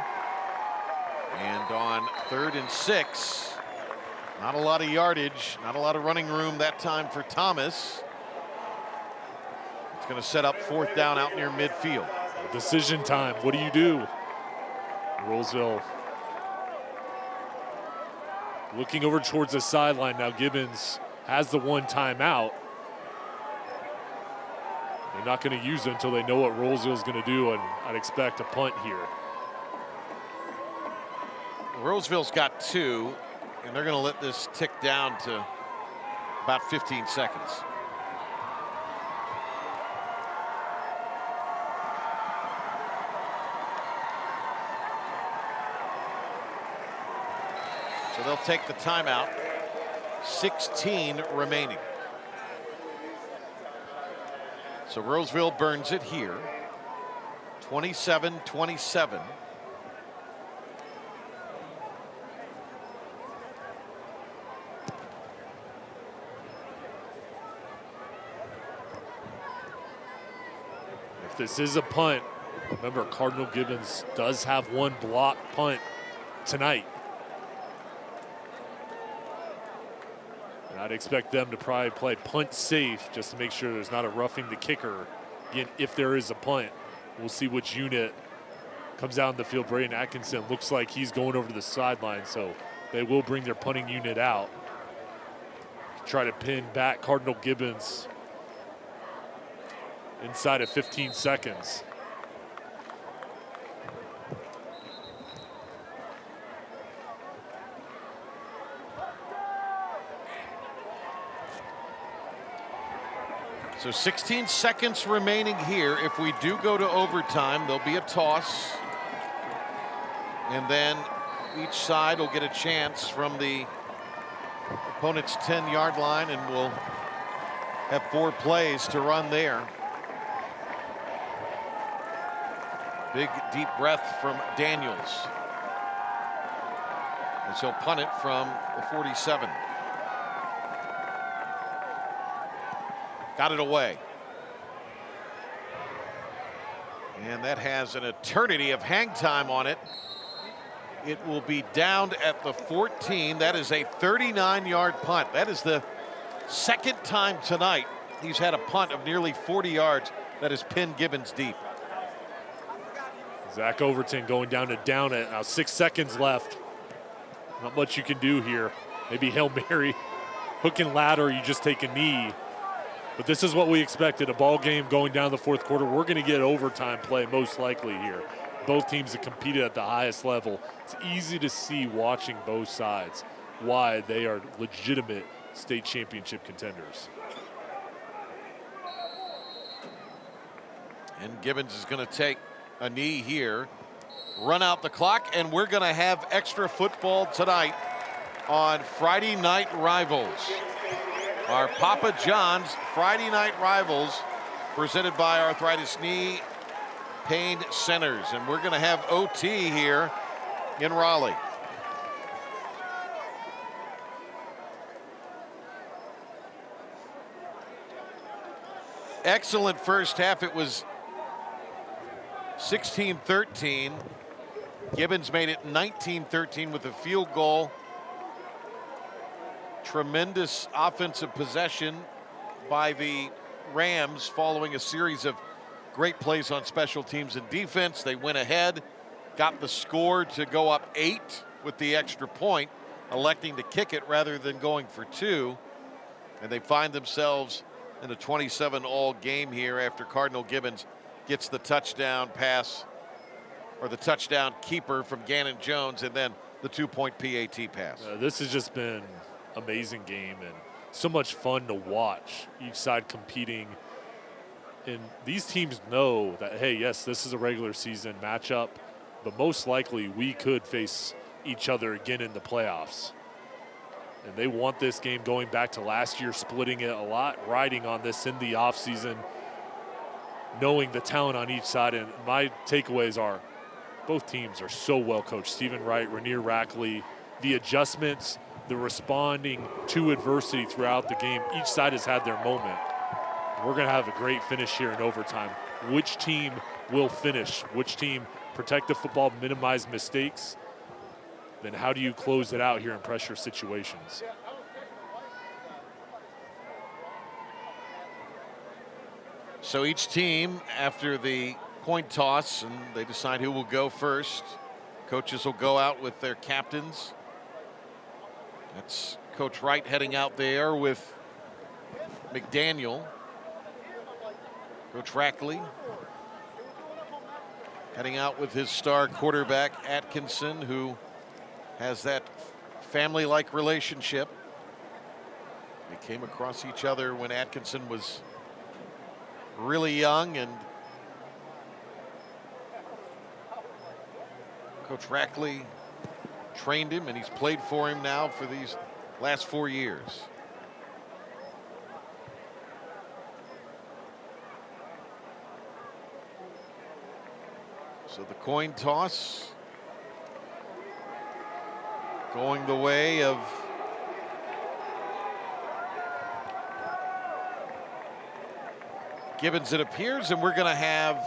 And on 3rd and 6, not a lot of yardage, not a lot of running room that time for Thomas. It's going to set up 4th down out near midfield. Decision time. What do you do? Rolesville looking over towards the sideline now. Gibbons has the 1 timeout. They're not going to use it until they know what Rolesville is going to do, and I'd expect a punt here. Rolesville's got 2, and they're going to let this tick down to about 15 seconds. So they'll take the timeout. 16 remaining. So Rolesville burns it here. 27-27. If this is a punt, Remember, Cardinal Gibbons does have one block punt tonight. And I'd expect them to probably play punt safe just to make sure there's not a roughing the kicker. Again, if there is a punt, we'll see which unit comes out in the field. Braden Atkinson looks like he's going over to the sideline, so they will bring their punting unit out to try to pin back Cardinal Gibbons inside of 15 seconds. So 16 seconds remaining here. If we do go to overtime, there'll be a toss. And then each side will get a chance from the opponent's 10-yard line, and we'll have 4 plays to run there. Big deep breath from Daniels as he'll punt it from the 47. Got it away. And that has an eternity of hang time on it. It will be downed at the 14. That is a 39-yard punt. That is the second time tonight he's had a punt of nearly 40 yards that has pinned Gibbons deep. Zach Overton going down to down it. Now 6 seconds left. Not much you can do here. Maybe Hail Mary, hook and ladder, you just take a knee. But this is what we expected, a ball game going down the fourth quarter. We're going to get overtime play most likely here. Both teams have competed at the highest level. It's easy to see watching both sides why they are legitimate state championship contenders. And Gibbons is going to take a knee here, run out the clock, and we're going to have extra football tonight on Friday Night Rivals. Our Papa John's Friday Night Rivals, presented by Arthritis Knee Pain Centers. And we're going to have OT here in Raleigh. Excellent first half. It was 16-13. Gibbons made it 19-13 with a field goal. Tremendous offensive possession by the Rams following a series of great plays on special teams and defense. They went ahead, got the score to go up 8 with the extra point, electing to kick it rather than going for 2. And they find themselves in a 27-all game here after Cardinal Gibbons gets the touchdown pass, or the touchdown keeper from Gannon Jones, and then the 2-point PAT pass. This has just been amazing game and so much fun to watch, each side competing. And these teams know that, hey, yes, this is a regular season matchup, but most likely we could face each other again in the playoffs. And they want this game, going back to last year, splitting it a lot, riding on this in the offseason, knowing the talent on each side. And my takeaways are both teams are so well coached. Stephen Wright, Rainier Rackley, the adjustments, the responding to adversity throughout the game. Each side has had their moment. We're going to have a great finish here in overtime. Which team will finish? Which team protect the football, minimize mistakes? Then how do you close it out here in pressure situations? So each team, after the coin toss, and they decide who will go first, coaches will go out with their captains. That's Coach Wright heading out there with McDaniel. Coach Rackley heading out with his star quarterback, Atkinson, who has that family-like relationship. They came across each other when Atkinson was really young, and Coach Rackley trained him, and he's played for him now for these last 4 years. So the coin toss going the way of Gibbons, it appears, and we're going to have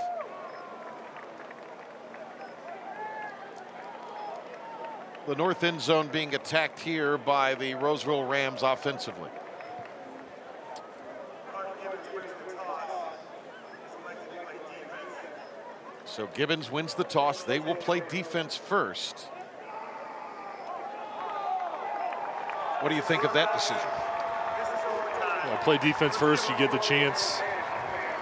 the north end zone being attacked here by the Rolesville Rams offensively. So Gibbons wins the toss. They will play defense first. What do you think of that decision? Well, play defense first. You get the chance,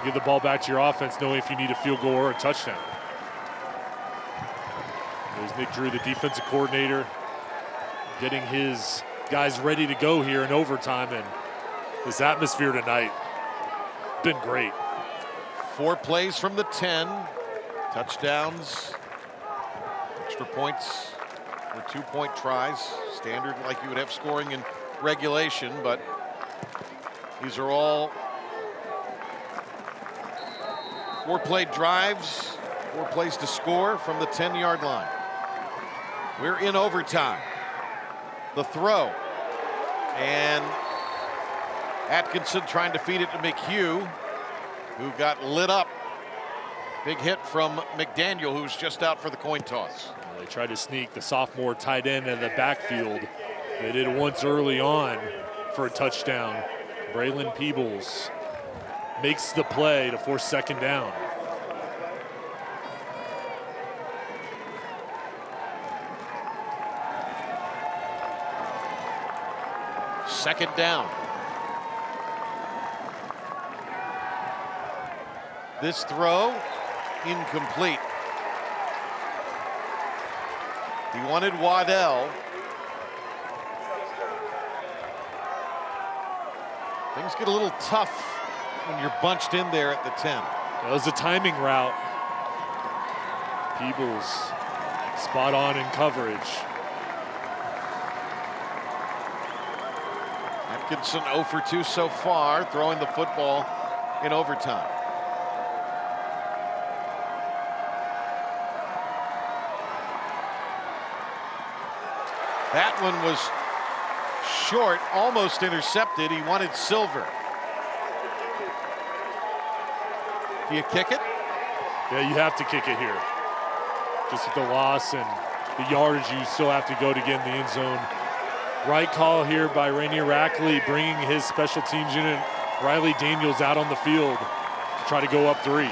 give the ball back to your offense, knowing if you need a field goal or a touchdown. There's Nick Drew, the defensive coordinator, getting his guys ready to go here in overtime, and this atmosphere tonight been great. 4 plays from the 10, touchdowns, extra points or 2-point tries, standard like you would have scoring in regulation, but these are all 4-play drives, 4 plays to score from the 10-yard line. We're in overtime. The throw, and Atkinson trying to feed it to McHugh, who got lit up. Big hit from McDaniel, who's just out for the coin toss. They tried to sneak the sophomore tight end in the backfield. They did it once early on for a touchdown. Braylon Peebles makes the play to force second down. Second down. This throw, incomplete. He wanted Waddell. Things get a little tough when you're bunched in there at the 10. That was a timing route. Peebles spot on in coverage. Atkinson 0 for 2 so far, throwing the football in overtime. That one was short, almost intercepted. He wanted Silver. Do you kick it? Yeah, you have to kick it here. Just with the loss and the yardage you still have to go to get in the end zone. Right call here by Rainier Rackley, bringing his special teams unit, Riley Daniels, out on the field to try to go up 3.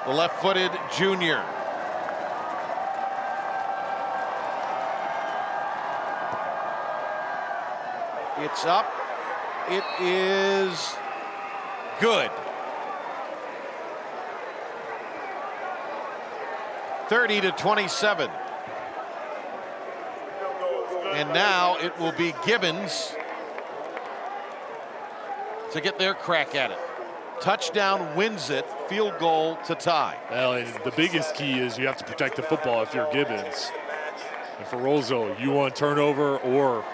The left-footed junior. It's up. It is good. 30-27. And now it will be Gibbons to get their crack at it. Touchdown wins it, field goal to tie. Well, and the biggest key is you have to protect the football if you're Gibbons. And for Rolesville, you want turnover or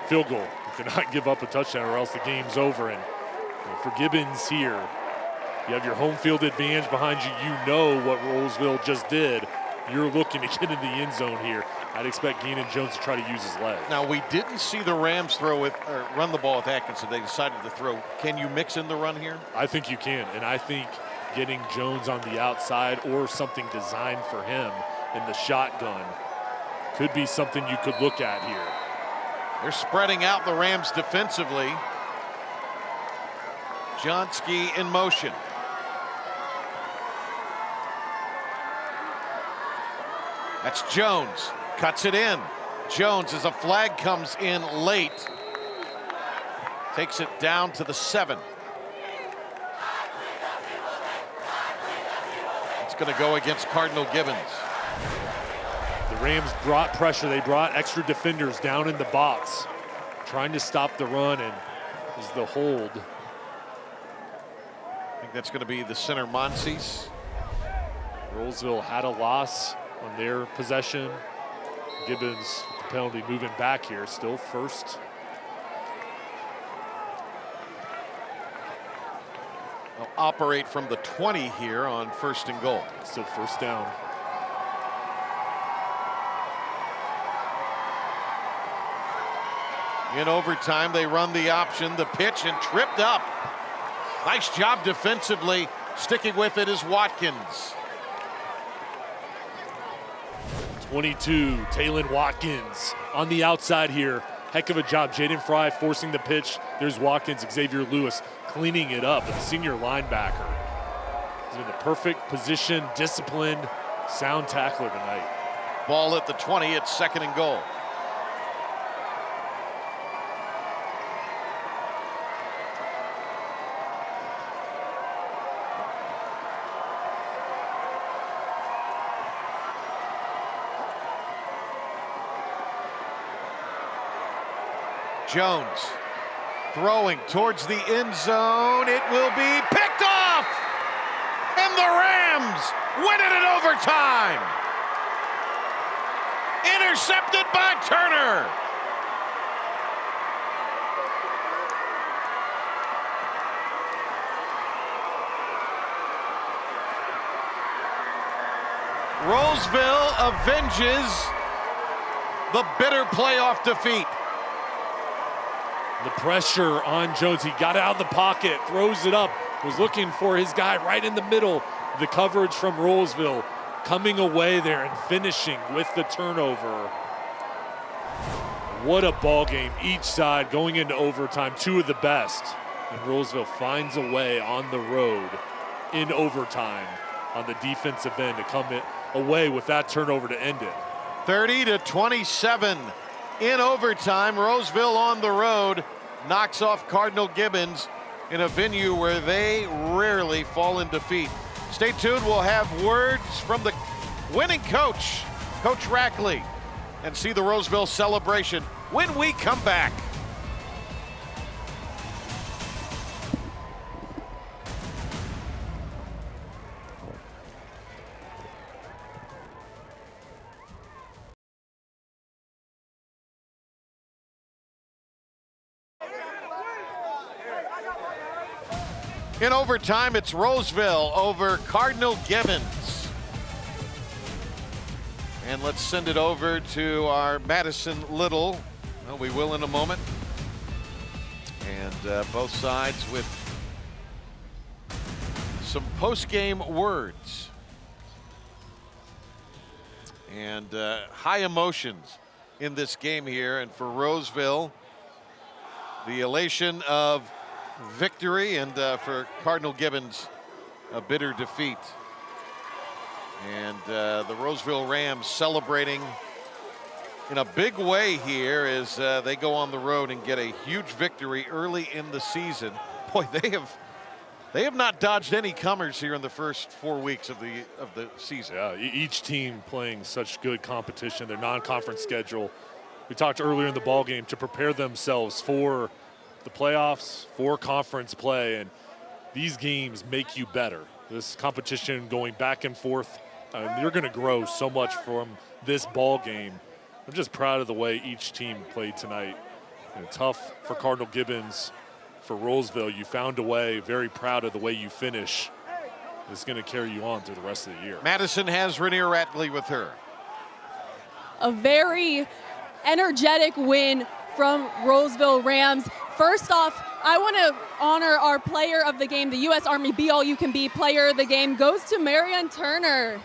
field goal. You cannot give up a touchdown or else the game's over. And for Gibbons here, you have your home field advantage behind you. You know what Rolesville just did. You're looking to get in the end zone here. I'd expect Gannon Jones to try to use his leg. Now, we didn't see the Rams run the ball with Atkinson. They decided to throw. Can you mix in the run here? I think you can, and I think getting Jones on the outside or something designed for him in the shotgun could be something you could look at here. They're spreading out the Rams defensively. Johnsky in motion. That's Jones. Cuts it in. Jones, as a flag comes in late, takes it down to the 7. It's going to go against Cardinal Gibbons. The Rams brought pressure. They brought extra defenders down in the box, trying to stop the run, and is the hold. I think that's going to be the center, Monsees. Rolesville had a loss on their possession. Gibbons with the penalty moving back here, still first. They'll operate from the 20 here on 1st and goal. Still first down. In overtime, they run the option, the pitch, and tripped up. Nice job defensively. Sticking with it is Watkins. 22, Taylon Watkins on the outside here. Heck of a job. Jaden Fry forcing the pitch. There's Watkins, Xavier Lewis cleaning it up. The senior linebacker. He's in the perfect position, disciplined, sound tackler tonight. Ball at the 20, it's 2nd and goal. Jones throwing towards the end zone. It will be picked off! And the Rams win it in overtime! Intercepted by Turner! Rolesville avenges the bitter playoff defeat. The pressure on Jones. He got out of the pocket, throws it up, was looking for his guy right in the middle. The coverage from Rolesville coming away there and finishing with the turnover. What a ball game. Each side going into overtime, 2 of the best. And Rolesville finds a way on the road in overtime on the defensive end to come away with that turnover to end it. 30-27 in overtime. Rolesville on the road knocks off Cardinal Gibbons in a venue where they rarely fall in defeat. Stay tuned. We'll have words from the winning coach, Coach Rackley, and see the Rolesville celebration when we come back. In overtime, it's Rolesville over Cardinal Gibbons. And let's send it over to our Madison Little. Well, we will in a moment. And both sides with some post-game words. And high emotions in this game here. And for Rolesville, the elation of victory, and for Cardinal Gibbons, a bitter defeat. And the Rolesville Rams celebrating in a big way here as they go on the road and get a huge victory early in the season. Boy, they have not dodged any comers here in the first 4 weeks of the season. Yeah, each team playing such good competition, their non-conference schedule. We talked earlier in the ball game to prepare themselves for the playoffs, for conference play, and these games make you better. This competition going back and forth, you're going to grow so much from this ball game. I'm just proud of the way each team played tonight. Tough for Cardinal Gibbons. For Rolesville, you found a way. Very proud of the way you finish. It's going to carry you on through the rest of the year. Madison has Rainier Ratley with her. A very energetic win from Rolesville Rams. First off, I want to honor our player of the game. The U.S. Army Be All You Can Be player of the game goes to Marion Turner.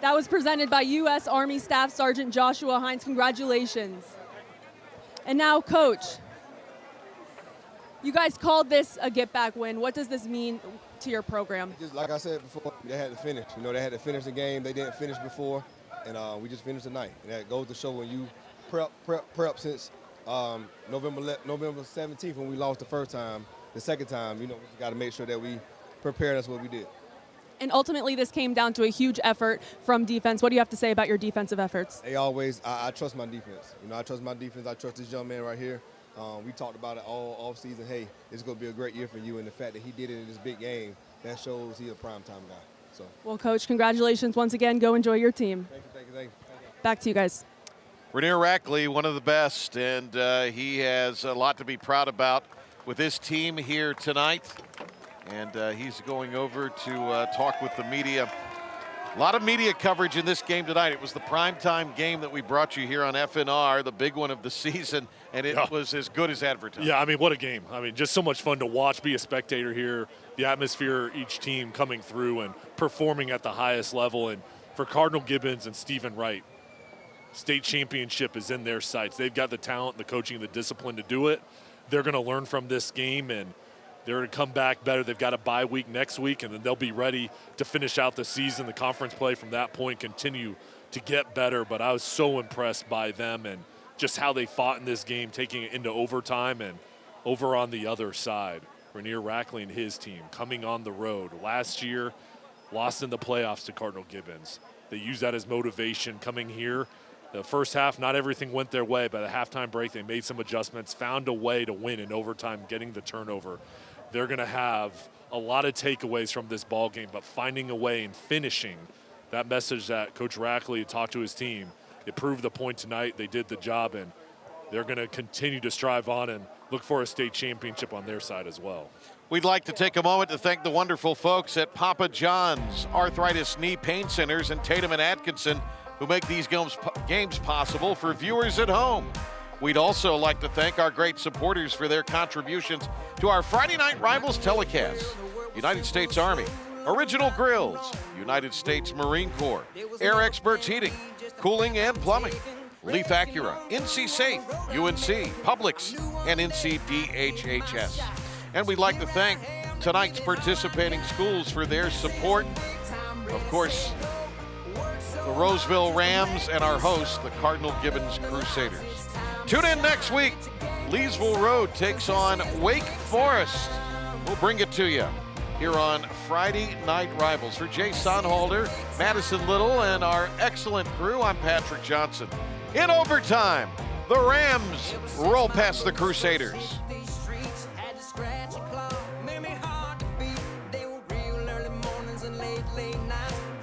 That was presented by U.S. Army Staff Sergeant Joshua Hines. Congratulations. And now, Coach, you guys called this a get-back win. What does this mean to your program? Just like I said before, they had to finish. They had to finish the game. They didn't finish before, and we just finished tonight. And that goes to show when you prep since November 17th when we lost the first time. The second time, we got to make sure that we prepared. That's what we did. And ultimately, this came down to a huge effort from defense. What do you have to say about your defensive efforts? I trust my defense. I trust my defense. I trust this young man right here. We talked about it all off season. Hey, it's going to be a great year for you. And the fact that he did it in this big game, that shows he's a primetime guy. So. Well, Coach, congratulations once again. Go enjoy your team. Thank you. Back to you guys. Rainier Rackley, one of the best, and he has a lot to be proud about with his team here tonight. And he's going over to talk with the media. A lot of media coverage in this game tonight. It was the primetime game that we brought you here on FNR, the big one of the season. and it was as good as advertised. Yeah, I mean, what a game. I mean, just so much fun to watch, be a spectator here, the atmosphere, each team coming through and performing at the highest level. And for Cardinal Gibbons and Stephen Wright, state championship is in their sights. They've got the talent, the coaching, the discipline to do it. They're going to learn from this game, and they're going to come back better. They've got a bye week next week, and then they'll be ready to finish out the season. The conference play from that point continue to get better, but I was so impressed by them and just how they fought in this game, taking it into overtime. And over on the other side, Rainier Rackley and his team coming on the road. Last year, lost in the playoffs to Cardinal Gibbons. They used that as motivation coming here. The first half, not everything went their way. By the halftime break, they made some adjustments, found a way to win in overtime, getting the turnover. They're going to have a lot of takeaways from this ball game, but finding a way and finishing that message that Coach Rackley talked to his team, it proved the point tonight. They did the job, and they're going to continue to strive on and look for a state championship on their side as well. We'd like to take a moment to thank the wonderful folks at Papa John's Arthritis Knee Pain Centers in Tatum and Atkinson who make these games possible for viewers at home. We'd also like to thank our great supporters for their contributions to our Friday Night Rivals telecast. United States Army, Original Grills, United States Marine Corps, Air Experts Heating, Cooling and Plumbing, Leaf Acura, NC Safe, UNC, Publix, and NCDHHS. And we'd like to thank tonight's participating schools for their support. Of course, the Rolesville Rams and our host, the Cardinal Gibbons Crusaders. Tune in next week. Leesville Road takes on Wake Forest. We'll bring it to you here on Friday Night Rivals. For Jay Sonhalder, Madison Little, and our excellent crew, I'm Patrick Johnson. In overtime, the Rams roll past the Crusaders. Late nights.